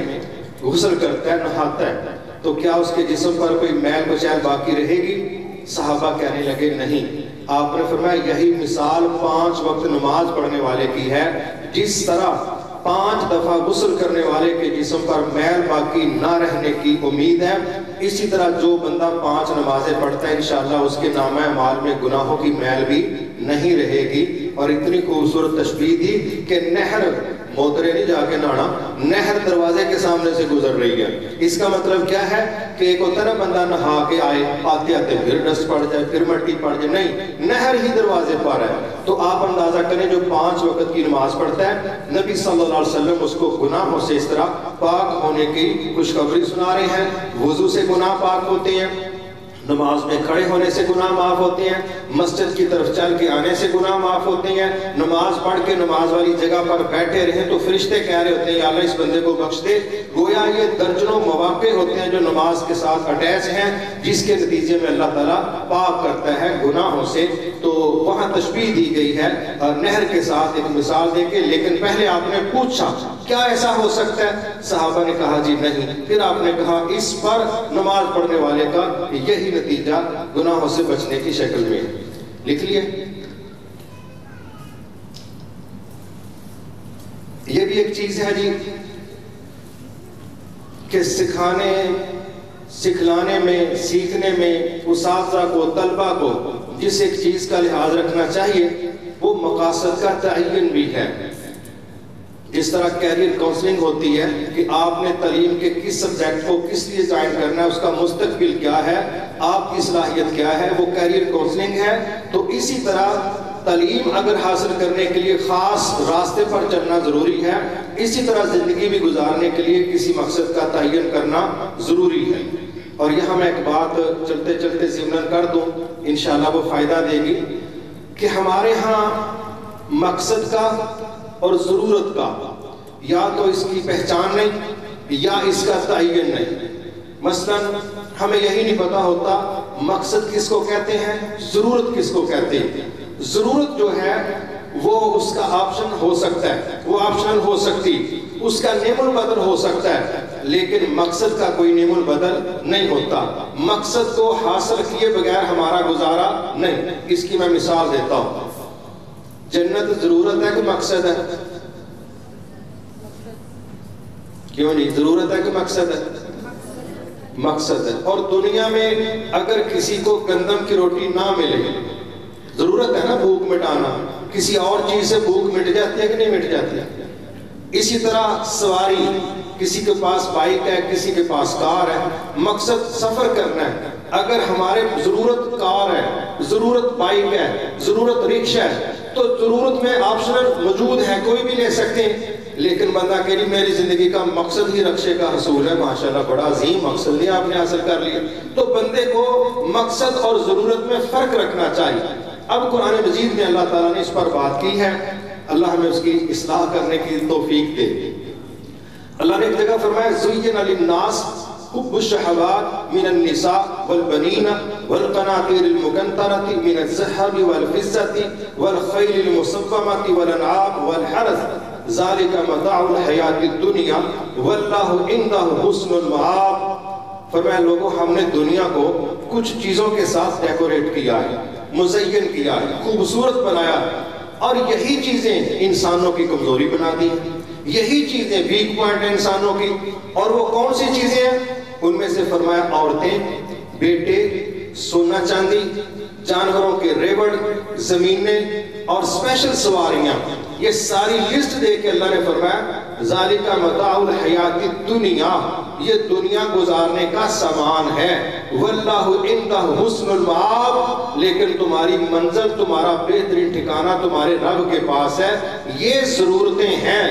غسل کرتا ہے، نہاتا ہے، تو کیا اس کے جسم پر کوئی میل کچیل باقی رہے گی؟ صحابہ کہنے لگے نہیں. آپ نے فرمایا یہی مثال 5 وقت نماز پڑھنے والے کی ہے. جس طرح 5 دفعہ غسل کرنے والے کے جسم پر میل باقی نہ رہنے کی امید ہے، اسی طرح جو بندہ 5 نمازیں پڑھتا ہے انشاءاللہ اس کے نامہ اعمال میں گناہوں کی میل بھی نہیں رہے گی. اور اتنی خوبصورت تشبیہ دی کہ نہر موترے نہیں جا کے نہانا، نہر دروازے کے سامنے سے گزر رہی ہے. اس کا مطلب کیا ہے کہ ایک ہوتا ہے نا بندہ نہا کے آئے، آتے آتے پھر ڈسٹ پڑ جائے، پھر مٹی پڑ جائے، نہیں، نہر ہی دروازے پر ہے. تو آپ اندازہ کریں جو 5 وقت کی نماز پڑھتا ہے، نبی صلی اللہ علیہ وسلم اس کو گناہوں سے اس طرح پاک ہونے کی خوشخبری سنا رہے ہیں. وضو سے گناہ پاک ہوتے ہیں، نماز میں کھڑے ہونے سے گناہ معاف ہوتے ہیں، مسجد کی طرف چل کے آنے سے گناہ معاف ہوتے ہیں، نماز پڑھ کے نماز والی جگہ پر بیٹھے رہیں تو فرشتے کہہ رہے ہوتے ہیں یا اللہ اس بندے کو بخش دے. گویا یہ درجنوں مواقع ہوتے ہیں جو نماز کے ساتھ اٹیچ ہیں، جس کے نتیجے میں اللہ تعالیٰ پاک کرتا ہے گناہوں سے. تو وہاں تشبیہ دی گئی ہے نہر کے ساتھ ایک مثال دے کے. لیکن پہلے آپ نے پوچھا کیا ایسا ہو سکتا ہے؟ صحابہ نے کہا جی نہیں. پھر آپ نے کہا اس پر نماز پڑھنے والے کا یہی نتیجہ گناہوں سے بچنے کی شکل میں. لکھ لیے. یہ بھی ایک چیز ہے جی کہ سکھلانے میں، سیکھنے میں اساتذہ کو، طلبہ کو جس ایک چیز کا لحاظ رکھنا چاہیے وہ مقاصد کا تعین بھی ہے. جس طرح کیریئر کاؤنسلنگ ہوتی ہے کہ آپ نے تعلیم کے کس سبجیکٹ کو کس لیے جوائن کرنا ہے، اس کا مستقبل کیا ہے، آپ کی صلاحیت کیا ہے، وہ کیریئر کاؤنسلنگ ہے. تو اسی طرح تعلیم اگر حاصل کرنے کے لیے خاص راستے پر چلنا ضروری ہے، اسی طرح زندگی بھی گزارنے کے لیے کسی مقصد کا تعین کرنا ضروری ہے. اور یہاں میں ایک بات چلتے چلتے ضمن کر دوں، انشاءاللہ وہ فائدہ دے گی کہ ہمارے ہاں مقصد کا اور ضرورت کا یا تو اس کی پہچان نہیں یا اس کا تعین نہیں. مثلا ہمیں یہی نہیں پتا ہوتا مقصد کس کو کہتے ہیں، ضرورت کس کو کہتے ہیں. ضرورت جو ہے وہ اس کا آپشن ہو سکتا ہے، وہ آپشنل ہو سکتی، اس کا نیم البدل ہو سکتا ہے، لیکن مقصد کا کوئی نیم البدل نہیں ہوتا. مقصد کو حاصل کیے بغیر ہمارا گزارا نہیں. اس کی میں مثال دیتا ہوں. جنت ضرورت ہے کہ مقصد ہے؟ کیوں نہیں؟ ضرورت ہے کہ مقصد ہے؟ مقصد ہے. اور دنیا میں اگر کسی کو گندم کی روٹی نہ ملے، ضرورت ہے نا بھوک مٹانا، کسی اور چیز سے بھوک مٹ جاتی ہے کہ نہیں مٹ جاتی ہے؟ اسی طرح سواری، کسی کے پاس بائک ہے، کسی کے پاس کار ہے، مقصد سفر کرنا ہے. اگر ہمارے ضرورت کار ہے، ضرورت بائک ہے، ضرورت رکشہ ہے، تو ضرورت میں آپشنل موجود ہے، کوئی بھی لے سکتے ہیں. لیکن بندہ کہ میری زندگی کا مقصد ہی رکشے کا حصول ہے، ماشاءاللہ بڑا عظیم مقصد نہیں آپ نے حاصل کر لیا. تو بندے کو مقصد اور ضرورت میں فرق رکھنا چاہیے. اب قرآن مجید میں اللہ تعالیٰ نے اس پر بات کی ہے، اللہ ہمیں اس کی اصلاح کرنے کی توفیق دے. اللہ نے ایک جگہ فرمایا زُيِّنَ لِلنَّاسِ حُبُّ الشَّهَوَاتِ مِنَ النِّسَاءِ وَالْبَنِينَ وَالْقَنَاطِيرِ الْمُقَنطَرَةِ مِنَ الذَّهَبِ وَالْفِضَّةِ وَالْخَيْلِ الْمُسَوَّمَةِ وَالْأَنْعَامِ وَالْحَرْثِ ذَلِكَ مَتَاعُ الْحَيَاةِ الدُّنْيَا وَاللَّهُ عِنْدَهُ حُسْنُ الْمَآبِ. فرمایا لوگوں ہم نے دنیا کو کچھ چیزوں کے ساتھ ڈیکوریٹ کیا ہے، مزین کیا ہے، خوبصورت بنایا ہے، اور یہی چیزیں انسانوں کی کمزوری بنا دی. یہی چیزیں ویک پوائنٹ ہیں انسانوں کی. اور وہ کون سی چیزیں ہیں؟ ان میں سے فرمایا عورتیں، بیٹے، سونا چاندی، جانوروں کے ریوڑ، زمینیں اور اسپیشل سواریاں. یہ ساری لسٹ دے کے اللہ نے فرمایا ذالک متاع الحیات الدنیا، یہ دنیا گزارنے کا سامان ہے، واللہ عندہ حسن المآب، لیکن تمہاری منزل، تمہارا بہترین ٹھکانہ تمہارے رب کے پاس ہے۔ یہ ضرورتیں ہیں،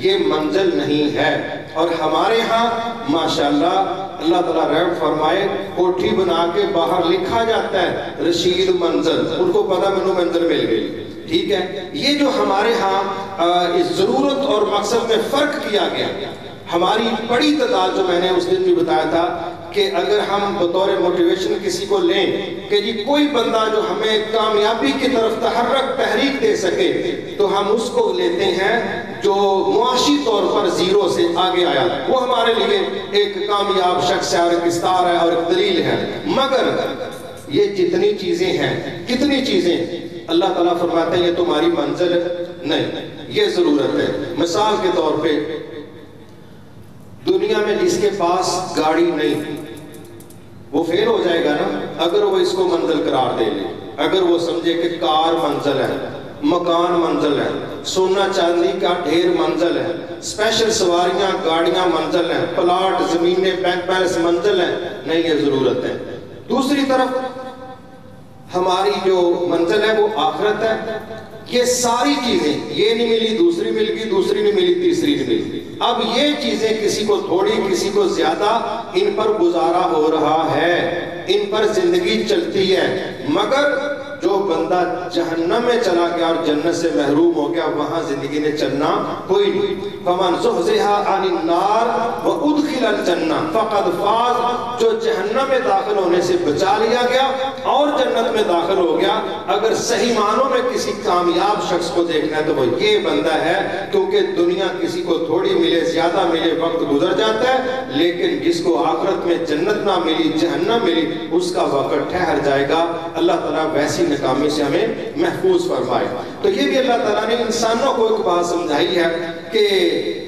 یہ منزل نہیں ہے۔ اور ہمارے ہاں ماشاءاللہ اللہ تعالیٰ رحم فرمائے، کوٹھی بنا کے باہر لکھا جاتا ہے رشید منزل، ان کو پتہ منو منزل مل گئی، ٹھیک ہے۔ یہ جو ہمارے ہاں اس ضرورت اور مقصد میں فرق کیا گیا، ہماری بڑی تعداد، جو میں نے اس دن بھی بتایا تھا کہ اگر ہم بطور موٹیویشن کسی کو لیں کہ جی کوئی بندہ جو ہمیں کامیابی کی طرف تحریک دے سکے، تو ہم اس کو لیتے ہیں جو معاشی طور پر زیرو سے آگے آیا، وہ ہمارے لیے ایک کامیاب شخص ہے اور ایک استار ہے اور ایک دلیل ہے۔ مگر یہ جتنی چیزیں ہیں، کتنی چیزیں اللہ تعالیٰ فرماتا ہے یہ تمہاری منزل نہیں، یہ ضرورت ہے۔ مثال کے طور پہ دنیا میں جس کے پاس گاڑی نہیں وہ فیل ہو جائے گا نا، اگر وہ اس کو منزل قرار دے لے، اگر وہ سمجھے کہ کار منزل ہے، مکان منزل ہے، سونا چاندی کا ڈھیر منزل ہے، اسپیشل سواریاں گاڑیاں منزل ہیں، پلاٹ زمینیں بینک بیلنس منزل ہیں، نہیں، یہ ضرورت ہے۔ دوسری طرف ہماری جو منزل ہے وہ آخرت ہے۔ یہ ساری چیزیں، یہ نہیں ملی دوسری مل گئی، دوسری نہیں ملی تیسری نہیں ملی، اب یہ چیزیں کسی کو تھوڑی کسی کو زیادہ، ان پر گزارا ہو رہا ہے، ان پر زندگی چلتی ہے۔ مگر جو بندہ جہنم میں چلا گیا اور جنت سے محروم ہو گیا، وہاں زندگی نے چلنا کوئی نہیں۔ فَمَنْ زُحْزِحَ عَنِ النَّارِ وَأُدْخِلَ الْجَنَّةَ فَقَدْ فَازَ، جو جہنم میں داخل ہونے سے بچا لیا گیا اور جنت میں داخل ہو گیا۔ اگر صحیح معنوں میں کسی کامیاب شخص کو دیکھنا ہے تو وہ یہ بندہ ہے، کیونکہ دنیا کسی کو تھوڑی ملے زیادہ ملے وقت گزر جاتا ہے، لیکن جس کو آخرت میں جنت نہ ملی جہنم ملی اس کا وقت ٹھہر جائے گا۔ اللہ تعالیٰ ویسی ناکامی سے ہمیں محفوظ فرمائے۔ تو یہ بھی اللہ تعالیٰ نے انسانوں کو ایک بات سمجھائی ہے کہ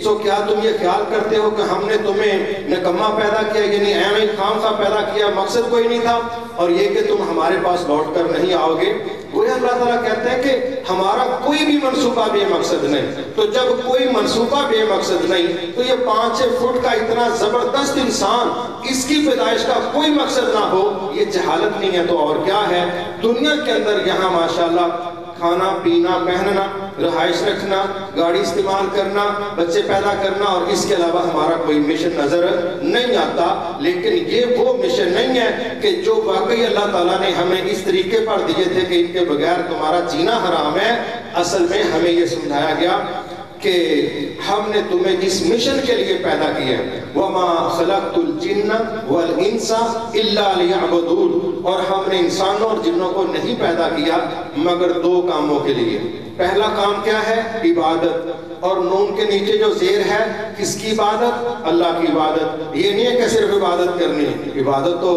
سو کیا تم یہ خیال کرتے ہو کہ ہم نے تمہیں نکما پیدا کیا، یعنی ایویں خام خواہ پیدا کیا، مقصد کوئی نہیں تھا، اور یہ کہ تم ہمارے پاس لوٹ کر نہیں آؤ گے۔ وہ اللہ تعالیٰ کہتے ہیں کہ ہمارا کوئی بھی منصوبہ بے مقصد نہیں۔ تو جب کوئی منصوبہ بے مقصد نہیں تو یہ 5-6 فٹ کا اتنا زبردست انسان، اس کی پیدائش کا کوئی مقصد نہ ہو، یہ جہالت نہیں ہے تو اور کیا ہے؟ دنیا کے اندر یہاں ماشاءاللہ کھانا پینا پہننا، رہائش رکھنا، گاڑی استعمال کرنا، بچے پیدا کرنا، اور اس کے علاوہ ہمارا کوئی مشن نظر نہیں آتا۔ لیکن یہ وہ مشن نہیں ہے کہ جو واقعی اللہ تعالیٰ نے ہمیں اس طریقے پر دیے تھے کہ ان کے بغیر تمہارا جینا حرام ہے۔ اصل میں ہمیں یہ سمجھایا گیا کہ ہم نے تمہیں جس مشن کے لیے پیدا کیا، وَمَا خَلَقْتُ الْجِنَّ وَالْإِنسَ إِلَّا لِيَعْبُدُونَ، اور ہم نے انسانوں اور جنوں کو نہیں پیدا کیا مگر 2 کاموں کے لیے۔ پہلا کام کیا ہے؟ عبادت، اور نون کے نیچے جو زیر ہے کس کی عبادت؟ اللہ کی عبادت۔ یہ نہیں ہے کہ صرف عبادت کرنی ہے، عبادت تو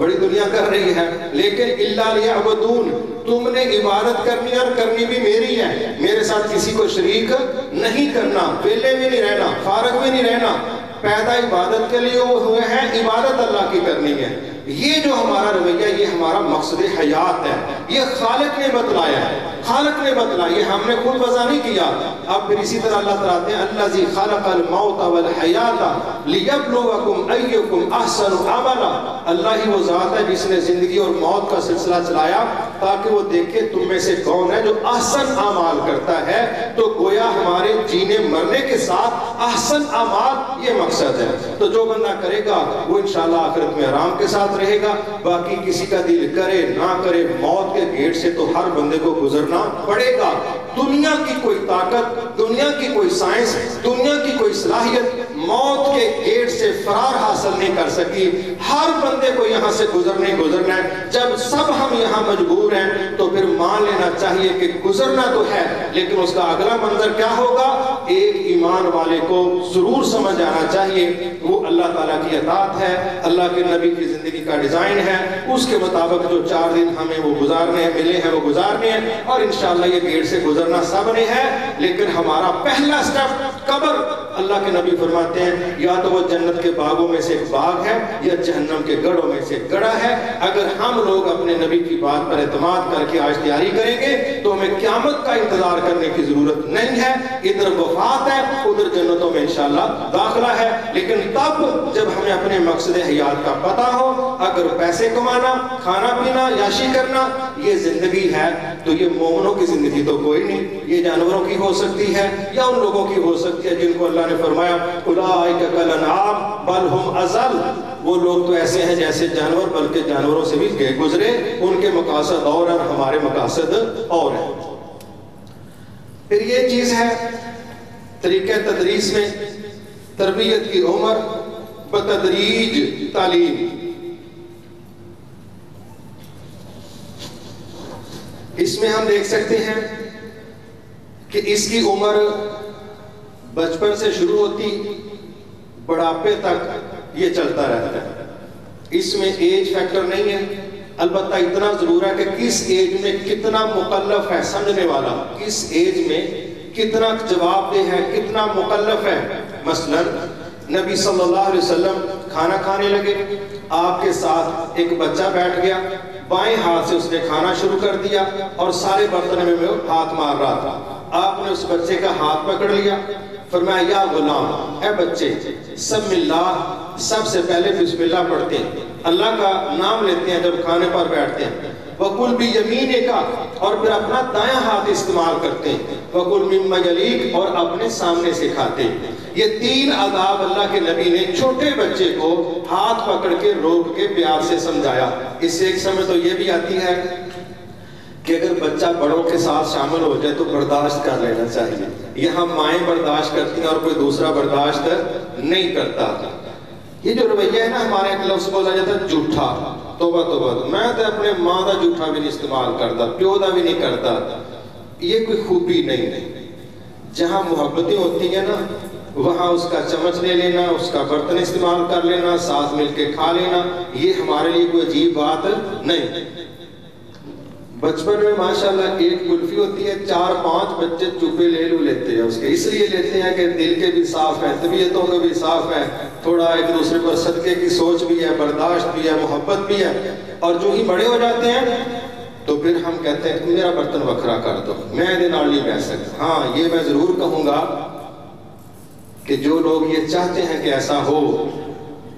بڑی دنیا کر رہی ہے، لیکن إِلَّا لِيَعْبُدُونَ، تم نے عبادت کرنی ہے اور کرنی بھی میری ہے، میرے ساتھ کسی کو شریک نہیں کرنا، ویلے بھی نہیں رہنا، فارغ بھی نہیں رہنا۔ پیدا عبادت کے لیے ہوئے ہیں، عبادت اللہ کی کرنی ہے۔ یہ جو ہمارا رویہ، یہ ہمارا مقصد حیات ہے، یہ خالق نے بتلایا ہے، خالق نے بتلایا، یہ ہم نے خود وضع نہیں کیا۔ اب پھر اسی طرح اللہ تعالیٰ ہیں الذی خلق الموت والحیات لیبلوکم ایکم احسن عملا، اللہ ہی وہ ذات ہے جس نے زندگی اور موت کا سلسلہ چلایا تاکہ وہ دیکھے تم میں سے کون ہے جو احسن اعمال کرتا ہے۔ تو گویا ہمارے جینے مرنے کے ساتھ احسن اعمال یہ مقصد ہے۔ تو جو بندہ کرے گا وہ انشاءاللہ آخرت میں آرام کے ساتھ رہے گا۔ باقی کسی کا دل کرے نہ کرے، موت کے گیٹ سے تو ہر بندے کو گزرنا پڑے گا۔ دنیا کی کوئی طاقت، دنیا کی کوئی سائنس، دنیا کی کوئی صلاحیت موت کے گیٹ سے فرار حاصل نہیں کر سکی۔ ہر بندے کو یہاں سے گزرنا ہے۔ جب سب ہم یہاں مجبور ہیں تو پھر مان لینا چاہیے کہ گزرنا تو ہے، لیکن اس کا اگلا منظر کیا ہوگا؟ ایک ایمان والے کو ضرور سمجھ آنا چاہیے وہ اللہ تعالیٰ کی اطاعت ہے، اللہ کے نبی کی زندگی کا ڈیزائن ہے، اس کے مطابق جو 4 دن ہمیں وہ گزارنے ہیں، ملے ہیں وہ گزارنے ہیں، اور انشاءاللہ یہ گیٹ سے گزرنا سب نے ہے۔ لیکن ہمارا پہلا سٹیپ قبر اللہ کے نبی فرماتے ہیں یا تو وہ جنت کے باغوں میں سے ایک باغ ہے یا جہنم کے گڑھوں میں سے ایک گڑھا ہے. اگر ہم لوگ اپنے نبی کی بات پر اعتماد کر کے آج تیاری کریں گے تو ہمیں قیامت کا انتظار کرنے کی ضرورت نہیں ہے. ادھر وفات ہے, ادھر جنتوں میں انشاءاللہ داخلہ ہے, لیکن تب جب ہمیں اپنے مقصد حیات کا پتہ ہو. اگر پیسے کمانا, کھانا پینا, یاشی کرنا یہ زندگی ہے تو یہ مومنوں کی زندگی تو کوئی نہیں, یہ جانوروں کی ہو سکتی ہے یا ان لوگوں کی ہو سکتی ہے جن کو اللہ نے فرمایا اولئک کالانعام بل ہم اضل, وہ لوگ تو ایسے ہیں جیسے جانور بلکہ جانوروں سے بھی گئے گزرے, ان کے مقاصد اور ہیں, ہمارے مقاصد اور ہیں. پھر یہ چیز ہے طریقہ تدریس میں تربیت کی عمر بتدریج تعلیم. اس میں ہم دیکھ سکتے ہیں کہ اس کی عمر بچپن سے شروع ہوتی بڑھاپے تک یہ چلتا رہتا ہے. اس میں ایج فیکٹر نہیں ہے, البتہ اتنا ضرور ہے کہ کس ایج میں کتنا مکلف ہے سمجھنے والا, کس ایج میں کتنا جواب دہ ہے, کتنا مکلف ہے. مثلا نبی صلی اللہ علیہ وسلم کھانا کھانے لگے, آپ کے ساتھ ایک بچہ بیٹھ گیا, بائیں ہاتھ سے اس نے کھانا شروع کر دیا اور سارے برتن میں وہ ہاتھ مار رہا تھا. آپ نے اس بچے کا ہاتھ پکڑ لیا, فرمایا یا غلام, اے بچے سب اللہ, سب سے پہلے بسم اللہ پڑھتے ہیں, اللہ کا نام لیتے ہیں جب کھانے پر بیٹھتے ہیں. وَقُلْ بِيَمِينِكَ, اور پھر اپنا دایاں ہاتھ استعمال کرتے ہیں. وَقُلْ مِمَّا يَلِيكَ, اور اپنے سامنے سے کھاتے ہیں. یہ 3 آداب اللہ کے نبی نے چھوٹے بچے کو ہاتھ پکڑ کے روک کے پیار سے سمجھایا. اس سے ایک سمجھ تو یہ بھی آتی ہے کہ اگر بچہ بڑوں کے ساتھ شامل ہو جائے تو برداشت کر لینا چاہیے. یہاں مائیں برداشت کرتی ہیں اور کوئی دوسرا برداشت نہیں کرتا. یہ جو رویہ ہے نا ہمارے ایک لفظ بولا جاتا ہے جھوٹا, توبہ توبہ, میں تو اپنے ماں دا جھوٹا بھی نہیں استعمال کرتا, پیو دا بھی نہیں کرتا. یہ کوئی خوبی نہیں. جہاں محبتیں ہوتی ہیں نا وہاں اس کا چمچ لے لینا, اس کا برتن استعمال کر لینا, ساتھ مل کے کھا لینا, یہ ہمارے لیے کوئی عجیب بات نہیں. بچپن میں ماشاءاللہ ایک کلفی ہوتی ہے, 4-5 بچے چوپے لے لیتے ہیں اس کے, اس لیے لیتے ہیں کہ دل کے بھی صاف ہیں, طبیعتوں کے بھی صاف ہیں, تھوڑا ایک دوسرے پر صدقے کی سوچ بھی ہے, برداشت بھی ہے, محبت بھی ہے. اور جو ہی بڑے ہو جاتے ہیں تو پھر ہم کہتے ہیں میرا برتن وکھرا کر دو, میں دے نال نہیں بیٹھ سکتا. ہاں یہ میں ضرور کہوں گا کہ جو لوگ یہ چاہتے ہیں کہ ایسا ہو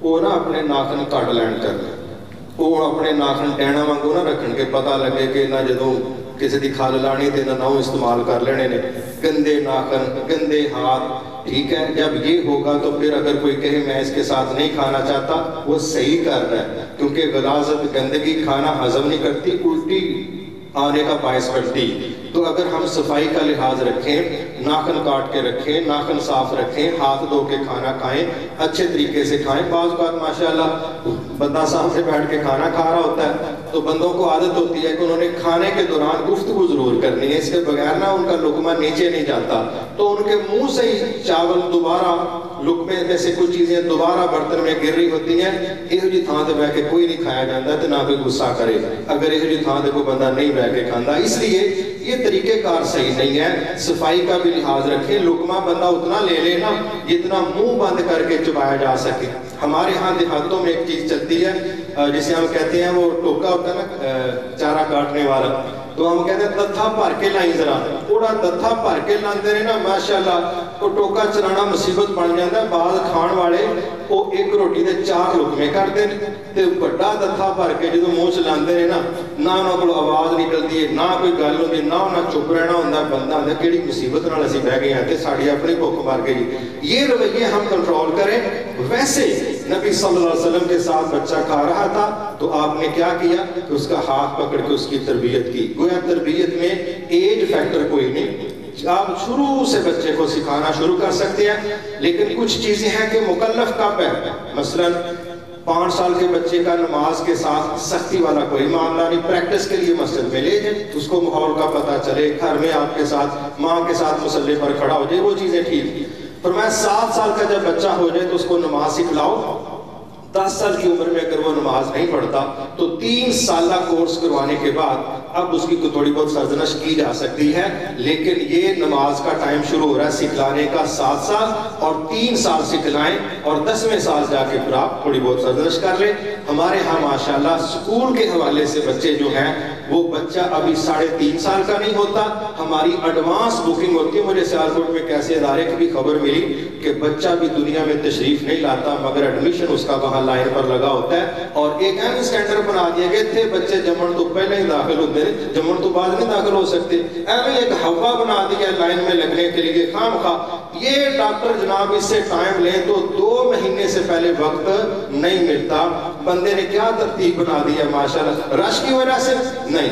وہ نا اپنے ناخن کٹ لین کر لیں, وہ اپنے ناخن ڈینا وانگو نہ رکھن کے پتہ لگے کہ نہ جدوں کسی دی کھال لانی تے نہ استعمال کر لینے نے. گندے ناخن, گندے ہاتھ, ٹھیک ہے. جب یہ ہوگا تو پھر اگر کوئی کہے میں اس کے ساتھ نہیں کھانا چاہتا, وہ صحیح کر رہا ہے, کیونکہ غلاظت گندگی کھانا ہضم نہیں کرتی, الٹی آنے کا باعث کرتی. تو اگر ہم صفائی کا لحاظ رکھیں, ناخن کاٹ کے رکھیں, ناخن صاف رکھیں, ہاتھ دھو کے کھانا کھائیں, اچھے طریقے سے کھائیں. بعض اوقات ماشاءاللہ بندہ سامنے بیٹھ کے کھانا کھا رہا ہوتا ہے تو بندوں کو عادت ہوتی ہے کہ انہوں نے کھانے کے دوران گفتگو ضرور کرنی ہے, اس کے بغیر نہ ان کا لقمہ نیچے نہیں جاتا. تو ان کے منہ سے ہی چاول دوبارہ لقمے میں سے کچھ چیزیں دوبارہ برتن میں گر رہی ہوتی ہیں. یہ جی تھان تے بیٹھ کے کوئی نہیں کھایا جاتا تو نہ کوئی غصہ کرے اگر یہ جی تھان تے کوئی بندہ نہیں بیٹھ کے کھانا. اس لیے یہ طریقہ کار صحیح نہیں ہے. صفائی کا بھی لحاظ رکھیں, لقمہ بندہ اتنا لے لے نا جتنا منہ بند کر کے چبایا جا سکے. ہمارے ہاں دیہاتوں میں ایک چیز چلتی ہے جسے ہم کہتے ہیں, وہ ٹوکا ہوتا ہے نا چارہ کاٹنے والا, تو ہم کہتے ہیں دتھا بھر کے لائیں ذرا, تھوڑا دتھا بھر کے لاندے رہے نا ماشاءاللہ وہ ٹوکا چلانا مصیبت بن جاتا ہے. بعض کھان والے وہ ایک روٹی دے 4 لقمے کرتے ہیں تے بڑا دتھا بھر کے جدوں منہ چ لاندے رہے نا, نہ انہاں کول آواز نکلدی ہے, نہ کوئی گل ہوندی, نہ انہاں چپ رہنا ہوندا. بندہ آندا کیڑی مصیبت نال اسی بہ گئے ہیں تے ساڈی اپنی بھوک مر گئی. یہ رویے ہم کنٹرول کریں. ویسے نبی صلی اللہ علیہ وسلم کے ساتھ بچہ کھا رہا تھا تو آپ نے کیا کیا کہ اس کا ہاتھ پکڑ کے اس کی تربیت کی. گویا تربیت میں ایج فیکٹر کوئی نہیں, آپ شروع سے بچے کو سکھانا شروع کر سکتے ہیں. لیکن کچھ چیزیں ہیں کہ مکلف کب ہے. مثلا 5 سال کے بچے کا نماز کے ساتھ سختی والا کوئی معاملہ نہیں, پریکٹس کے لیے مسجد میں لے جائیں, اس کو ماحول کا پتہ چلے, گھر میں آپ کے ساتھ ماں کے ساتھ مصلی پر کھڑا ہو جائے, وہ چیزیں ٹھیک. فرمایا 7 سال کا جب بچہ ہو جائے تو اس کو نماز سکھلاؤ. 10 سال کی عمر میں اگر وہ نماز نہیں پڑھتا تو 3 سالہ کورس کروانے کے بعد اب اس کی تھوڑی بہت سرزنش کی جا سکتی ہے، لیکن یہ نماز کا ٹائم شروع ہو رہا ہے سکھلانے کا 7 سال، اور 3 سال سکھلائیں اور 10ویں سال جا کے پھر آپ تھوڑی بہت سرزنش کر لیں۔ ہمارے ہاں ماشاءاللہ سکول کے حوالے سے بچے جو ہیں وہ بچہ ابھی 3.5 سال کا نہیں ہوتا، ہماری ایڈوانس بکنگ ہوتی ہے۔ مجھے سیالکوٹ میں کیسے ادارے کی بھی خبر ملی کہ بچہ بھی دنیا میں تشریف نہیں لاتا مگر ایڈمیشن اس کا وہاں لائن پر لگا ہوتا ہے، اور ایک اہم اسٹینڈرڈ بنا دیا گئے تھے بچے جمن تو پہلے ہی داخل ہوتے ہیں، جمن تو بعد نہیں داخل ہو سکتے، ایویں ایک ہوا بنا دیا لائن میں لگنے کے لیے خام خواہ۔ یہ ڈاکٹر جناب اس سے ٹائم لیں تو 2 مہینے سے پہلے وقت نہیں ملتا۔ بندے نے کیا ترتیب بنا دیا ماشاءاللہ، رش کی وجہ سے نہیں،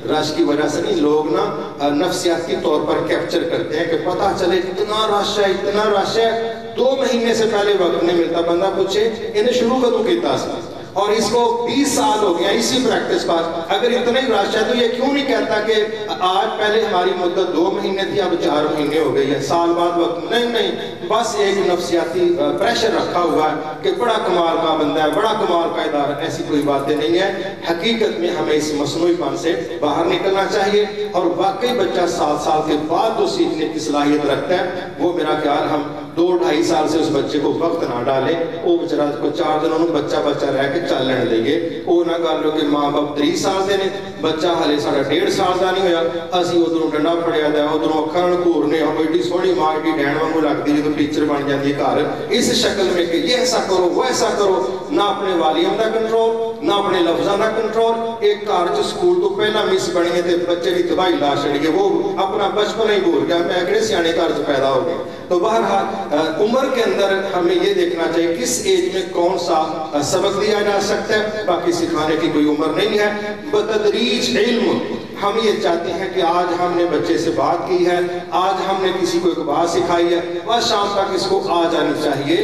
رش کی وجہ سے نہیں، لوگ نا نفسیاتی طور پر کیپچر کرتے ہیں کہ پتہ چلے اتنا رش ہے اتنا رش ہے، 2 مہینے سے پہلے وقت نہیں ملتا۔ بندہ پوچھے انہیں شروع کدوں کیتا سی، اور اس کو 20 سال ہو گیا اسی پریکٹس پر، اگر اتنا ہی رش ہے تو یہ کیوں نہیں کہتا کہ آج پہلے ہماری مدت 2 مہینے تھی اب 4 مہینے ہو گئی ہے، سال بعد وقت نہیں، بس ایک نفسیاتی پریشر رکھا ہوا ہے کہ بڑا کمال کا بندہ ہے، بڑا کمال کا ادارہ، ایسی کوئی باتیں نہیں ہے۔ حقیقت میں ہمیں اس مصنوعی پن سے باہر نکلنا چاہیے، اور واقعی بچہ 7 سال کے بعد جو سیکھنے کی صلاحیت رکھتا ہے وہ میرا خیال ہم 2-2.5 سال سے اس بچے کو وقت نہ ڈالیں، وہ بیچارہ کو 4 دن انہوں بچہ رہ کے چل لینے دیں گے، وہ نہ کر لو کہ ماں باپ 3 سال دے نے بچہ ہلے ساڑھا 1.5 سال دا نہیں ہویا، اسی ادھروں ڈنڈا پھڑیا دا ادھروں اکھاں گھورنے، اور ایڈی سونی ماں ایڈی ڈین وانگوں لگتی ہے تو ٹیچر بن جاتی ہے گھر اس شکل میں کہ یہ ایسا کرو وہ ایسا کرو، نہ اپنے والیوم دا کنٹرول نہ اپنے لفظاں دا کنٹرول۔ ایک گھر چ سکول تو پہلا مس بنی ہے تے بچے دی تباہی لا چھڑی ہے، وہ اپنا بچپن ہی بھول گیا میں کہڑے سیانے گھر چ پیدا ہو گئے۔ تو بہرحال عمر کے اندر ہمیں یہ دیکھنا چاہیے کس ایج میں کون سا سبق دیا جا سکتا ہے، باقی سکھانے کی کوئی عمر نہیں ہے۔ بتدریج علم، ہم یہ چاہتے ہیں کہ آج ہم نے بچے سے بات کی ہے، آج ہم نے کسی کو ایک بات سکھائی ہے بس شام تک اس کو آ جانی چاہیے،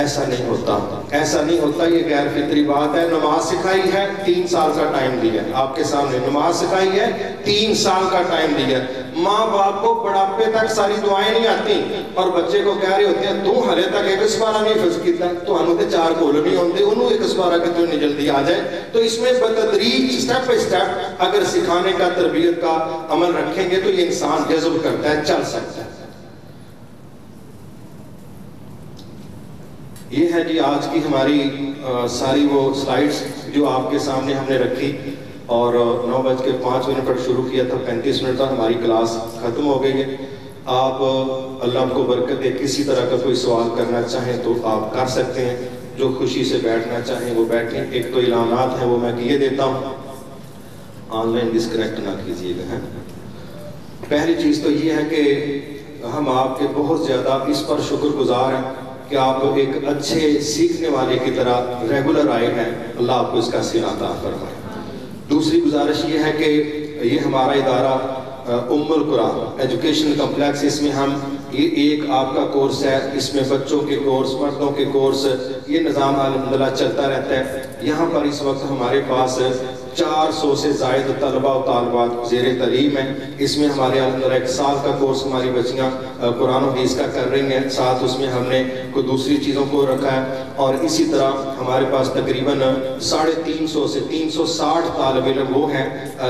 ایسا نہیں ہوتا، ایسا نہیں ہوتا، یہ غیر فطری بات ہے۔ نماز سکھائی ہے 3 سال کا ٹائم دیا ہے، آپ کے سامنے نماز سکھائی ہے 3 سال کا ٹائم دیا ہے۔ ماں باپ کو بڑھاپے تک ساری دعائیں نہیں آتی اور بچے کو کہہ رہے ہوتے ہیں تو ہلے تک ایک سپارہ نہیں حفظ کیتا، تو ہنوں تے 4 کول نہیں ہوتے، انہوں ایک سپارہ کتوں نہیں جلدی آ جائے۔ تو اس میں بتدریج سٹیپ بائی سٹیپ اگر سکھانے کا تربیت کا عمل رکھیں گے تو یہ انسان جذب کرتا ہے، چل سکتا ہے۔ یہ ہے جی آج کی ہماری ساری وہ سلائیڈز جو آپ کے سامنے ہم نے رکھی، اور 9:05 پر شروع کیا تھا، 35 منٹ تک ہماری کلاس ختم ہو گئی ہے۔ آپ اللہ کو برکت دے، کسی طرح کا کوئی سوال کرنا چاہیں تو آپ کر سکتے ہیں، جو خوشی سے بیٹھنا چاہیں وہ بیٹھیں۔ ایک تو اعلانات ہیں وہ میں کیے دیتا ہوں، آن لائن ڈسکنیکٹ نہ کیجیے گا۔ پہلی چیز تو یہ ہے کہ ہم آپ کے بہت زیادہ اس پر شکر گزار ہیں کہ آپ ایک اچھے سیکھنے والے کی طرح ریگولر آئے ہیں، اللہ آپ کو اس کا صلہ عطا فرمائے۔ دوسری گزارش یہ ہے کہ یہ ہمارا ادارہ ام القرآن ایجوکیشن کمپلیکس، اس میں ہم یہ ایک آپ کا کورس ہے، اس میں بچوں کے کورس، مردوں کے کورس، یہ نظام الحمدللہ چلتا رہتا ہے۔ یہاں پر اس وقت ہمارے پاس 400 سے زائد طلبہ و طالبات زیر تعلیم ہیں۔ اس میں ہمارے الحمدللہ 1 سال کا کورس ہماری بچیاں قرآن و حدیث کا کر رہی ہیں، ساتھ اس میں ہم نے کوئی دوسری چیزوں کو رکھا ہے، اور اسی طرح ہمارے پاس تقریباً 350 سے 360 طالب علم وہ ہیں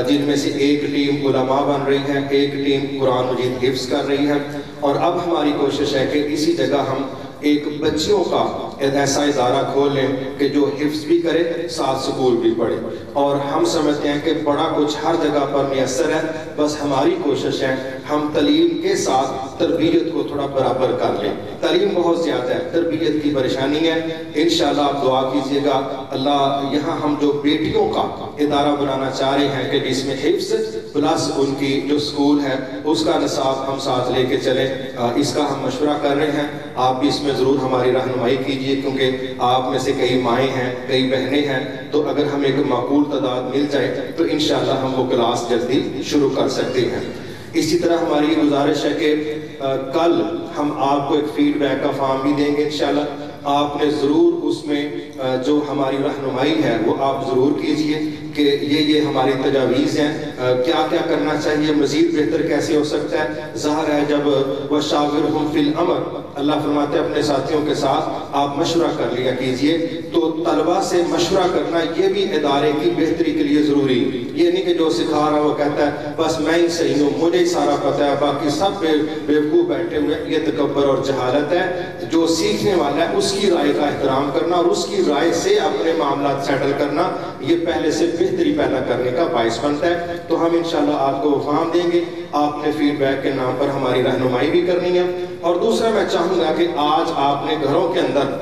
جن میں سے ایک ٹیم علماء بن رہی ہے، ایک ٹیم قرآن مجید حفظ کر رہی ہے، اور اب ہماری کوشش ہے کہ اسی جگہ ہم ایک بچیوں کا ایسا ادارہ کھول لیں کہ جو حفظ بھی کرے ساتھ سکول بھی پڑھے، اور ہم سمجھتے ہیں کہ بڑا کچھ ہر جگہ پر میسر ہے، بس ہماری کوشش ہے ہم تعلیم کے ساتھ تربیت کو تھوڑا برابر کر لیں۔ تعلیم بہت زیادہ ہے، تربیت کی پریشانی ہے، انشاءاللہ آپ دعا کیجئے گا اللہ یہاں ہم جو بیٹیوں کا ادارہ بنانا چاہ رہے ہیں کہ جس میں حفظ پلس ان کی جو سکول ہے اس کا نصاب ہم ساتھ لے کے چلیں، اس کا ہم مشورہ کر رہے ہیں، آپ بھی اس میں ضرور ہماری رہنمائی کیجئے، کیونکہ آپ میں سے کئی مائیں ہیں کئی بہنیں ہیں، تو اگر ہم ایک معقول تعداد مل جائے تو انشاءاللہ ہم وہ کلاس جلدی شروع کر سکتے ہیں۔ اسی طرح ہماری یہ گزارش ہے کہ کل ہم آپ کو ایک فیڈ بیک کا فارم بھی دیں گے انشاءاللہ، آپ نے ضرور اس میں جو ہماری رہنمائی ہے وہ آپ ضرور کیجئے کہ یہ ہماری تجاویز ہیں، کیا کیا کرنا چاہیے، مزید بہتر کیسے ہو سکتا ہے۔ ظاہر ہے جب وَشَاوِرْهُمْ فِي الْأَمْرِ، اللہ فرماتے ہیں اپنے ساتھیوں کے ساتھ آپ مشورہ کر لیا کیجئے۔ تو طلبہ سے مشورہ کرنا یہ بھی ادارے کی بہتری کے لیے ضروری، یہ نہیں کہ جو سکھا رہا وہ کہتا ہے بس میں ہی صحیح ہوں، مجھے ہی سارا پتہ ہے، باقی سب بیوقوف بیٹھے ہوئے، یہ تکبر اور جہالت ہے۔ جو سیکھنے والا ہے اس کی رائے کا احترام کرنا اور اس کی رائے سے اپنے معاملات سیٹل کرنا، یہ پہلے سے بہتری پیدا کرنے کا باعث بنتا ہے۔ تو ہم انشاءاللہ آپ کو فہم دیں گے، آپ نے فیڈ بیک کے نام پر ہماری رہنمائی بھی کرنی ہے۔ اور دوسرا میں چاہوں گا کہ آج آپ نے گھروں کے اندر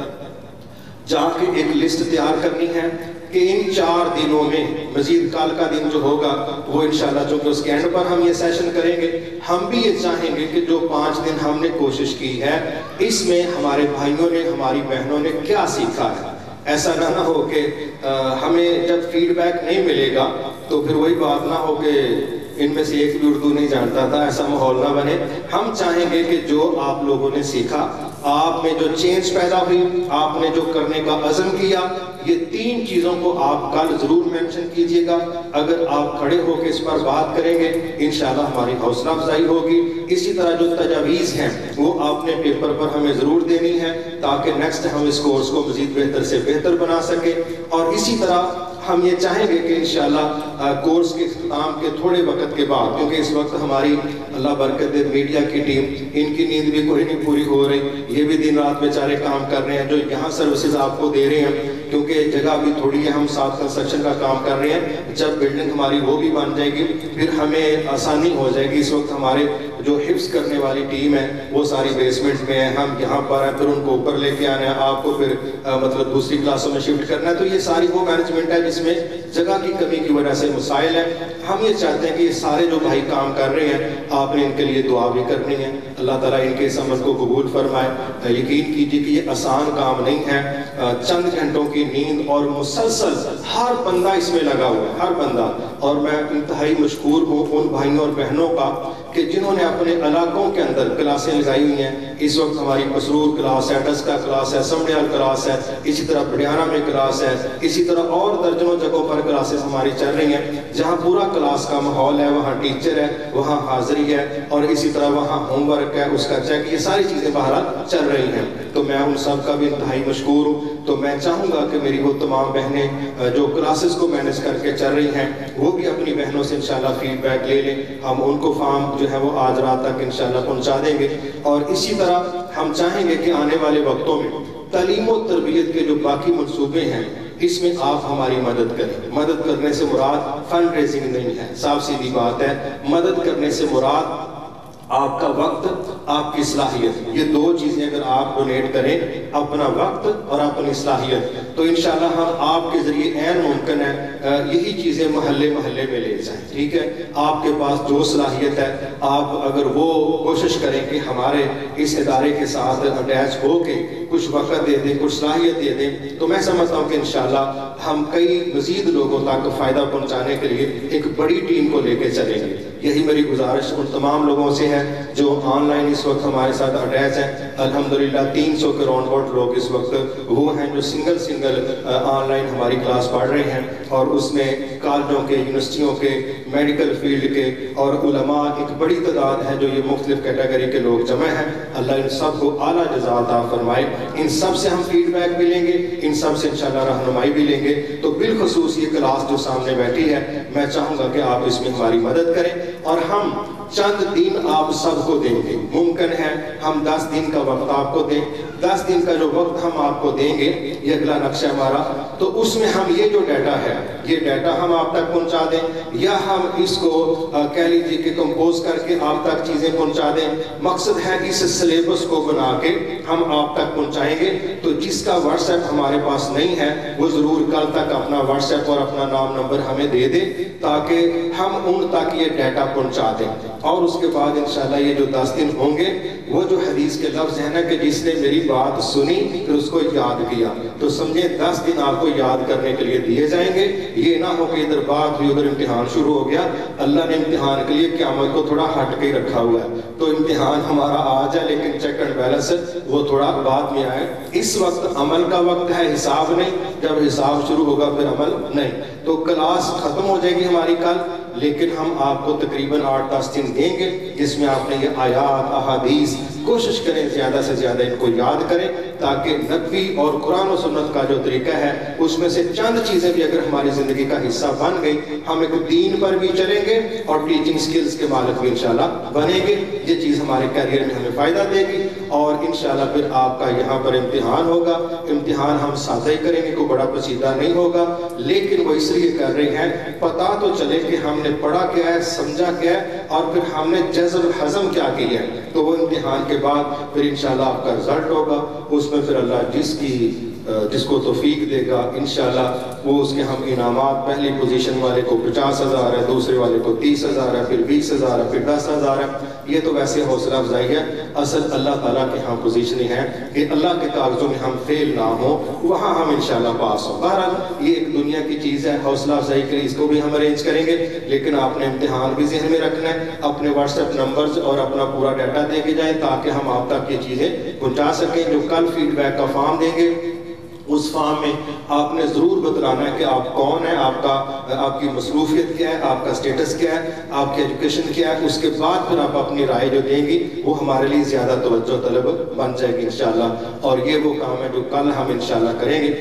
جا کے ایک لسٹ تیار کرنی ہے کہ ان 4 دنوں میں، مزید کل کا دن جو ہوگا وہ انشاءاللہ چونکہ اس کے اینڈ پر ہم یہ سیشن کریں گے، ہم بھی یہ چاہیں گے کہ جو 5 دن ہم نے کوشش کی ہے اس میں ہمارے بھائیوں نے، ہماری بہنوں نے کیا سیکھا ہے۔ ایسا نہ ہو کہ ہمیں جب فیڈ بیک نہیں ملے گا تو پھر وہی بات نہ ہو کہ ان میں سے ایک بھی اردو نہیں جانتا تھا، ایسا ماحول نہ بنے۔ ہم چاہیں گے کہ جو آپ لوگوں نے سیکھا، آپ میں جو چینج پیدا ہوئی، آپ نے جو کرنے کا عزم کیا، یہ 3 چیزوں کو آپ کل ضرور مینشن کیجئے گا۔ اگر آپ کھڑے ہو کے اس پر بات کریں گے انشاءاللہ ہماری حوصلہ افزائی ہوگی۔ اسی طرح جو تجاویز ہیں وہ آپ نے پیپر پر ہمیں ضرور دینی ہے تاکہ نیکسٹ ہم اس کورس کو مزید بہتر سے بہتر بنا سکیں۔ اور اسی طرح ہم یہ چاہیں گے کہ انشاءاللہ کورس کے اختتام کے تھوڑے وقت کے بعد، کیونکہ اس وقت ہماری اللہ برکت دے میڈیا کی ٹیم، ان کی نیند بھی کوئی نہیں پوری ہو رہی، یہ بھی دن رات بیچارے کام کر رہے ہیں، جو یہاں سروسز آپ کو دے رہے ہیں، کیونکہ جگہ بھی تھوڑی ہے، ہم ساتھ کنسٹرکشن کا کام کر رہے ہیں۔ جب بلڈنگ ہماری وہ بھی بن جائے گی پھر ہمیں آسانی ہو جائے گی۔ اس وقت ہمارے جو حفظ کرنے والی ٹیم ہے وہ ساری بیسمنٹ میں ہیں، ہم یہاں پر ہیں، پھر ان کو اوپر لے کے آنا ہے، آپ کو پھر مطلب دوسری کلاسوں میں شفٹ کرنا ہے۔ تو یہ ساری وہ مینجمنٹ ہے جس میں جگہ کی کمی کی وجہ سے مسائل ہیں۔ ہم یہ چاہتے ہیں کہ یہ سارے جو بھائی کام کر رہے ہیں آپ نے ان کے لیے دعا بھی کرنی ہے، اللہ تعالیٰ ان کے اس عمل کو قبول فرمائے۔ یقین کیجیے کہ یہ آسان کام نہیں ہے، چند گھنٹوں کی نیند اور مسلسل ہر بندہ اس میں لگا ہوا ہے، ہر بندہ۔ اور میں انتہائی مشکور ہوں ان بھائیوں اور بہنوں کا کہ جنہوں نے اپنے علاقوں کے اندر کلاسیں لگائی ہوئی ہیں۔ اس وقت ہماری مسرور کلاس ہے، ڈسکا کلاس ہے، سمڑیال کلاس ہے، اسی طرح بڑیانہ میں کلاس ہے، اسی طرح اور درجنوں جگہوں پر کلاسز ہماری چل رہی ہیں جہاں پورا کلاس کا ماحول ہے، وہاں ٹیچر ہے، وہاں حاضری ہے، اور اسی طرح وہاں ہوم ورک ہے، اس کا چیک، یہ ساری چیزیں بہرحال چل رہی ہیں۔ تو میں ان سب کا بھی انتہائی مشکور ہوں۔ تو میں چاہوں گا کہ میری وہ تمام بہنیں جو کلاسز کو مینیج کر کے چل رہی ہیں وہ بھی اپنی بہنوں سے انشاءاللہ فیڈ بیک لے لیں، ہم ان کو فارم جو ہے وہ آج رات تک انشاءاللہ پہنچا دیں گے۔ اور اسی طرح ہم چاہیں گے کہ آنے والے وقتوں میں تعلیم و تربیت کے جو باقی منصوبے ہیں اس میں آپ ہماری مدد کریں۔ مدد کرنے سے مراد فنڈ ریزنگ نہیں ہے، صاف سیدھی بات ہے۔ مدد کرنے سے مراد آپ کا وقت، آپ کی صلاحیت، یہ 2 چیزیں اگر آپ ڈونیٹ کریں، اپنا وقت اور اپنی صلاحیت، تو انشاءاللہ ہم آپ کے ذریعے عین ممکن ہے یہی چیزیں محلے محلے میں لے جائیں۔ ٹھیک ہے، آپ کے پاس جو صلاحیت ہے آپ اگر وہ کوشش کریں کہ ہمارے اس ادارے کے ساتھ اٹیچ ہو کے کچھ وقت دے دیں، کچھ صلاحیت دے دیں، تو میں سمجھتا ہوں کہ انشاءاللہ ہم کئی مزید لوگوں تک فائدہ پہنچانے کے لیے ایک بڑی ٹیم کو لے کے چلیں گے۔ یہی میری گزارش ان تمام لوگوں سے ہے جو آن لائن اس وقت ہمارے ساتھ اٹیچ ہیں۔ الحمدللہ 300 کے راؤنڈ اباؤٹ لوگ اس وقت وہ ہیں جو سنگل آن لائن ہماری کلاس پڑھ رہے ہیں، اور اس میں کالجوں کے، یونیورسٹیوں کے، میڈیکل فیلڈ کے اور علماء ایک بڑی تعداد ہے جو یہ مختلف کیٹیگری کے لوگ جمع ہیں۔ اللہ ان سب کو اعلیٰ جزا عطا فرمائے۔ ان سب سے ہم فیڈ بیک بھی لیں گے، ان سب سے انشاءاللہ رہنمائی بھی لیں گے۔ تو بالخصوص یہ کلاس جو سامنے بیٹھی ہے میں چاہوں گا کہ آپ اس میں ہماری مدد کریں، اور ہم چند دن آپ سب کو دیں گے۔ ممکن ہے ہم 10 دن کا وقت آپ کو دیں، 10 دن کا جو وقت ہم آپ کو دیں گے یہ اگلا نقشہ ہمارا، تو اس میں ہم یہ جو ڈیٹا ہے یہ ڈیٹا ہم آپ تک پہنچا دیں، یا ہم اس کو کہہ لیجیے کہ کمپوز کر کے آپ تک چیزیں پہنچا دیں۔ مقصد ہے اس سلیبس کو بنا کے ہم آپ تک پہنچائیں گے۔ تو جس کا واٹس ایپ ہمارے پاس نہیں ہے وہ ضرور کل تک اپنا واٹس ایپ اور اپنا نام نمبر ہمیں دے دے تاکہ ہم ان تک یہ ڈیٹا پہنچا دیں۔ اور اس کے بعد انشاءاللہ یہ جو 10 دن ہوں گے وہ جو حدیث کے لفظ ہیں نا کہ جس نے میری بات سنی پھر اس کو یاد کیا، تو سمجھے 10 دن آپ کو یاد کرنے کے لیے دیے جائیں گے۔ یہ نہ ہو کہ ادھر بات ہوئی ادھر امتحان شروع ہو گیا۔ اللہ نے امتحان کے لیے قیامت کو تھوڑا ہٹ کے ہی رکھا ہوا ہے، تو امتحان ہمارا آج ہے لیکن چیک اینڈ بیلنس وہ تھوڑا بعد میں آئے۔ اس وقت عمل کا وقت ہے، حساب نہیں۔ جب حساب شروع ہوگا پھر عمل نہیں۔ تو کلاس ختم ہو جائے گی ہماری کل، لیکن ہم آپ کو تقریباً 8-10 دن دیں گے جس میں آپ نے یہ آیات احادیث کوشش کریں زیادہ سے زیادہ ان کو یاد کریں، تاکہ نبوی اور قرآن و سنت کا جو طریقہ ہے اس میں سے چند چیزیں بھی اگر ہماری زندگی کا حصہ بن گئی، ہم ایک دین پر بھی چلیں گے اور ٹیچنگ سکلز کے مالک بھی انشاءاللہ بنیں گے۔ یہ چیز ہمارے کیریئر میں ہمیں فائدہ دے گی، اور انشاءاللہ پھر آپ کا یہاں پر امتحان ہوگا۔ امتحان ہم سادہ ہی کریں گے، کوئی بڑا پیچیدہ نہیں ہوگا، لیکن وہ اس لیے کر رہے ہیں پتہ تو چلے کہ ہم نے پڑھا کیا ہے، سمجھا کیا ہے، اور پھر ہم نے جزم ہضم کیا کیا ہے۔ تو وہ امتحان کے بعد پھر انشاءاللہ آپ کا رزلٹ ہوگا، اس میں پھر اللہ جس کو توفیق دے گا انشاءاللہ وہ اس کے ہم انعامات، پہلی پوزیشن والے کو 50,000 ہے، دوسرے والے کو 30,000 ہے، پھر 20,000 ہے، پھر 10,000 ہے۔ یہ تو ویسے حوصلہ افزائی ہے، اصل اللہ تعالیٰ کے ہاں پوزیشنیں ہیں کہ اللہ کے کاغذوں میں ہم فیل نہ ہوں، وہاں ہم انشاءاللہ پاس ہوں۔ بہرحال یہ ایک دنیا کی چیز ہے، حوصلہ افزائی کے لیے اس کو بھی ہم ارینج کریں گے، لیکن آپ نے امتحان بھی ذہن میں رکھنا ہے، اپنے واٹس ایپ نمبرز اور اپنا پورا ڈیٹا دے کے جائیں تاکہ ہم آپ تک یہ چیزیں پہنچا سکیں۔ جو کل فیڈ بیک کا فارم دیں گے اس فارم میں آپ نے ضرور بتلانا ہے کہ آپ کون ہیں، آپ کی مصروفیت کیا ہے، آپ کا سٹیٹس کیا ہے، آپ کی ایجوکیشن کیا ہے۔ اس کے بعد پھر آپ اپنی رائے جو دیں گی وہ ہمارے لیے زیادہ توجہ طلب بن جائے گی انشاءاللہ، اور یہ وہ کام ہے جو کل ہم انشاءاللہ کریں گے۔